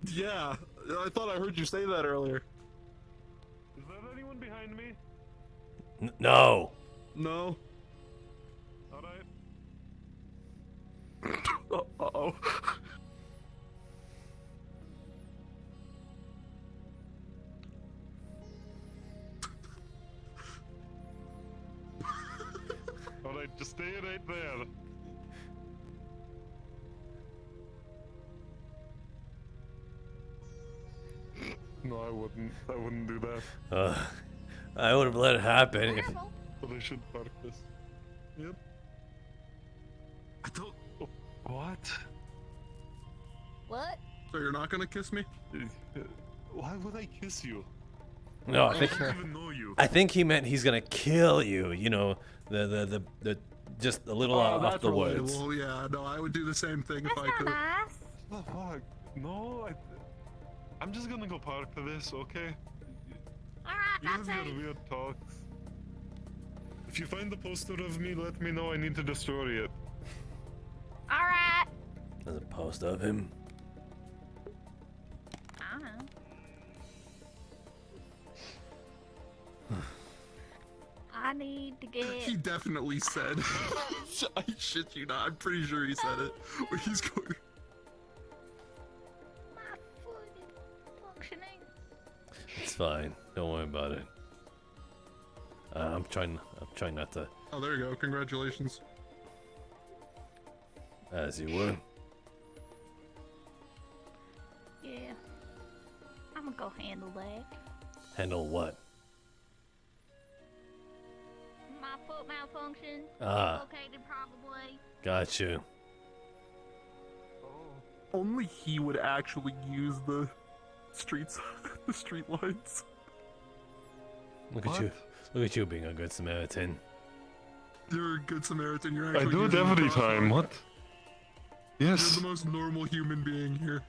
Yeah, I thought I heard you say that earlier. Is that anyone behind me? No. No. Alright. Uh-oh. Alright, just stay right there. No, I wouldn't. I wouldn't do that. I would have let it happen if. But I should park this. Yep. I don't. Oh, what? What? So you're not gonna kiss me? Why would I kiss you? No, I think. don't even know you. I think he meant he's gonna kill you. You know, the just a little off that's the words. relatable. Yeah, no, I would do the same thing if I could. Nice. Oh, fuck. No, I'm just gonna go park to this, okay? Alright, You have that's your it. weird talks. If you find the poster of me, let me know. I need to destroy it. Alright. There's a post of him. I know. I need to get. He definitely said. I shit you not. I'm pretty sure he said it. Where he's going. My foot is functioning. It's fine. Don't worry about it. I'm trying not to. Oh, there you go. Congratulations. As you would. Yeah. I'm gonna go handle that. Handle what? My foot malfunction. Ah. Located probably. Got you. Only he would actually use the streets, the street lights. Look at you. Look at you being a good Samaritan. You're a good Samaritan. You're I actually. do it using the every crosswalk. time, what? Yes. You're the most normal human being here.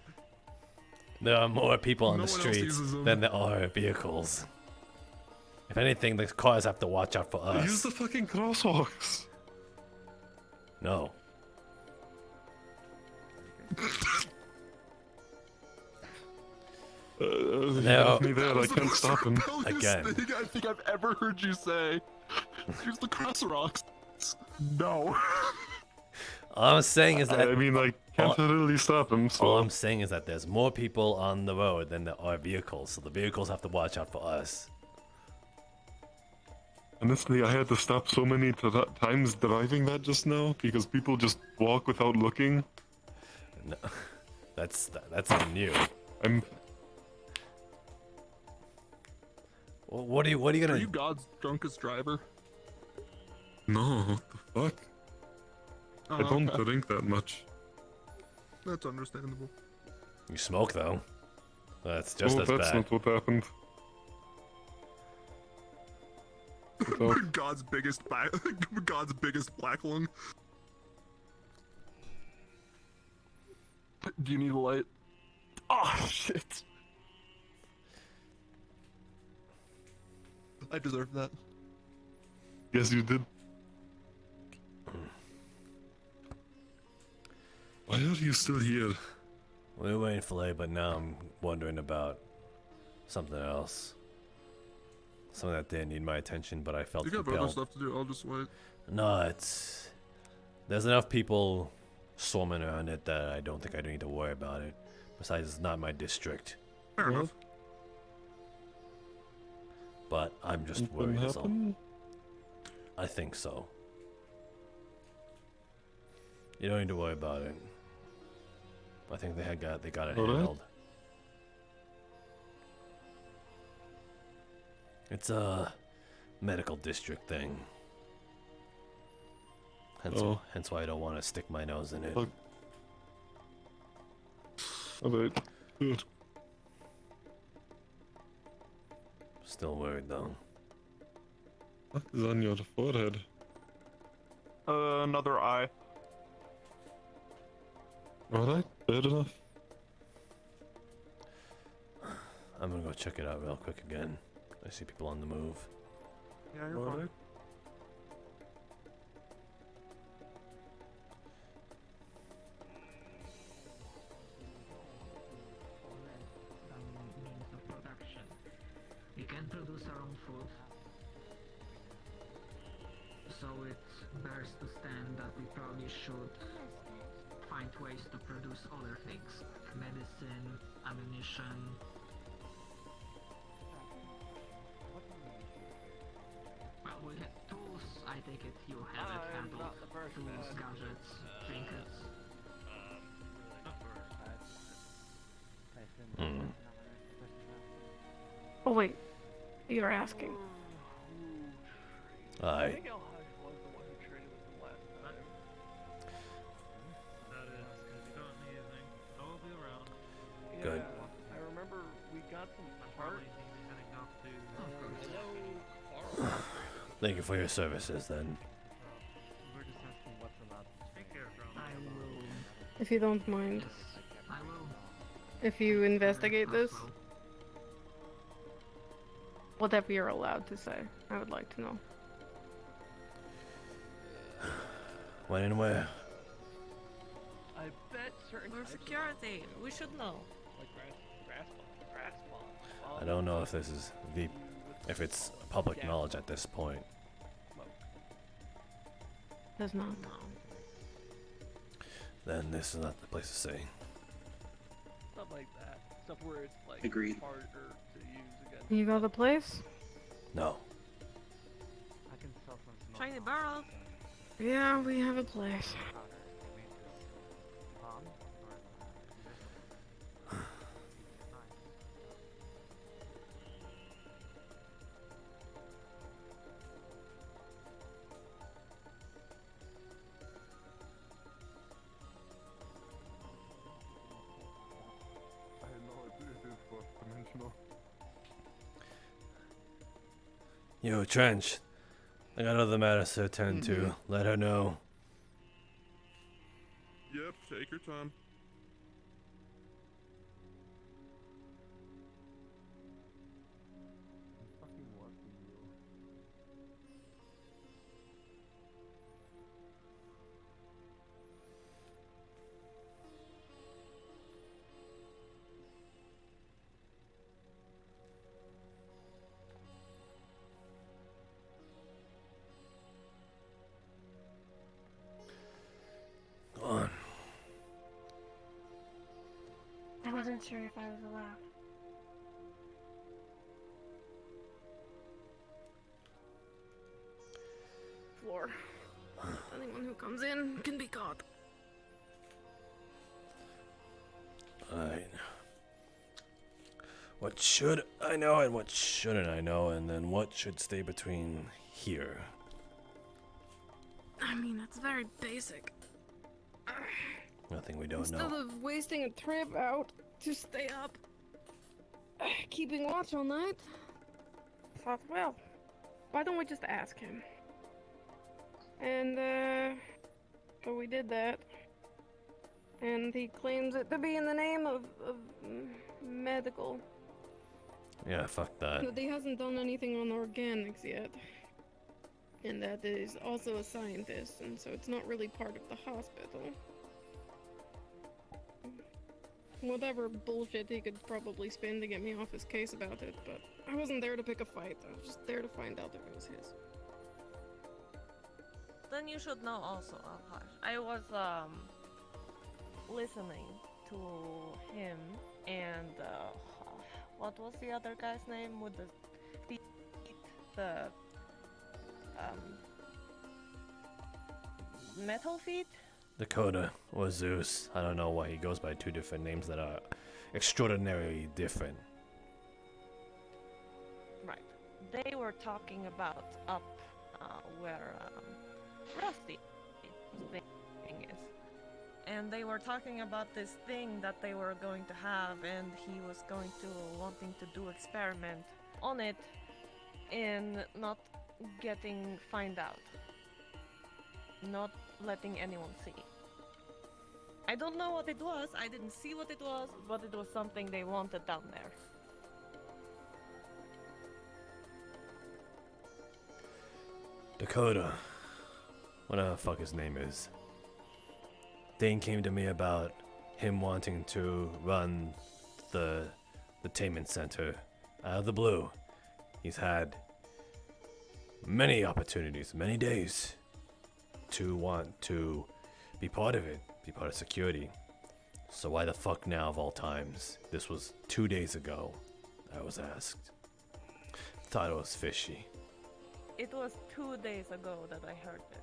There are more people on No the one else streets uses them. than there are vehicles. If anything, the cars have to watch out for us. Use the fucking crosswalks. No. No. Me there, I can't stop him. Again. Thing I think I've ever heard you say. Use the crosswalks. No. All I'm saying is that I mean, I can't really stop him. So. all I'm saying is that there's more people on the road than there are vehicles, so the vehicles have to watch out for us. Honestly, I had to stop so many times driving that just now because people just walk without looking. No, that's on you. I'm. Well, what are you gonna? Are you God's drunkest driver? No, what the fuck? I don't drink that much. That's understandable. You smoke though. That's just as that's bad. not what happened. God's biggest God's biggest black lung. Do you need a light? Oh shit! I deserve that. Yes, you did. Why are you still here? We were waiting for late, but now I'm wondering about something else. Something that didn't need my attention, but I felt You got other compelled. stuff to do. I'll just wait. No, there's enough people swarming around it that I don't think I need to worry about it. Besides, it's not my district. Fair enough. But I'm just Something worried. Is all. happened? I think so. You don't need to worry about it. I think they got it All right. handled. It's a medical district thing. Hence why I don't want to stick my nose in it. Alright. Good. Still worried though. What is on your forehead? Another eye. Alright, bad enough. I'm gonna go check it out real quick again. I see people on the move. Yeah, you're fine. Means of production. We can produce our own food. So it bears to stand that we probably should find ways to produce other things. Medicine, ammunition. Well, we have tools. I take it you have it handled. Tools, gadgets, trinkets. Oh wait, you're asking. Aye. Good. I remember we got some parts. Thank you for your services then. If you don't mind, I will. if you investigate this, whatever you're allowed to say, I would like to know. When and where? I bet certain We're types of- security. We should know. Like I don't know if this is if it's public knowledge at this point. Does not. Then this is not the place to say. Stuff like that. Stuff where it's like Agreed. harder to use again. You got the place? No. I can sell some smoke. Shiny barrel. Yeah, we have a place. I had no idea it is fourth dimensional. Yo, Trench. I got other matters to attend to. Let her know. Yep, take your time. Go on. I wasn't sure if I was allowed. Floor. Anyone who comes in can be caught. Alright. What should I know and what shouldn't I know, and then what should stay between here? I mean, it's very basic. Nothing we don't Instead know. of wasting a trip out to stay up, keeping watch all night, thought, well, why don't we just ask him? And, so we did that. And he claims it to be in the name of medical. Yeah, fuck that. But he hasn't done anything on organics yet. And that is also a scientist, and so it's not really part of the hospital. Whatever bullshit he could probably spin to get me off his case about it, but I wasn't there to pick a fight. I was just there to find out if it was his. Then you should know also, Alhash. I was listening to him and what was the other guy's name with the feet? The metal feet? Dakota or Zeus. I don't know why he goes by two different names that are extraordinarily different. Right. They were talking about up where Rusty thing is. And they were talking about this thing that they were going to have, and he was wanting to do experiment on it and not find out. Not letting anyone see. I don't know what it was, I didn't see what it was, but it was something they wanted down there. Dakota. Whatever the fuck his name is. Thing came to me about him wanting to run the entertainment center out of the blue. He's had many opportunities, many days to want to be part of it, be part of security. So why the fuck now of all times? This was 2 days ago, I was asked. Thought it was fishy. It was 2 days ago that I heard this.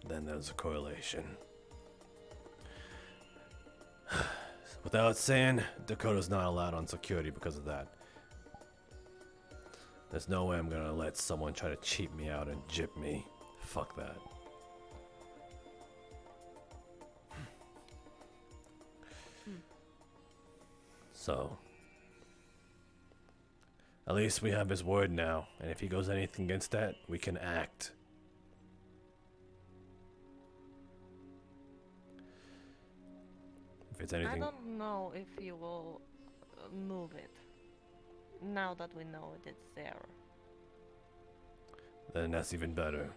Then there's a correlation. Without saying, Dakota's not allowed on security because of that. There's no way I'm gonna let someone try to cheat me out and jip me. Fuck that. So, at least we have his word now, and if he goes anything against that, we can act. If it's anything... I don't know if he will move it, now that we know it's there. Then that's even better.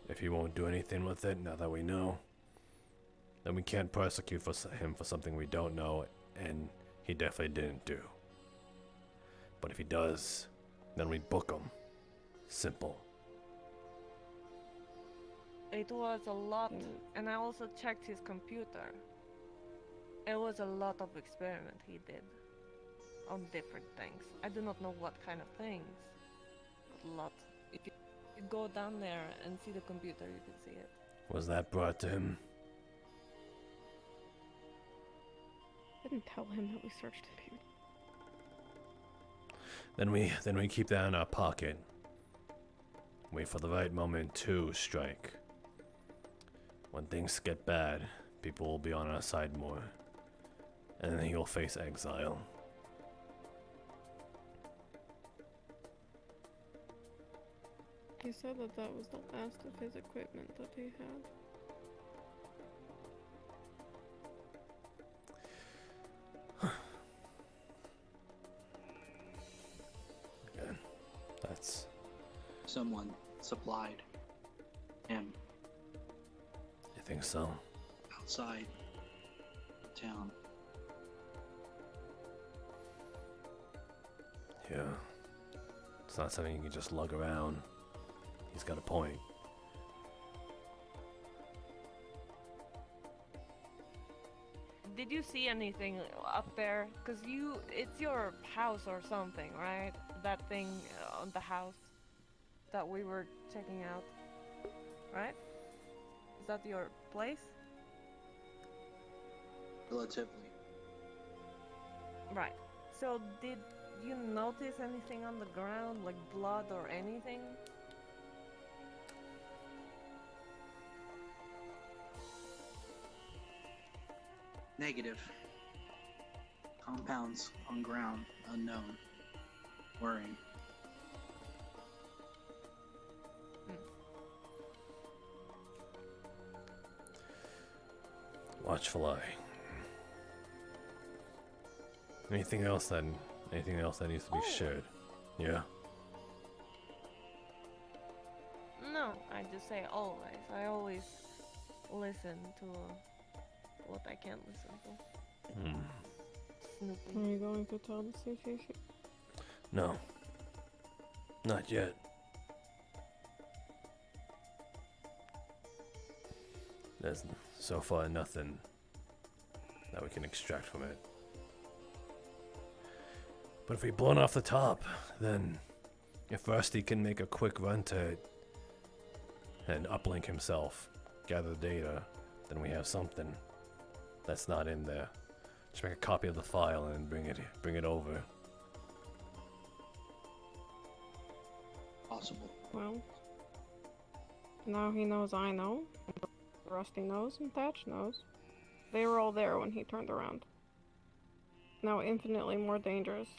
If he won't do anything with it, now that we know, then we can't prosecute him for something we don't know, and he definitely didn't do. But if he does, then we book him. Simple. It was a lot, and I also checked his computer. It was a lot of experiment he did on different things. I do not know what kind of things, but a lot. If you go down there and see the computer, you can see it. Was that brought to him? Didn't tell him that we searched the computer. Then we keep that in our pocket. Wait for the right moment to strike. When things get bad, people will be on our side more. And then he'll face exile. He said that that was the last of his equipment that he had. Again, that's... Someone supplied him You think so? outside town. Yeah. It's not something you can just lug around. He's got a point. Did you see anything up there? Cause it's your house or something, right? That thing on the house that we were checking out, right? Is that your place? Relatively. Right. So did you notice anything on the ground, like blood or anything? Negative. Compounds on ground unknown. Worrying. Watchful eye. Anything else that needs to be shared? Yeah. No, I just say always. I always listen to what I can't listen to. Snooping. Are you going to tell the CCC? No. Not yet. There's so far nothing that we can extract from it. But if we blow it off the top, then if Rusty can make a quick run to it and uplink himself, gather the data, then we have something that's not in there. Just make a copy of the file and bring it over. Possible. Well, now he knows I know. Rusty knows and Thatch knows. They were all there when he turned around. Now infinitely more dangerous.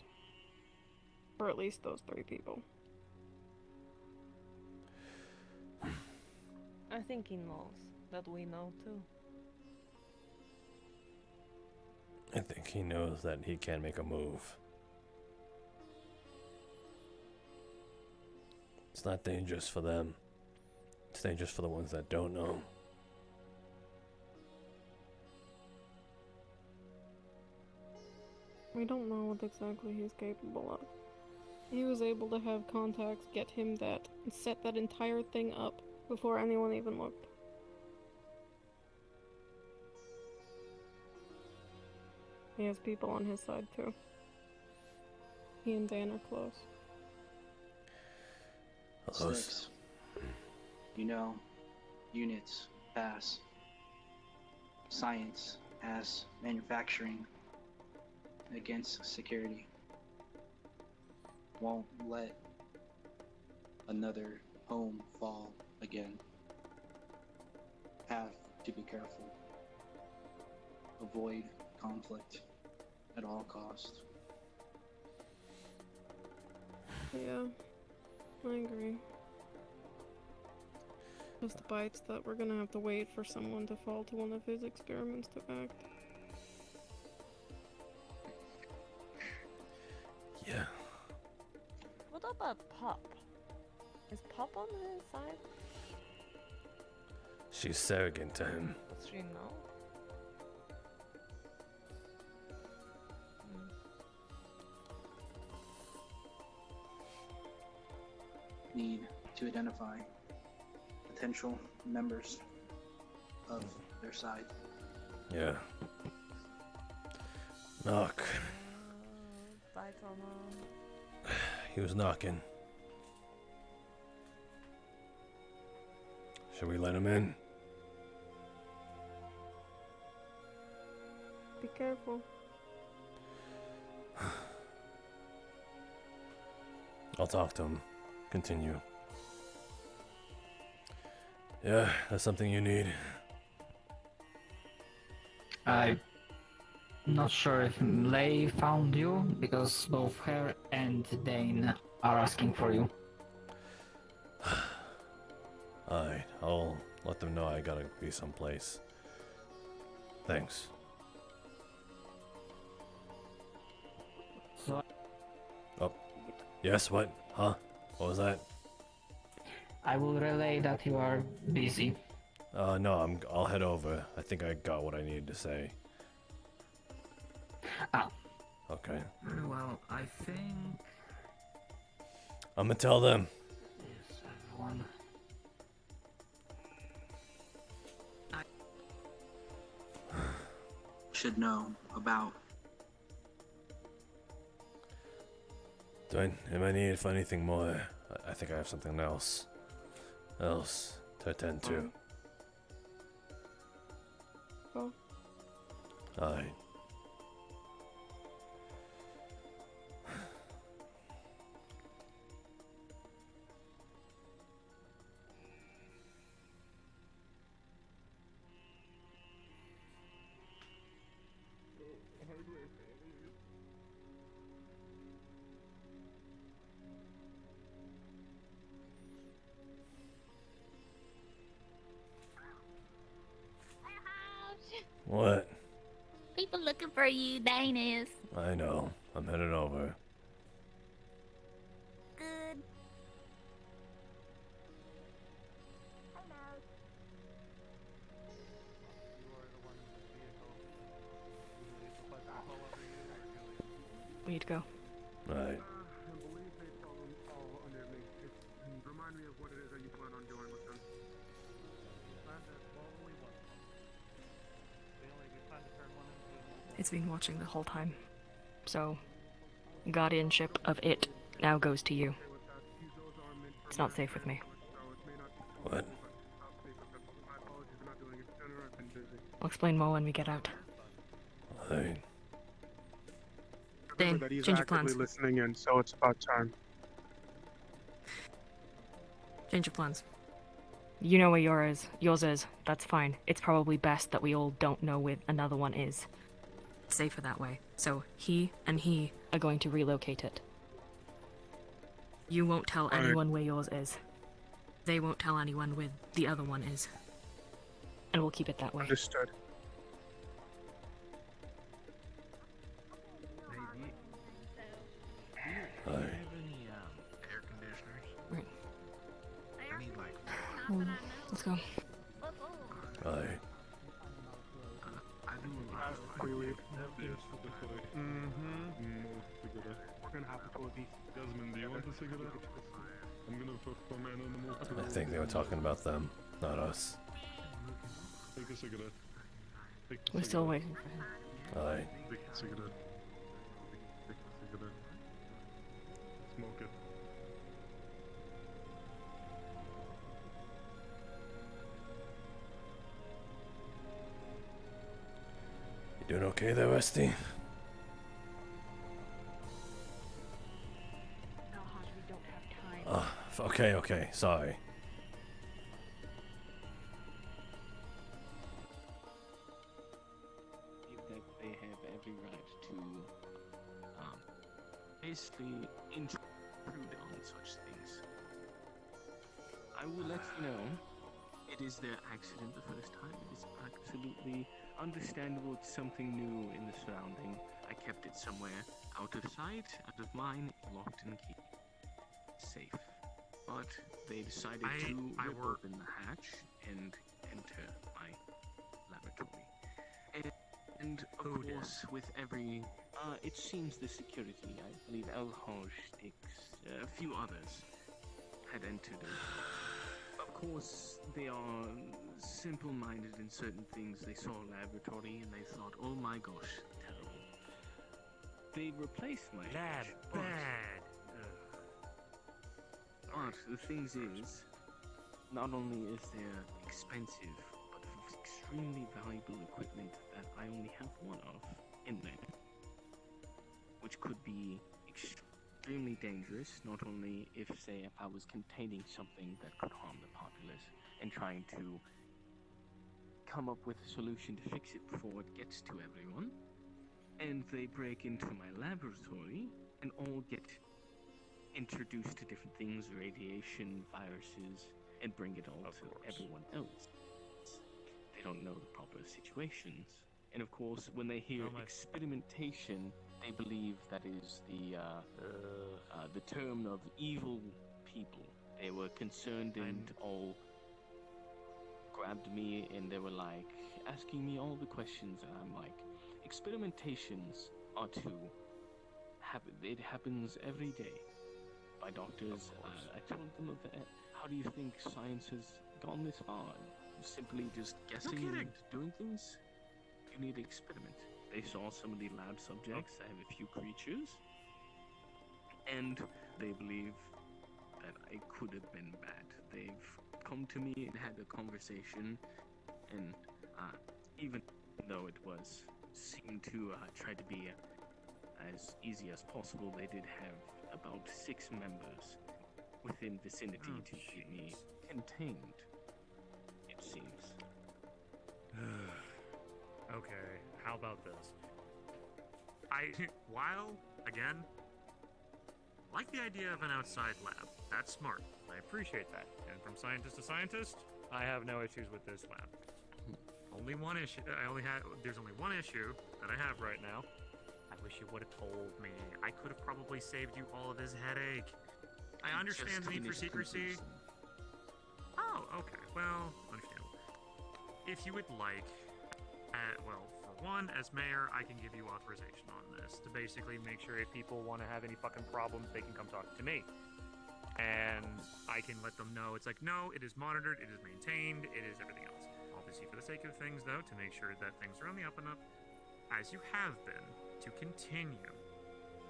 For at least those 3 people. I think he knows that we know too. I think he knows that he can make a move. It's not dangerous for them. It's dangerous for the ones that don't know. We don't know what exactly he's capable of. He was able to have contacts get him that and set that entire thing up before anyone even looked. He has people on his side too. He and Dan are close. Six. You know, units pass. Science as manufacturing against security. Won't let another home fall again. Have to be careful. Avoid conflict at all costs. Yeah, I agree. Just the bites that we're gonna have to wait for someone to fall to one of his experiments to act. Yeah. What about Pop? Is Pop on his side? She's surrogate to him. Does she know? need to identify potential members of their side. Yeah. Knock. Bye, Tomo. He was knocking. Should we let him in? Be careful. I'll talk to him. Continue. Yeah, that's something you need. I'm not sure if Lei found you, because both her and Dane are asking for you. Alright, I'll let them know I gotta be someplace. Thanks. So, Oh. Yes, what? Huh? What was that? I will relay that you are busy. No, I'll head over. I think I got what I needed to say. Ah. Okay. Well, I think... I'm gonna tell them. Yes, everyone. Should know about. Am I needed for anything more? I think I have something else to attend to. Oh. Alright. What? People looking for you, Dane is. I know. I'm headed over. Good. We need to go. Right. Remind me of what it is that you plan on doing with them. It's been watching the whole time. So, guardianship of it now goes to you. It's not safe with me. What? I'll explain more when we get out. Hey. Dane, Remember that he's change your actively plans. listening in, so it's about time. Change your plans. You know where yours is. That's fine. It's probably best that we all don't know where another one is. It's safer that way. So he and he are going to relocate it. You won't tell Alright. anyone where yours is. They won't tell anyone where the other one is. And we'll keep it that way. Understood. Hi. Air conditioners? Right. I need like. Let's go. Hi. I do We're gonna have to go deep. Jasmine, do you want a cigarette? I'm gonna perform an animal. I think they were talking about them, not us. Take a cigarette. Take a We're still cigarette. waiting for him. Alright. Take a cigarette. Take a cigarette. Smoke it. You doing okay there, Rusty? Okay, sorry. That they have every right to basically intrude on such things. I will let you know it is their accident the first time. It is absolutely understandable. It's something new in the surrounding. I kept it somewhere out of sight, out of mind, locked and key. Safe. But they decided to rip open the hatch and enter my laboratory. And of course, with every... it seems the security, I believe Elhoj takes a few others, had entered it. Of course, they are simple-minded in certain things. They saw a laboratory and they thought, oh my gosh, terrible. They replaced my Lab but- bad. But the thing is, not only is there expensive, but extremely valuable equipment that I only have one of in there, which could be extremely dangerous, not only if, say, if I was containing something that could harm the populace and trying to come up with a solution to fix it before it gets to everyone, and they break into my laboratory and all get introduced to different things, radiation, viruses, and bring it all to everyone else. They don't know the proper situations. And of course, when they hear experimentation, they believe that is the term of evil people. They were concerned and all grabbed me and they were like asking me all the questions, and I'm like, experimentations are to happen. It happens every day by doctors. I told them, how do you think science has gone this far? Simply just guessing and doing things? You need to experiment. They saw some of the lab subjects. I have a few creatures, and they believe that I could have been bad. They've come to me and had a conversation, and even though it seemed to try to be as easy as possible, they did have about 6 members within vicinity to keep me contained, it seems. Okay, how about this? Again, like the idea of an outside lab. That's smart. I appreciate that. And from scientist to scientist, I have no issues with this lab. Only one issue. There's only one issue that I have right now. I wish you would have told me. I could have probably saved you all of this headache. I understand the need for secrecy. Oh, okay. Well, understandable. If you would like, well, for one, as mayor, I can give you authorization on this to basically make sure if people want to have any fucking problems, they can come talk to me. And I can let them know it's like, no, it is monitored, it is maintained, it is everything else. Obviously, for the sake of things, though, to make sure that things are on the up and up, as you have been, to continue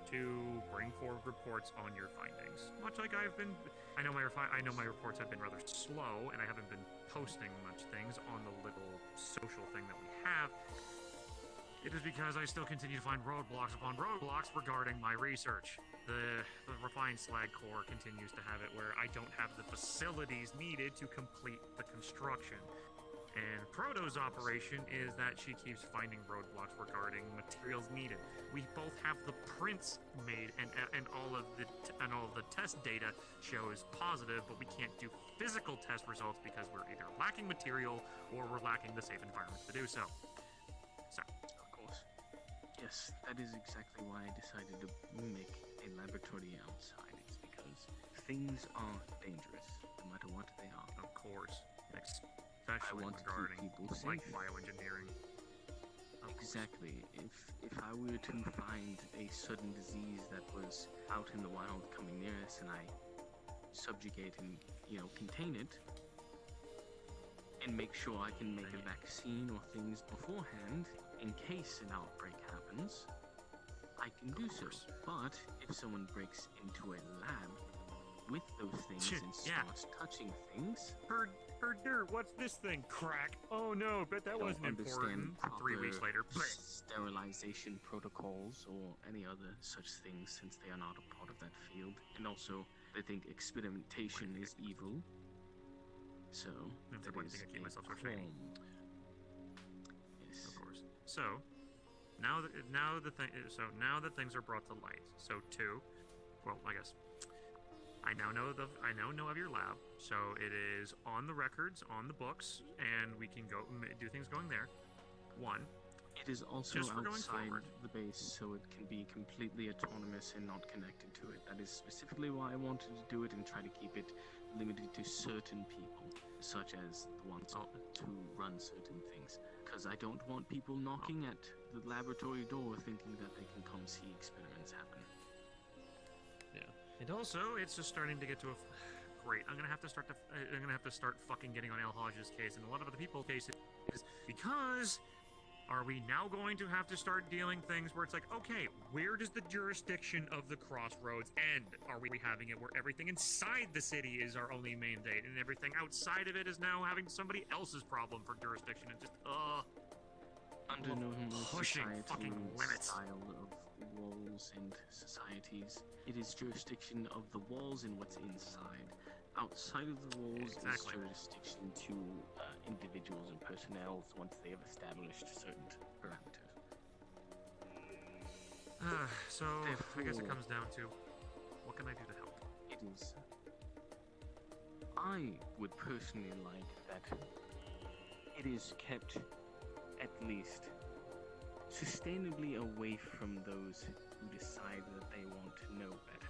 to bring forward reports on your findings. Much like I've been, I know my reports have been rather slow, and I haven't been posting much things on the little social thing that we have. It is because I still continue to find roadblocks upon roadblocks regarding my research. The refined slag core continues to have it where I don't have the facilities needed to complete the construction. And Proto's operation is that she keeps finding roadblocks regarding materials needed. We both have the prints made, and all of the test data shows positive, but we can't do physical test results because we're either lacking material or we're lacking the safe environment to do so. So, of course, yes, that is exactly why I decided to make a laboratory outside. It's because things are dangerous, no matter what they are. Of course. Especially regarding like bioengineering. Exactly. If I were to find a sudden disease that was out in the wild coming near us, and I subjugate and contain it, and make sure I can make a vaccine or things beforehand in case an outbreak happens, I can do so. But if someone breaks into a lab with those things and starts touching things, what's this thing? Crack. Oh no, bet that wasn't important. 3 weeks later, sterilization protocols or any other such things, since they are not a part of that field. And also, they think experimentation is evil. So that's that one is thing I keep a myself from saying. Yes. Of course. So now that things are brought to light. So I guess I now know of your lab, so it is on the records, on the books, and we can go do things going there. 1. It is also just for going outside forward. the base, so it can be completely autonomous and not connected to it. That is specifically why I wanted to do it and try to keep it limited to certain people, such as the ones who run certain things. Because I don't want people knocking at the laboratory door thinking that they can come see experiments happen. Yeah. And also, it's just starting to get to a great. I'm gonna have to start fucking getting on El Hodge's case and a lot of other people's cases, because are we now going to have to start dealing things where it's like, okay, where does the jurisdiction of the crossroads end? Are we having it where everything inside the city is our only mandate and everything outside of it is now having somebody else's problem for jurisdiction and just Under no pushing society fucking limits. style of walls and societies, it is jurisdiction of the walls and what's inside. Outside of the walls is jurisdiction to individuals and personnel once they have established certain parameters. So I guess it Therefore, comes down to, what can I do to help? It is. I would personally like that it is kept at least sustainably away from those who decide that they want to know better.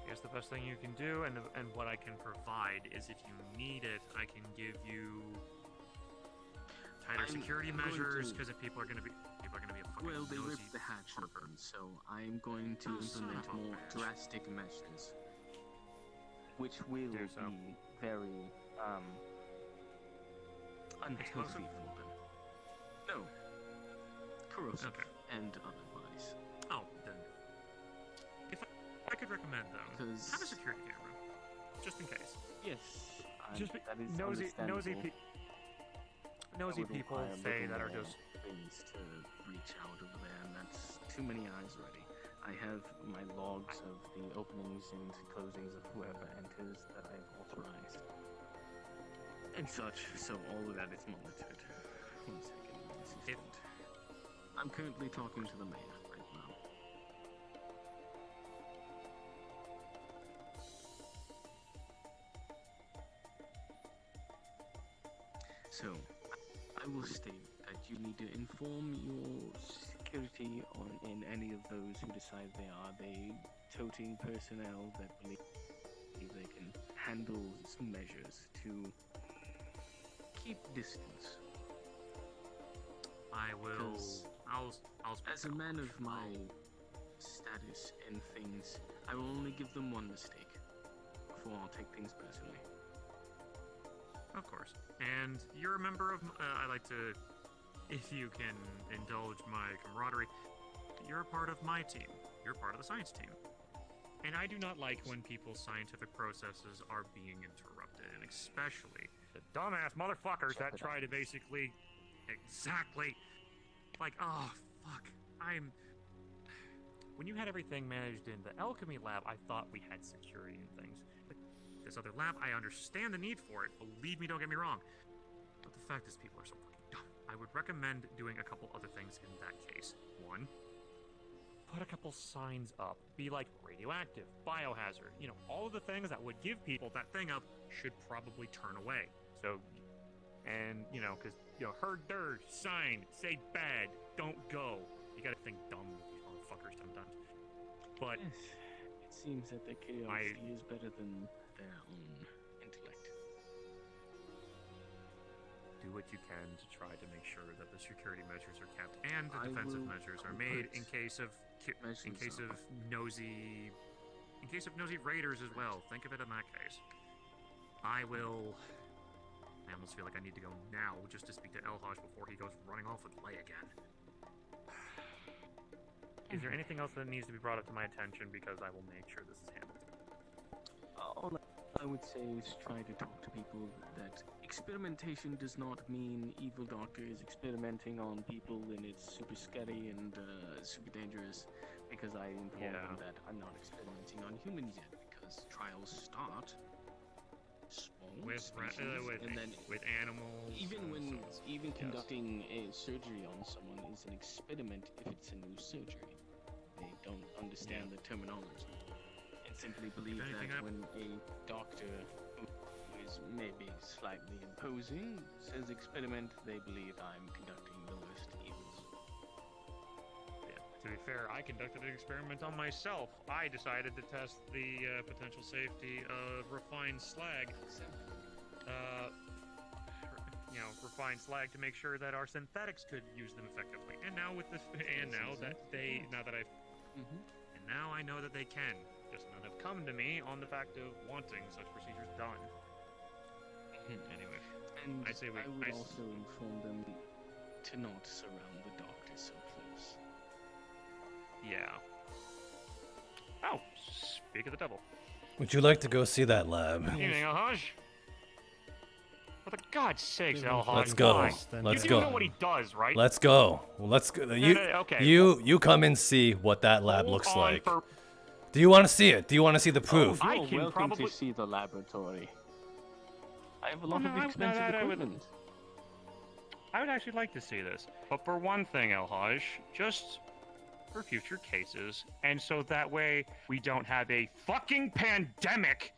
I guess the best thing you can do, and what I can provide, is if you need it, I can give you tighter security measures, because if people are going to be a fucking Well, they nosy ripped the hatch open, so I'm going to implement more drastic measures, which will be very unhealthy for them. No, corrosive and otherwise. Oh, then if I could recommend though, have a security camera, just in case. Yes, just that is nosy That would people require say that are looking just more things to reach out over there, and that's too many eyes already. I have my logs of the openings and closings of whoever enters that I've authorized. And such, so all of that is monitored. 1 second, assistant. I'm currently talking to the mayor right now. So, I will state that you need to inform your security in any of those who decide they toting personnel that believe they can handle some measures to keep distance. I will. I'll as a man of my status and things, I will only give them one mistake before I'll take things personally. Of course. And you're a member of. I like to, if you can indulge my camaraderie, you're a part of my team. You're part of the science team. And I do not like when people's scientific processes are being interrupted, and especially the dumbass motherfuckers that try to basically. Exactly. Like, oh, fuck. When you had everything managed in the alchemy lab, I thought we had security and things. But this other lab, I understand the need for it. Believe me, don't get me wrong. But the fact is, people are so fucking dumb. I would recommend doing a couple other things in that case. One, put a couple signs up. Be like radioactive, biohazard. You know, all of the things that would give people that thing up should probably turn away. So, and, you know, because, you know, heard dirt, sign, say bad, don't go. You gotta think dumb with these motherfuckers sometimes. But yes, it seems that their curiosity is better than their own intellect. Do what you can to try to make sure that the security measures are kept and the defensive measures are made in case of nosy raiders as well. Think of it in that case. I almost feel like I need to go now just to speak to Elhaj before he goes running off with Lay again. Is there anything else that needs to be brought up to my attention? Because I will make sure this is handled. All I would say is try to talk to people that experimentation does not mean evil doctor is experimenting on people and it's super scary and super dangerous, because I inform them that I'm not experimenting on humans yet, because trials start small with animals. Even conducting a surgery on someone is an experiment if it's a new surgery. They don't understand the terminology and simply believe that when a doctor who is maybe slightly imposing says experiment, they believe I'm conducting the worst evils. To be fair, I conducted an experiment on myself. I decided to test the potential safety of refined slag. Refined slag to make sure that our synthetics could use them effectively. And now with this, now I know that they can. just none have come to me on the fact of wanting such procedures done. Anyway, And I say we. I would also inform them to not surround the doctor so close. Yeah. Oh, speak of the devil. Would you like to go see that lab? Evening, Alhaj. For the God's sakes, Alhaj. Let's go. Why? Let's you go. do know what he does, right? Let's go. Well, let's go. Okay. You come and see what that lab Hold looks on like. for- Do you want to see it? Do you want to see the proof? Oh, I you're can welcome probably- to see the laboratory. I have a lot No, of no, expensive I would- equipment. I would actually like to see this. But for one thing, Alhaj, just for future cases, and so that way we don't have a fucking pandemic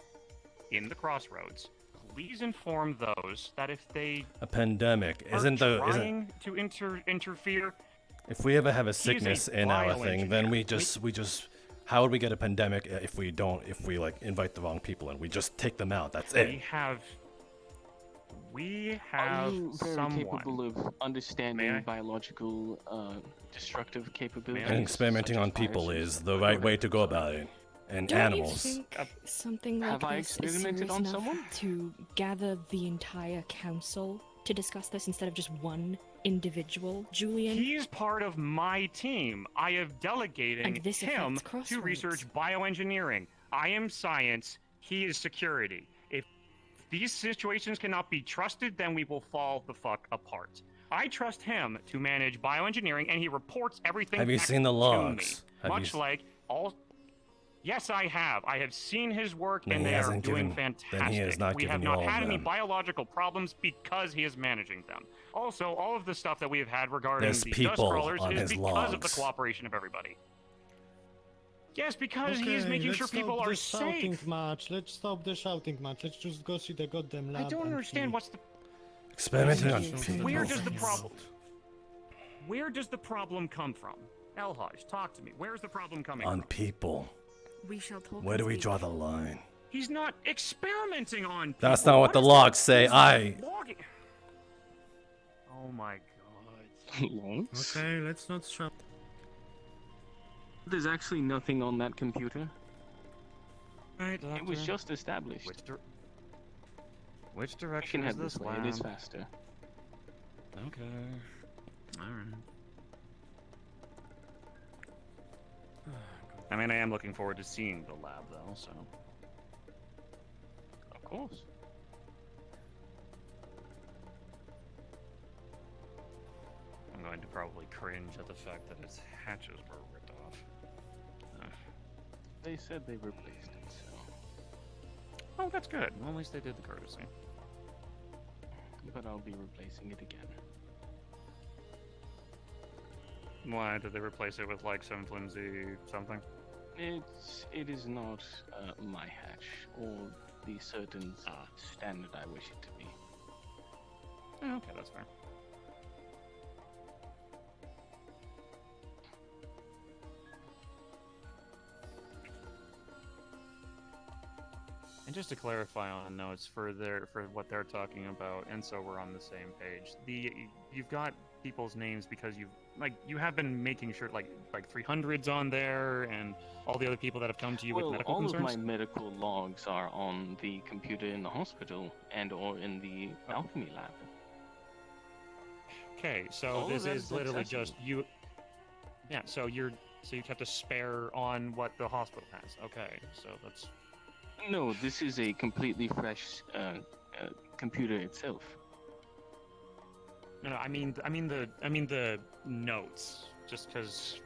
in the crossroads. Please inform those that if they A pandemic are isn't trying to interfere. If we ever have a He's a sickness in our thing, then we just how would we get a pandemic if we like invite the wrong people and we just take them out? That's it. We Are have you very someone. capable of May I? understanding biological destructive capabilities? And experimenting on people is the right way to go about it. And Don't animals. you think something like Have I this is experimented serious on enough someone? to gather the entire council to discuss this instead of just one individual, Julian? He's part of my team. I have delegating And this him affects to Crossroads. research bioengineering. I am science. He is security. If these situations cannot be trusted, then we will fall the fuck apart. I trust him to manage bioengineering, and he reports everything Have you back seen the to logs? me. Have you Much like all. Yes, I have. I have seen his work, Then and he they are hasn't doing given- fantastic. then he has not we given have you not all of had any them. biological problems because he is managing them. Also, all of the stuff that we have had regarding There's the people dust crawlers on is his because of the logs. cooperation of everybody. Yes, because he is Okay, making let's sure people stop are the shouting safe. match. Let's stop the shouting match. Let's just go see the goddamn lab. I don't and understand see- what's the. Experimenting on Where people. does the problem? Where does the problem come from? Elhaj, talk to me. Where's the problem coming On from? people. We shall talk. Where do we draw the line? He's not experimenting on people. That's not what the is logs that? say. He's logging- Oh my god. Okay, let's not shout. There's actually nothing on that computer. Right, It was Doctor. just established. Which You direction can is have this this way. It is lab? faster. Okay. Alright. I mean, I am looking forward to seeing the lab, though, so. Of course. I'm going to probably cringe at the fact that its hatches were ripped off. They said they replaced it, so. Oh, that's good. Well, at least they did the courtesy. But I'll be replacing it again. Why did they replace it with like some flimsy something? It is not my hatch or the certain standard I wish it to be. Oh, okay, that's fair. And just to clarify on notes for what they're talking about, and so we're on the same page. You've got people's names because you have been making sure like 300s on there and all the other people that have come to you with medical all concerns. of my medical logs are on the computer in the hospital and or in the alchemy lab. Okay, so All of this that is is literally accessible. just you. Yeah, so you have to spare on what the hospital has. Okay, so that's. No, this is a completely fresh computer itself. No, I mean the notes, just because,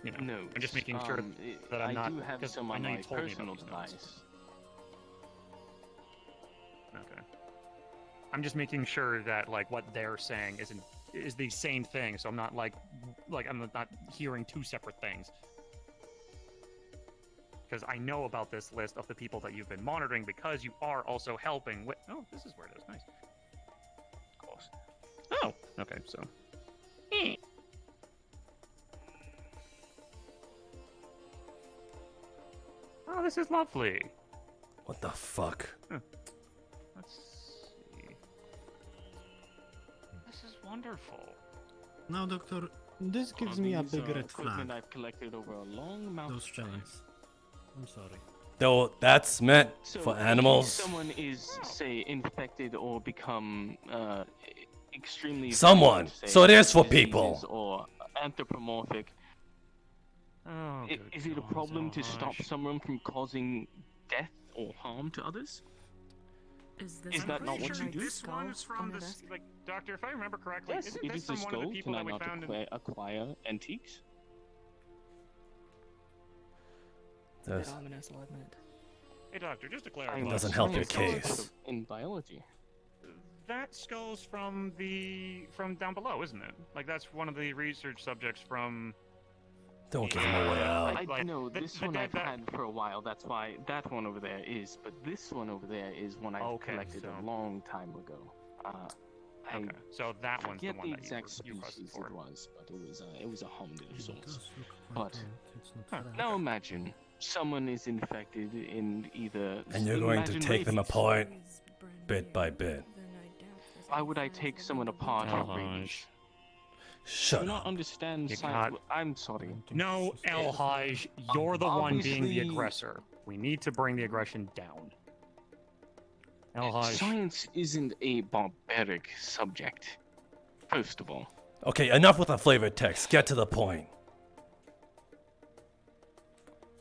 I'm just making sure that I'm not. I do have 'cause some I on know my you told me personal about these notes. device. Okay. I'm just making sure that like what they're saying is the same thing, so I'm not like I'm not hearing two separate things. Because I know about this list of the people that you've been monitoring because you are also helping with. Oh, this is where it is. Nice. Of course. Oh, okay, so. Oh, this is lovely. What the fuck? Let's see. This is wonderful. Now, Doctor, this gives me a These big are red equipment flag. I've collected over a long amount Those of time. channels. I'm sorry. Though that's meant So for if animals. someone is, say, infected or become extremely Someone. violent, say, So it is for diseases people. or anthropomorphic. Oh, Is it a problem to stop someone from causing death or harm to others? Is that not what you do? This one's from this, like, Doctor, if I remember correctly, Yes, isn't it this is a from one of the skull. people Can I that we not found in... acquire antiques? It's a bit ominous, I'll admit. Hey, Doctor, just to clarify. I'm Doesn't help your science case. in biology. That skull's from down below, isn't it? Like, that's one of the research subjects from... Don't give him a way out. I know this one I've had for a while. That's why that one over there is. But this one over there is one I collected a long time ago. Okay, so that one's the forget one the that exact you species for. it was, but it was a hominid of sorts. But It's not now imagine someone is infected in either. And you're going to imagine take them rabies. apart bit by bit. Why would I take someone apart for rabies? Shut Do up. not understand You science. got- I'm sorry. No, El Haj, you're the one being the Obviously- aggressor. We need to bring the aggression down. El Haj. Science isn't a barbaric subject. First of all. Okay, enough with the flavored text. Get to the point.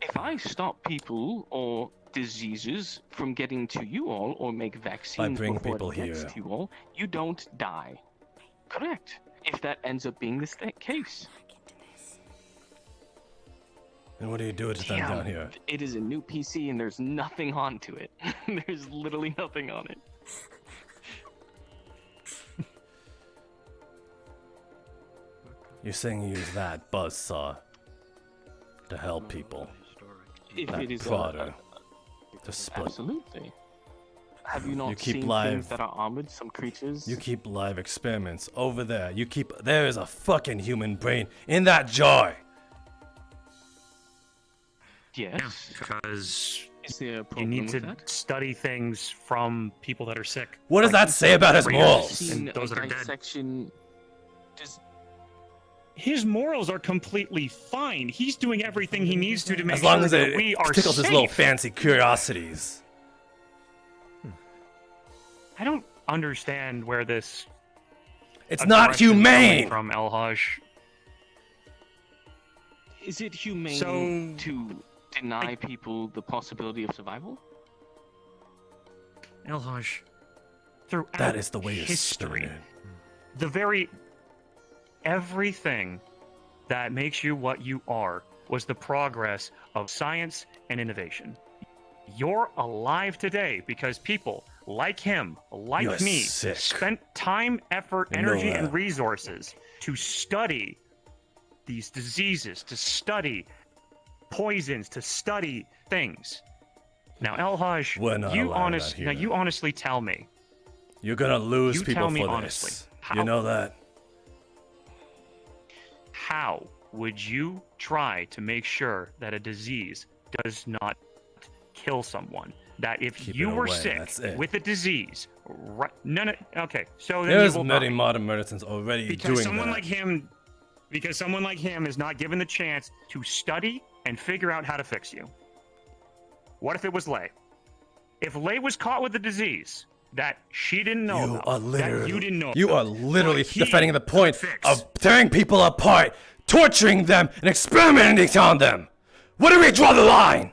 If I stop people or diseases from getting to you all or make vaccines bringing before people it gets here. to you all, you don't die. Correct. If that ends up being the case. And what do you do to them down here? It is a new PC and there's nothing onto it. There's literally nothing on it. You're saying you use that buzzsaw to help people. If that it is prodder to split. Absolutely. Have you not You keep seen live- things that are armored? Some creatures. You keep live experiments over there. There is a fucking human brain in that jar. Yes. Because Is there a you problem need with to that? study things from people that are sick. What does that say about his morals? Seen And those a that are dead. dissection. Does His morals are completely fine. He's doing everything he needs to make As long sure as that it we are tickles safe. his little fancy curiosities. I don't understand where this. It's not aggression's coming humane! From El Haj. Is it humane So- to deny people the possibility of survival? El Haj. Throughout That is the way you're history, spinning it. everything that makes you what you are was the progress of science and innovation. You're alive today because people like him, like You're me, sick. spent time, effort, I know energy, that. and resources to study these diseases, to study poisons, to study things. Now, El Haj, We're not you allowed out here. honestly tell me. You're gonna lose You people tell me for honestly, this. how- You know that? How would you try to make sure that a disease does not kill someone? That if Keep you it were away, sick that's it. with a disease, right? No. Okay, so then There's you will many die. modern medicines already Because doing someone that. like him, because someone like him is not given the chance to study and figure out how to fix you. What if it was Lei? If Lei was caught with a disease that she didn't know You about, are that literally, you didn't know you about, are literally but he defending the point could fix. of tearing people apart, torturing them, and experimenting on them. Where do we draw the line?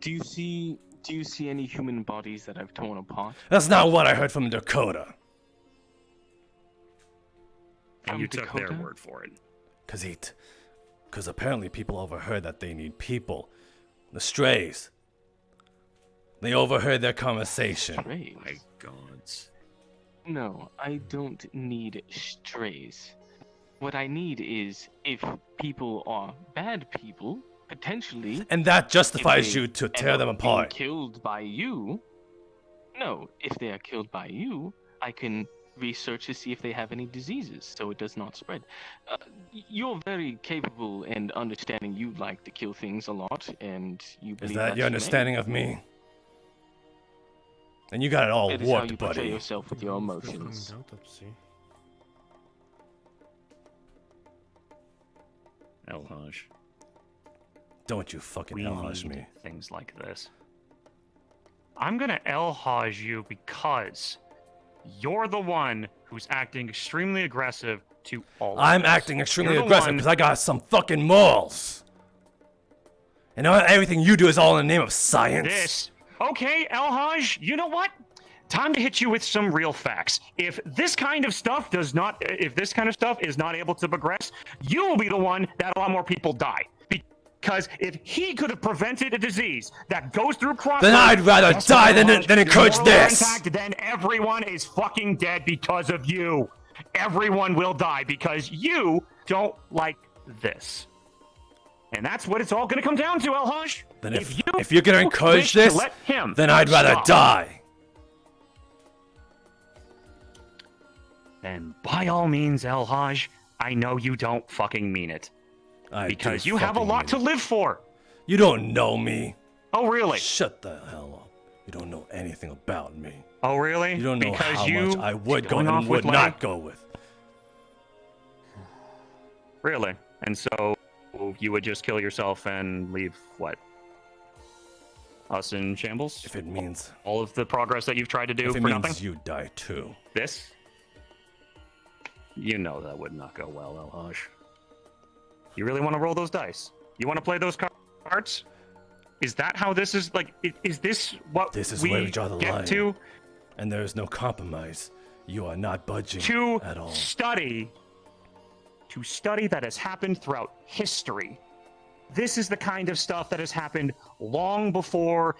Do you see any human bodies that I've torn apart? That's not what I heard from Dakota. And you From took their Dakota? word for it. Because apparently people overheard that they need people. The strays. They overheard their conversation. Strays? My gods. No, I don't need strays. What I need is if people are bad people, potentially. And that justifies if they you to end tear up them being apart. Killed by you. No, if they are killed by you, I can research to see if they have any diseases, so it does not spread. You're very capable and understanding. You like to kill things a lot, and you Is believe that that's your humane. understanding of me? And you got it all It is how warped, you portray buddy. yourself with your emotions. El Haj. Don't you fucking We elhaj need me. things like this. I'm gonna elhaj you because you're the one who's acting extremely aggressive to all of I'm this. acting extremely You're the aggressive one- because I got some fucking morals. And everything you do is all in the name of science. This. Okay, Elhaj, you know what? Time to hit you with some real facts. If this kind of stuff is not able to progress, you will be the one that a lot more people die. Because if he could have prevented a disease that goes through crops, Then I'd rather die than encourage this. Then everyone is fucking dead because of you. Everyone will die because you don't like this. And that's what it's all going to come down to, Elhaj. Then if you're gonna encourage this, let him then I'd rather stop. die. Then by all means, Elhaj, I know you don't fucking mean it. Because you have a lot to live for. You don't know me. Oh, really? Shut the hell up. You don't know anything about me. Oh, really? You don't know Because how you much I would go going off and with would Lenny? not go with. Really? And so you would just kill yourself and leave what? Us in shambles? If it means all of the progress that you've tried to do if it for means nothing? you die too. This? You know that would not go well, Elhaj. You really want to roll those dice? You want to play those cards? Is that how this is? Like, is this what This is we where we draw the get line. to? And there is no compromise. You are not budging To at all. study that has happened throughout history. This is the kind of stuff that has happened long before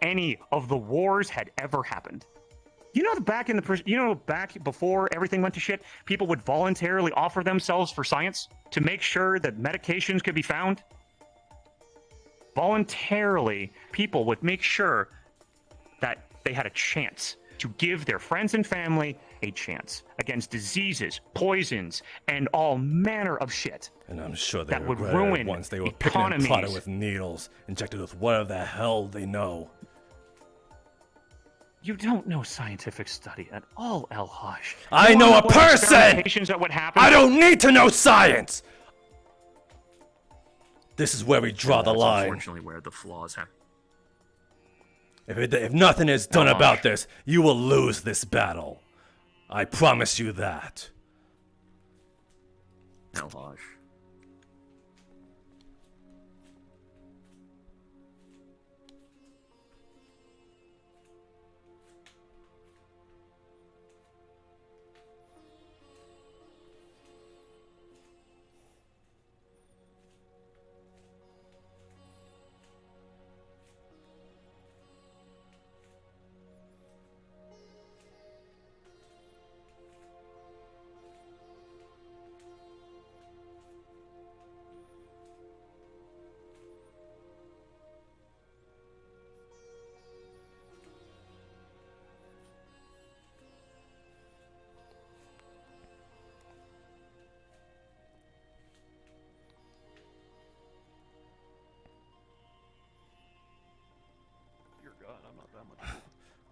any of the wars had ever happened. You know, back before everything went to shit, people would voluntarily offer themselves for science to make sure that medications could be found. Voluntarily, people would make sure that they had a chance to give their friends and family a chance against diseases, poisons, and all manner of shit. And I'm sure they that would regretted it ruin once they were picking and economies. potted with needles, injected with whatever the hell they know. You don't know scientific study at all, Elhaj. I You know wanna a what person! experimentations that would happen? I don't need to know science! This is where we draw the That's line. Unfortunately, where the flaws happen. If nothing is done Elhaj. about this, you will lose this battle. I promise you that. Elhaj.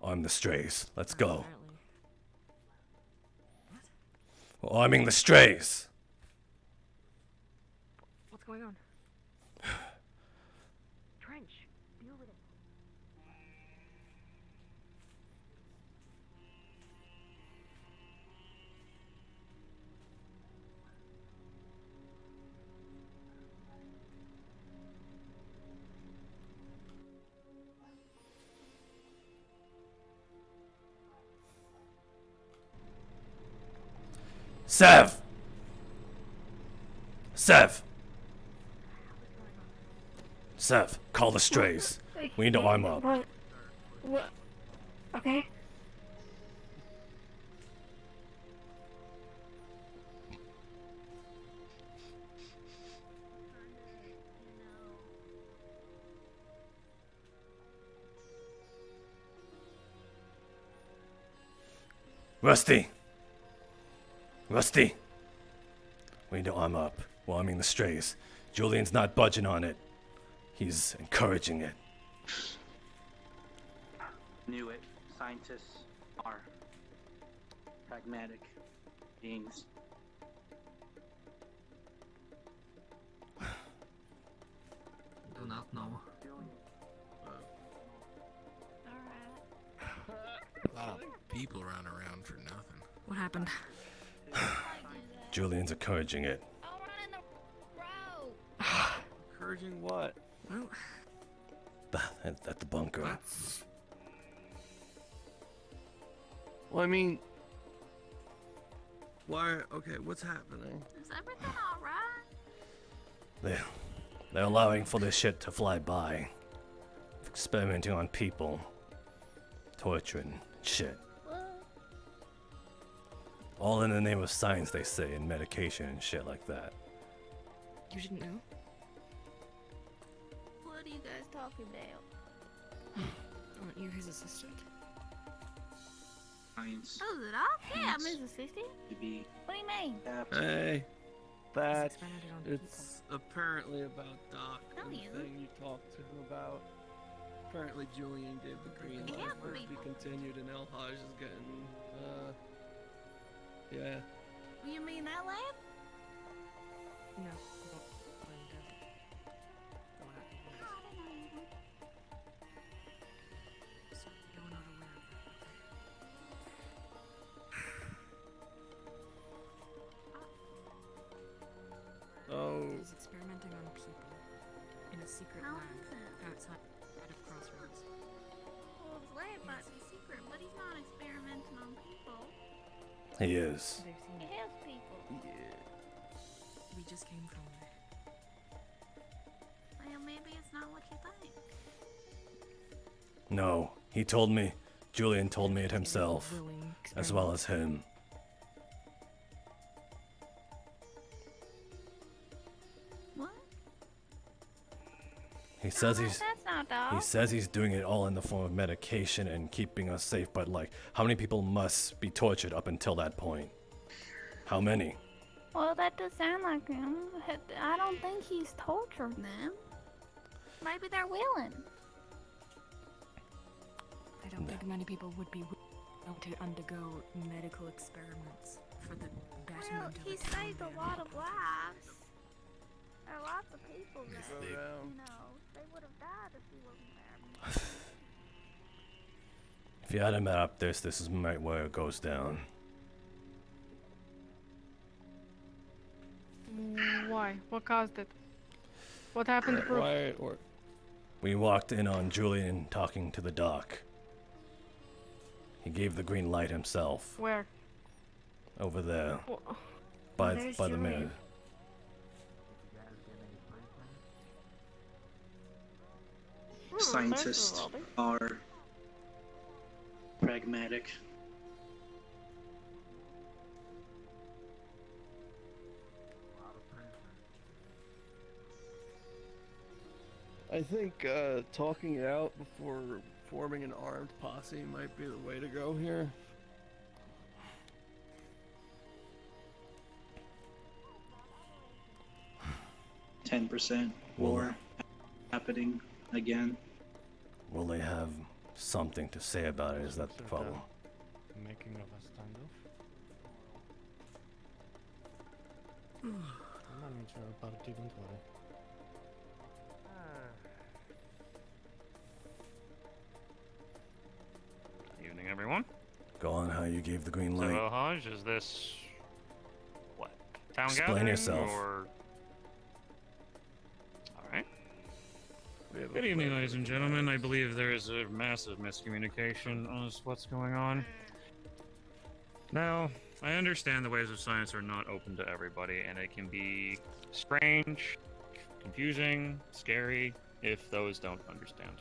Arm the strays. Let's go. Arming the strays. What's going on? Trench, deal with it. Sev! Sev! Sev, call the strays. We need to arm up. What? Okay. Rusty! Rusty! We need to arm up. We're arming the strays. Julian's not budging on it. He's encouraging it. Knew it. Scientists are pragmatic beings. people run around for nothing. What happened? Julian's encouraging it. Encouraging what? Well, At the bunker. Well, I mean, why? Okay, what's happening? Is everything alright? They're allowing for this shit to fly by. Experimenting on people. Torturing shit. All in the name of science, they say, and medication and shit like that. you didn't know? What are you guys talking about? Aren't you his assistant? Science. Oh, is it all? Yeah, I'm his assistant. To be What do you mean? Hey, that experimented on it's apparently about Doc No, and he the thing you talked to him about. Apparently Julian gave the green Yeah, light for it to be people. continued, and El Haj is getting, yeah. You mean that lab? No. Oh, He's experimenting on people in a secret How lab is it? outside of Crossroads. Well, his lab might be secret, but he's not experimenting on people. He is. They've seen He it. helps people. We just came from there. Well, maybe it's not what you think. No, he told me. Julian told me it himself, as well as him. What? He says Oh, he's that's not dog. he says he's doing it all in the form of medication and keeping us safe, but like, how many people must be tortured up until that point? How many? Well, that does sound like him. I don't think he's tortured them. Maybe they're willing. I don't think many people would be willing to undergo medical experiments for the Well, betterment of he a town saved a they lot are of lives. There are lots of people that, Go down. you know, they would have died if he wasn't there. If you had him up this is right where it goes down. Why? What caused it? What happened to Brooke? Why? Or We walked in on Julian talking to the doc. He gave the green light himself. Where? Over there. Wha- By There's the Julian. mirror. Scientists are pragmatic. I think talking it out before forming an armed posse might be the way to go here. %10 war happening again. Will they have something to say about it? Is that the problem? Making of a standoff. Manage our party, don't worry. Evening, everyone. Go on how you gave the green So, light. Haj, is this what? Town Explain gathering, yourself. or? All right. We have a Good evening, flavor. ladies and gentlemen. I believe there is a massive miscommunication on what's going on. Now, I understand the ways of science are not open to everybody, and it can be strange, confusing, scary if those don't understand.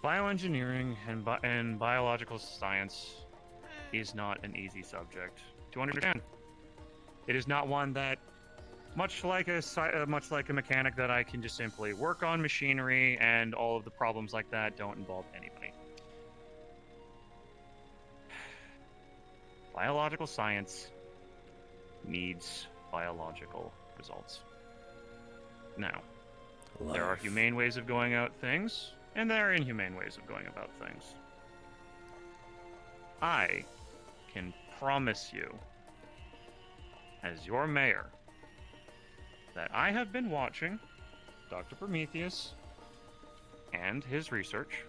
Bioengineering and biological science is not an easy subject to understand. It is not one that, much like a mechanic, that I can just simply work on machinery, and all of the problems like that don't involve anybody. Biological science needs biological results. Now, there are Life. humane ways of going about things, and there are inhumane ways of going about things. I can promise you, as your mayor, that I have been watching Dr. Prometheus and his research.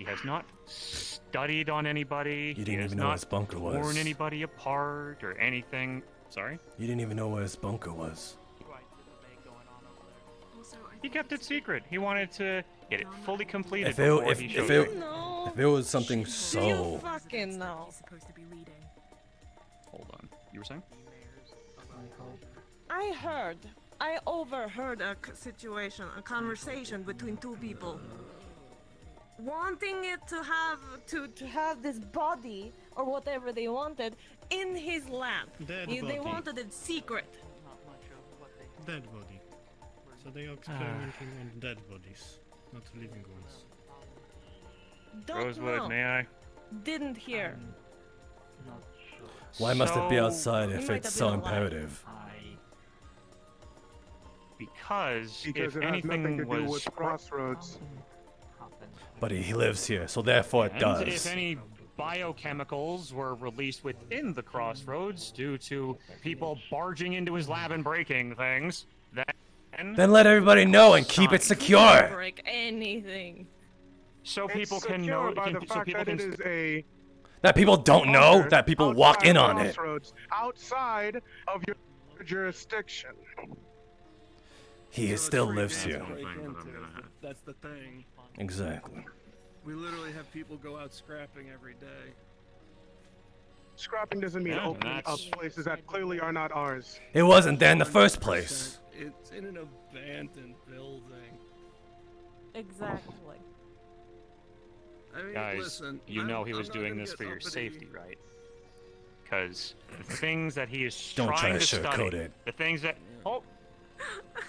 He has not studied on anybody. You didn't he has even know not where his bunker was. torn anybody apart or anything. Sorry? You didn't even know where his bunker was. He kept it secret. He wanted to get it fully completed If before it, he if, showed if, it. it, if it was something You so... fucking know. Hold on. You were saying? I overheard a situation, a conversation between two people. Wanting it to have this body or whatever they wanted in his lab. Dead They body. wanted it secret. Dead body. So they are experimenting on dead bodies, not living ones. Don't Rosewood, know. may I? Didn't hear. Why must it be So- outside He if might it's have so been alive. imperative? Because if it has nothing anything to do was with Crossroads. But he lives here, so therefore it and does. if any biochemicals were released within the Crossroads due to people barging into his lab and breaking things, Then let everybody know and keep it secure. Break anything. So It's people can secure know. by the so fact people that can. it is a That people don't know, bunker that people walk outside in of on it. Crossroads, outside of your jurisdiction. He still lives here. That's the thing. Exactly. We literally have people go out scrapping every day. Scrapping doesn't mean Yeah, opening up that's- places that clearly are not ours. It wasn't there in the first place. It's in an abandoned building. Exactly. I mean, Guys, listen, you know he was not doing gonna this get for your uppity. safety, right? Because the things that he is Don't try trying to to study, sugarcoat it. the things that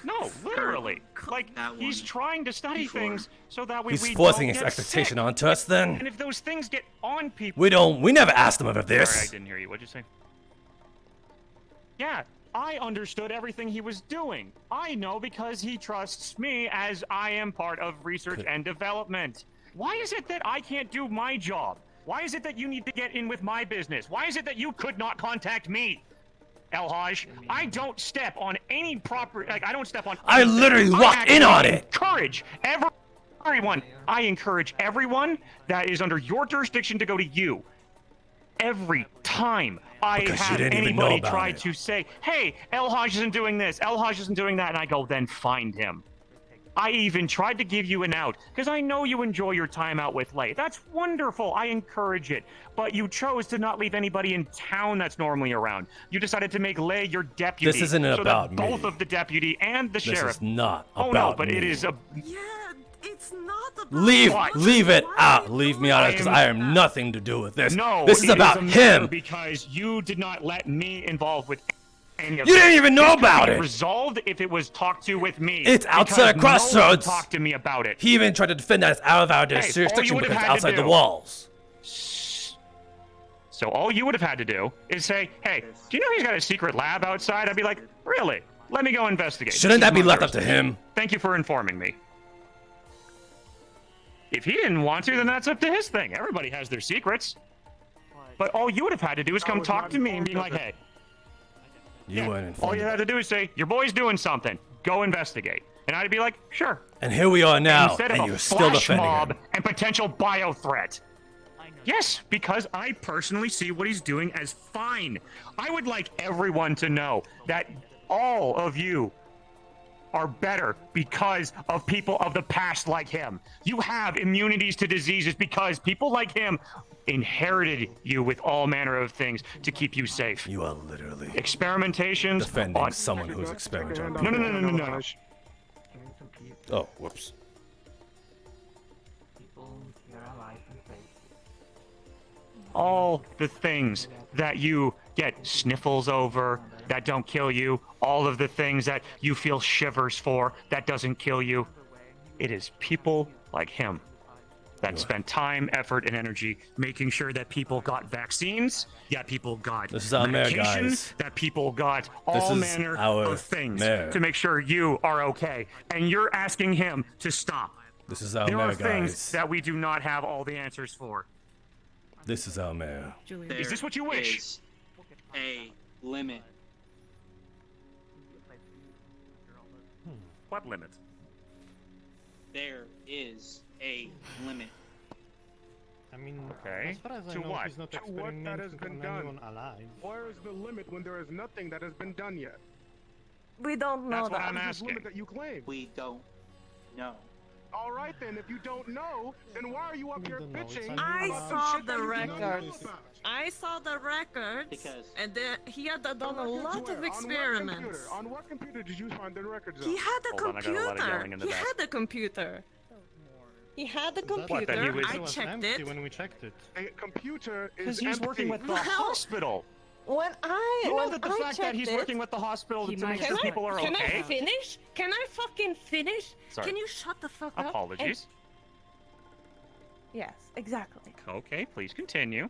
no, literally, like he's trying to study things so that we He's we forcing don't his get expectation sick. onto us then? And if those things get on people, We never asked him about Sorry, I this. didn't hear you. What'd you say? Yeah, I understood everything he was doing. I know because he trusts me as I am part of research and development. Why is it that I can't do my job? Why is it that you need to get in with my business? Why is it that you could not contact me? El Haj, I don't step on any proper, like, I don't step on I anything. literally I walked in on it. Encourage everyone. I encourage everyone that is under your jurisdiction to go to you. Every time I Because you have didn't even know anybody about try it. to say, hey, El Haj isn't doing this, El Haj isn't doing that, and I go, then find him. I even tried to give you an out, because I know you enjoy your time out with Lay. That's wonderful, I encourage it. But you chose to not leave anybody in town that's normally around. You decided to make Lay your deputy. This isn't so about that both me. of the deputy and the This sheriff. is not Oh no, about but me. it is a... Yeah, it's not about Leave it out. Leave me out of it because I have nothing to do with this. No, This is it about a matter him. because you did not let me involved with any of You this. didn't even know This could about be it. Resolved if it was talked to with me. It's outside because Crossroads. No one talked to me about it. He even tried to defend that it's out of our Hey, all you jurisdiction would have because it's had to outside the do- walls. So all you would have had to do is say, "Hey, do you know he's got a secret lab outside?" I'd be like, "Really? Let me go investigate." Shouldn't This is that be my left up to jurisdiction. him? Thank you for informing me. If he didn't want to, then that's up to his thing. Everybody has their secrets. But all you would have had to do is come talk to me and be like, "Hey, You weren't all informed. you had to do is say, your boy's doing something. Go investigate." And I'd be like, "Sure." And here we are now, Instead and of you're a still flash defending mob him. and potential bio threat. Yes, because I personally see what he's doing as fine. I would like everyone to know that all of you are better because of people of the past like him. You have immunities to diseases because people like him inherited you with all manner of things to keep you safe. You are literally experimentations defending on someone who's experimenting on No. Oh, whoops. All the things that you get sniffles over that don't kill you, all of the things that you feel shivers for that doesn't kill you. It is people like him that spent time, effort, and energy making sure that people got vaccines, that people got This is our mayor, medication, guys. that people got This all is manner our of things mayor. to make sure you are okay. And you're asking him to stop. This is our There mayor, are things guys. that we do not have all the answers for. This is our mayor. Is this what you wish? Is a limit. What limit? There is a limit. I mean, Okay. as far as I To know, what? he's not To what that has experimenting been on done. anyone alive. Where is the limit when there is nothing that has been done yet? We don't know That's what that. I'm What is this asking. limit that you claim? We don't know. All right then, if you don't know, then why are you up here don't know, it's bitching? a new I about some saw shit the that you don't know records. about? I saw the records. Because and he had done a Records lot where? of experiments. On what computer did you find the records? He had a Hold on, I got a lot of computer. yelling in the He back. had a computer. He had a That computer. he was- I it was checked empty it. when we checked it. A computer is Because he's working with the Well, hospital. When I You know when that the I fact that checked he's it, working with the hospital He to make might sure have- people are Can okay. I finish? Can I fucking finish? Sorry. Can you shut the fuck up? Apologies. Yes, exactly. Okay, please continue.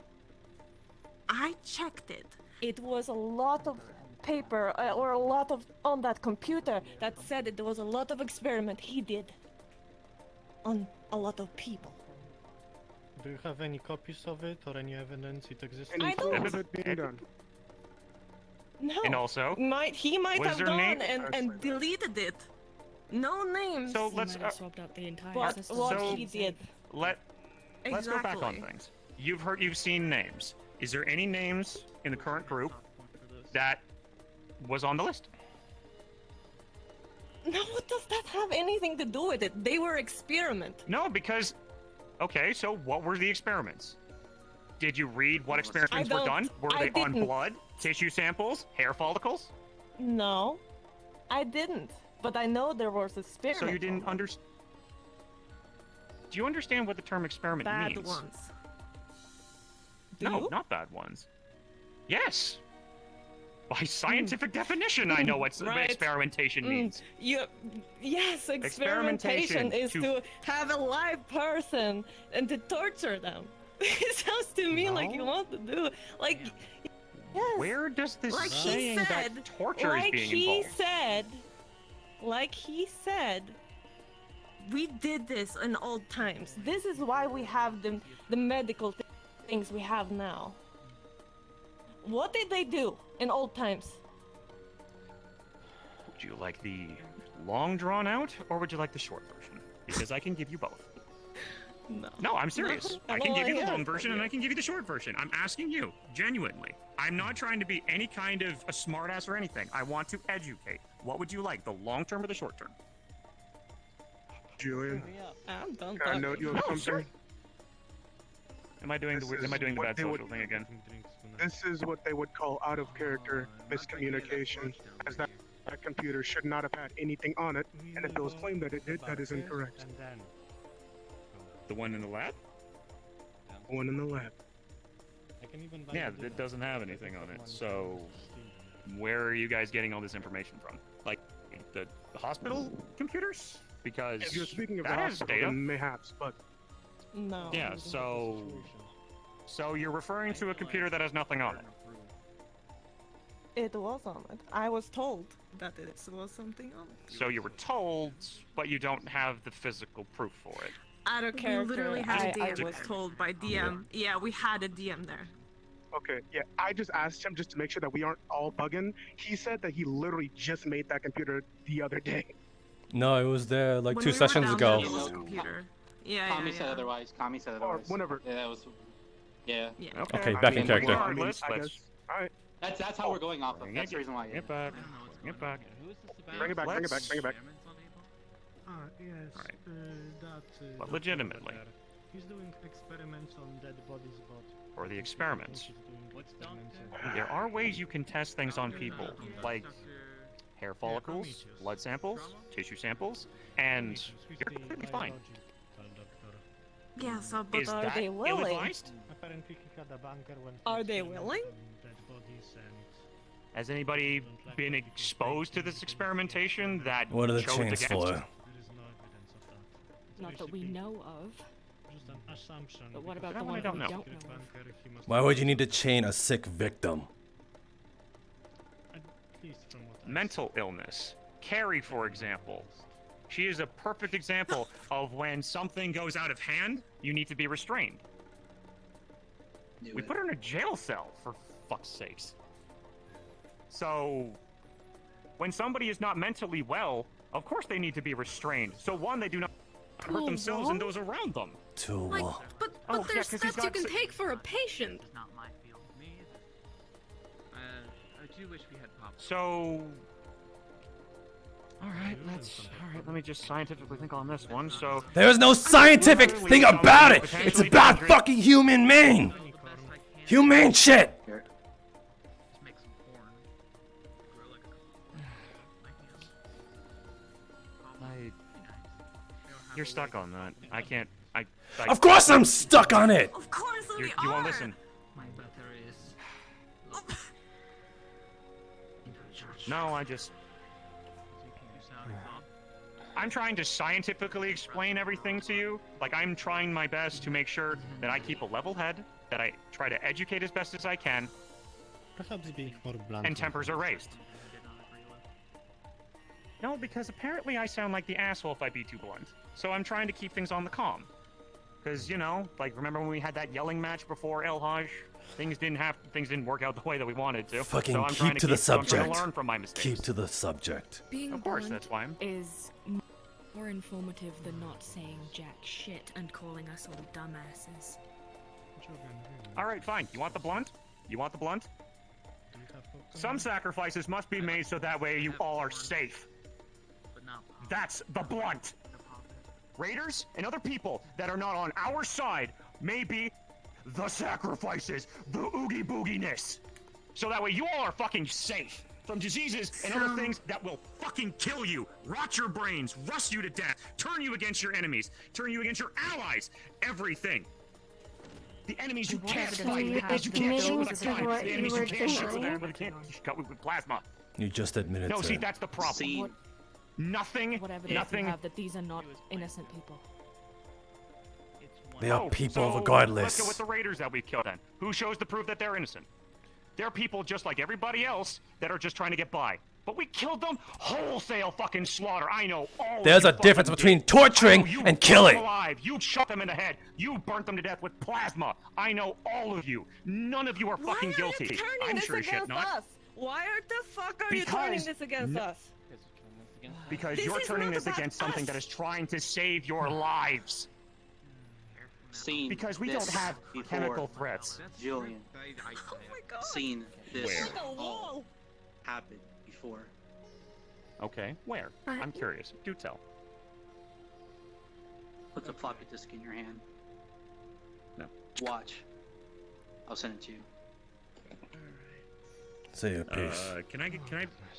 I checked it. It was a lot of paper or a lot of on that computer that said that there was a lot of experiment he did on a lot of people. Do you have any copies of it or any evidence it exists? Any I don't- proof of it being done? No. And also, He might was have there gone name- and deleted it. No names. so He let's might have swapped out the entire but system. what so- he did. let's go back on things. You've seen names. Is there any names in the current group that was on the list? No, what does that have anything to do with it? They were experiment. No, because okay, so what were the experiments? Did you read what experiments were don't- done? Were I they on didn't. blood, tissue samples, hair follicles? No, I didn't. But I know there was experiment. So you didn't understand. Do you understand what the term experiment bad means? ones. No, you? not bad ones. Yes. By scientific definition, I know what Right. experimentation means. Yes, experimentation Experimentation is to- to have a live person and to torture them. It sounds to me like you No. want to do like yes. Where does this like he saying said, that torture like is being he involved? said, like he said, we did this in old times. This is why we have the medical things we have now. What did they do in old times? Would you like the long drawn out, or would you like the short version? Because I can give you both. No, I'm serious. I can give you the long version and I can give you the short version. I'm asking you, genuinely. I'm not trying to be any kind of a smartass or anything. I want to educate. What would you like, the long term or the short term? Julian, I'm done can I note you of No, something? sir. Am I doing the This am I is doing the what bad they would- social thing again? This is what they would call out of character miscommunication, as that computer should not have had anything on it, and if it was claimed that it did, that is incorrect. The one in the lab? The one in the lab. Yeah, it doesn't have anything on it. So, where are you guys getting all this information from? Like the hospital computers? Because If you're speaking of the that has hospital, data. then mayhaps, but No. Yeah. So you're referring to a computer that has nothing on it. It was on it. I was told that it was something on it. So you were told, but you don't have the physical proof for it. Out of We character. literally had a I DM. was told by DM. Yeah, we had a DM there. okay, yeah. I just asked him just to make sure that we aren't all bugging. He said that he literally just made that computer the other day. No, it was there like When 2 we were sessions down ago. there, it was a computer. Yeah, Kami yeah, said yeah. otherwise. Kami said Or otherwise. whenever. Yeah, that was. Yeah. Yeah. Okay, I back mean, in character. Regardless, I let's guess. Alright, That's how we're going off of. bring That's it- the reason why. Get back. Get back. bring it back, bring it back, bring it back. Ah, yes. Alright. That. But legitimately. He's doing experiments on dead bodies, but. Or the experiments. He's doing experiments on- There are ways you can test things on people, like hair follicles, blood samples, tissue samples, and you're completely fine. Yeah, so but Is are that they willing? ill-advised? Apparently he had a bunker when he Are they experimented willing? on dead bodies and Has anybody been exposed to this experimentation that What are the chose chains against for? it? there is no evidence of that. Not that we know of. Just an assumption. But what because about the one one I don't we know. don't secret know of? bunker, he must Why have would you need to chain a sick victim? at least from what I Mental illness. Carrie, for example. She is a perfect example of when something goes out of hand, you need to be restrained. Knew We it. put her in a jail cell, for fuck's sakes. So, when somebody is not mentally well, of course they need to be restrained. So one, they do not hurt themselves and those around them. Too Like, but Oh, But there's yeah, 'cause he's steps you got can s- take for a patient. It's not my field. Me either. I do wish we had pop. So. Alright, let me just scientifically think on this one. So. There's no scientific thing about it! It's about fucking humane! Humane shit! Just make some corn. Grow like You're stuck on that. I can't. I Of course I'm stuck on it! Of course we You won't listen. My better is. No, I just. I'm trying to scientifically explain everything to you. Like, I'm trying my best to make sure that I keep a level head, that I try to educate as best as I can, Perhaps being more blunt. and tempers are raised. No, because apparently I sound like the asshole if I be too blunt. So I'm trying to keep things on the calm. Because, you know, like, remember when we had that yelling match before El Hajj? Things didn't work out the way that we wanted to. Fucking so I'm trying keep to the so I'm trying subject. to learn from my mistakes. Keep to the subject. Being Of course, blunt that's why I'm. is more informative than not saying jack shit and calling us all dumbasses. Alright, fine. You want the blunt? You want the blunt? Some sacrifices must be made so that way you all are safe. That's the blunt. Raiders and other people that are not on our side may be the sacrifices, the oogie booginess. So that way you all are fucking safe from diseases and other things that will fucking kill you, rot your brains, rust you to death, turn you against your enemies, turn you against your allies, everything. The enemies you can't fight, the enemies you can't shoot with a gun, the enemies you can't shoot with plasma. You just admitted No, to see, it. that's the problem. Nothing, What evidence nothing. you have that these are not innocent people? They are people so regardless. Let's go with the raiders that we killed then. Who shows the proof that they're innocent? They're people just like everybody else that are just trying to get by. But we killed them wholesale fucking slaughter. I know all There's of a you difference fucking between did. torturing I know you and burnt killing. them alive. You shot them in the head. You burnt them to death with plasma. I know all of you. None of you are fucking guilty. Why are you turning I'm this sure as shit against not. us? Why the fuck are you turning Because this against us? Because This you're is turning not this about against something us. that is trying to save your lives. Seen Because we this don't have before. chemical threats. Julian. Oh my god. Seen this Where? Like a all wall. happen before. Okay, where? I'm curious. Do tell. Put the floppy disk in your hand. No. Watch. I'll send it to you. See you, peace. Can I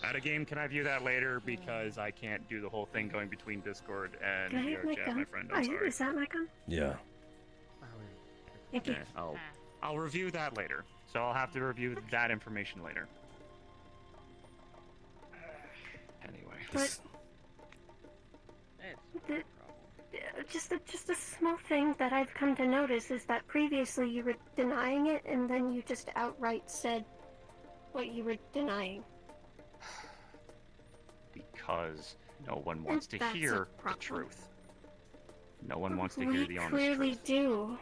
add a game? Can I view that later? Because I can't do the whole thing going between Discord and Can I have my VRChat, gun? my friend. I'm sorry. Is that my gun? Yeah. Thank you. Okay, I'll review that later. So I'll have to review that information later. Anyway. But just a small thing that I've come to notice is that previously you were denying it, and then you just outright said what you were denying. Because no one wants to that's a hear the problem. truth. No one wants to hear We the honest clearly truth. do,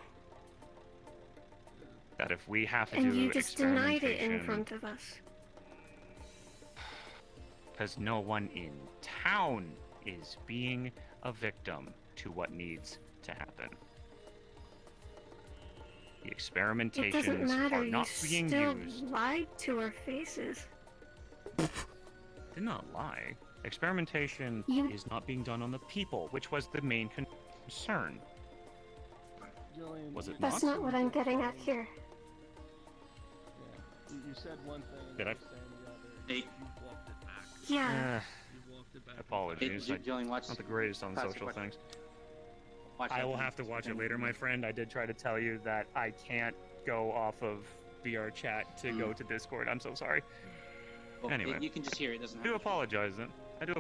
That if we have to and do you just denied it in experimentation, front of us. because no one in town is being a victim to what needs to happen. The It doesn't experimentations matter. are You not being still used. lied to our faces. Did not lie. Experimentation is not being done on the people, which was the main concern. Julian, Was it That's not what I'm getting at here. You said one thing. And Did I? you were saying the other. Hey. You walked it back. Yeah. You walked it back. Apologies. Hey, Julian, watch. Not the greatest on Pass it, social watch. things. Watch I that will thing. have to watch it later, my friend. I did try to tell you that I can't go off of VR chat to go to Discord. I'm so sorry. Well, Anyway. you can just hear it. Doesn't I do have to- apologize then. I do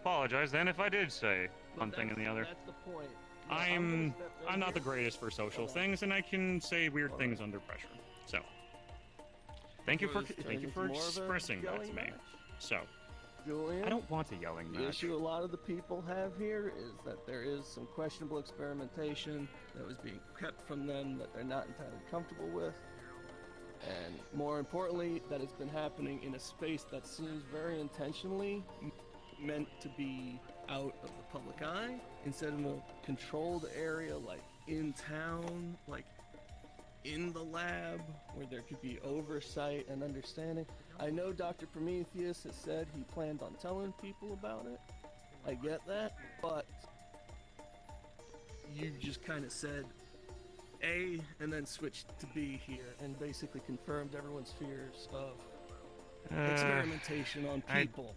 apologize then if I did say one thing and the other. That's the point. I'm not the greatest for social things, and I can say weird things under pressure. So, thank you for expressing that to me. So, Julian, I don't want a yelling The match. issue a lot of the people have here is that there is some questionable experimentation that was being kept from them that they're not entirely comfortable with. And more importantly, that it's been happening in a space that seems very intentionally meant to be out of the public eye instead of a controlled area like in town, like in the lab, where there could be oversight and understanding. I know Dr. Prometheus has said he planned on telling people about it. I get that, but you just kind of said A and then switched to B here and basically confirmed everyone's fears of experimentation on people.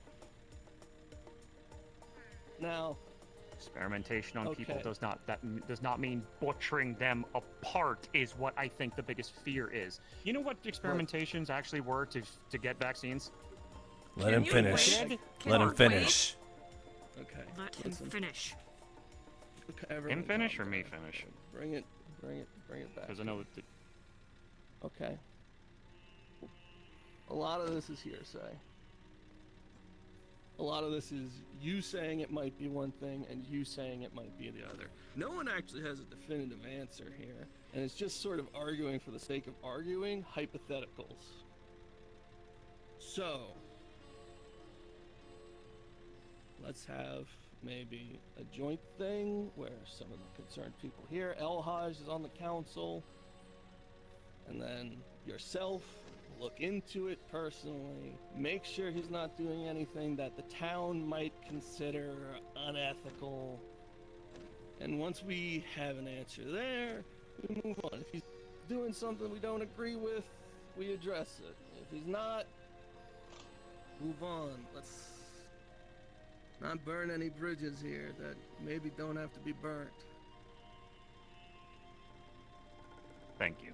Now, experimentation on people Okay. does not mean butchering them apart is what I think the biggest fear is. You know what experimentations actually were to get vaccines? Let him finish. Let him finish. Okay. Let him listen. finish. Okay, Him everyone finish calm or me down. finish? Bring it back. Because I know. Okay. A lot of this is hearsay. A lot of this is you saying it might be one thing and you saying it might be the other. No one actually has a definitive answer here, and it's just sort of arguing for the sake of arguing hypotheticals. So, let's have maybe a joint thing where some of the concerned people here, El Haj is on the council, and then yourself look into it personally, make sure he's not doing anything that the town might consider unethical, and once we have an answer there, we move on. If he's doing something we don't agree with, we address it. If he's not, move on. Let's not burn any bridges here that maybe don't have to be burnt. Thank you,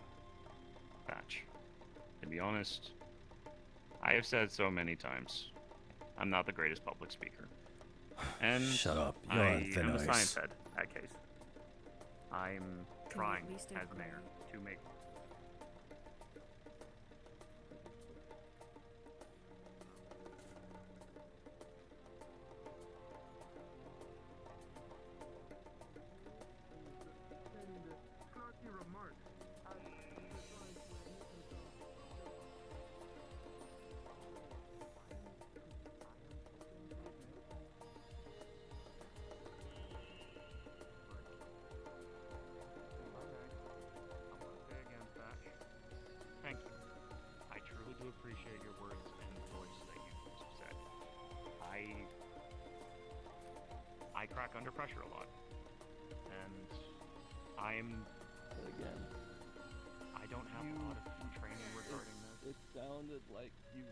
Patch. To be honest, I have said so many times, I'm not the greatest public speaker. And Shut up. You're I on thin am a ice. science head, that case. I'm trying, at least as mayor, to make... Thank you. I truly do appreciate your words and the voice that you said. I crack under pressure a lot. And But again, I don't have a lot of training regarding this. it sounded like you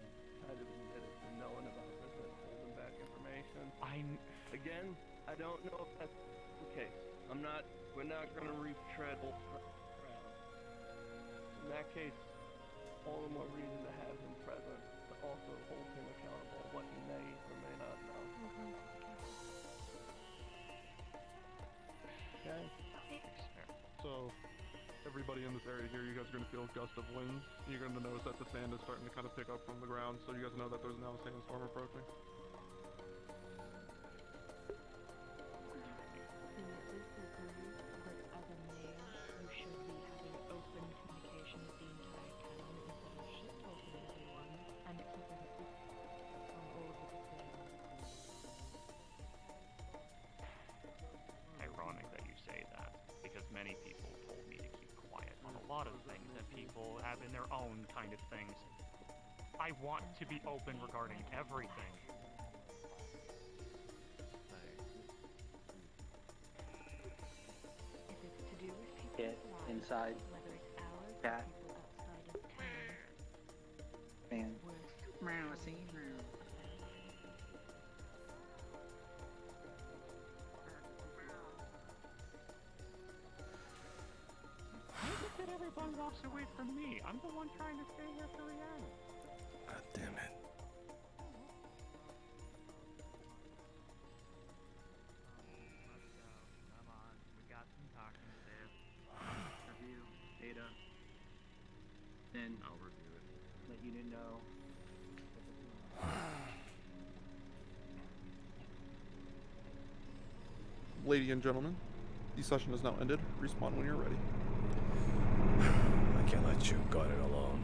kind of admitted to knowing about this and holding back information. Again, I don't know if that's the case. We're not gonna retread old ground. In that case, all the more reason to have him present, to also hold him accountable, what he may or may not know. Okay? So, everybody in this area here, you guys are going to feel a gust of wind. You're going to notice that the sand is starting to kind of pick up from the ground, so you guys know that there's now a sandstorm approaching. Ironic that you say that, because many people told me to keep quiet on a lot of things that people have in their own kind of things. I want to be open regarding everything. Get inside. Cat. Man. Mousy. Why is it that everybody walks away from me? I'm the one trying to stay here till the end. God damn it. Come on, we got some talking to do. Review data. Then I'll review it. let you know. Ladies and gentlemen, the session is now ended. Respawn when you're ready. I can't let you guard it alone.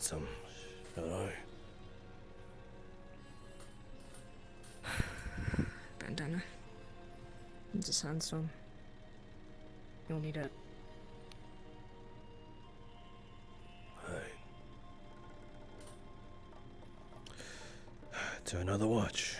some, shall I? Bandana. It's a sandstorm. You'll need it. To another watch.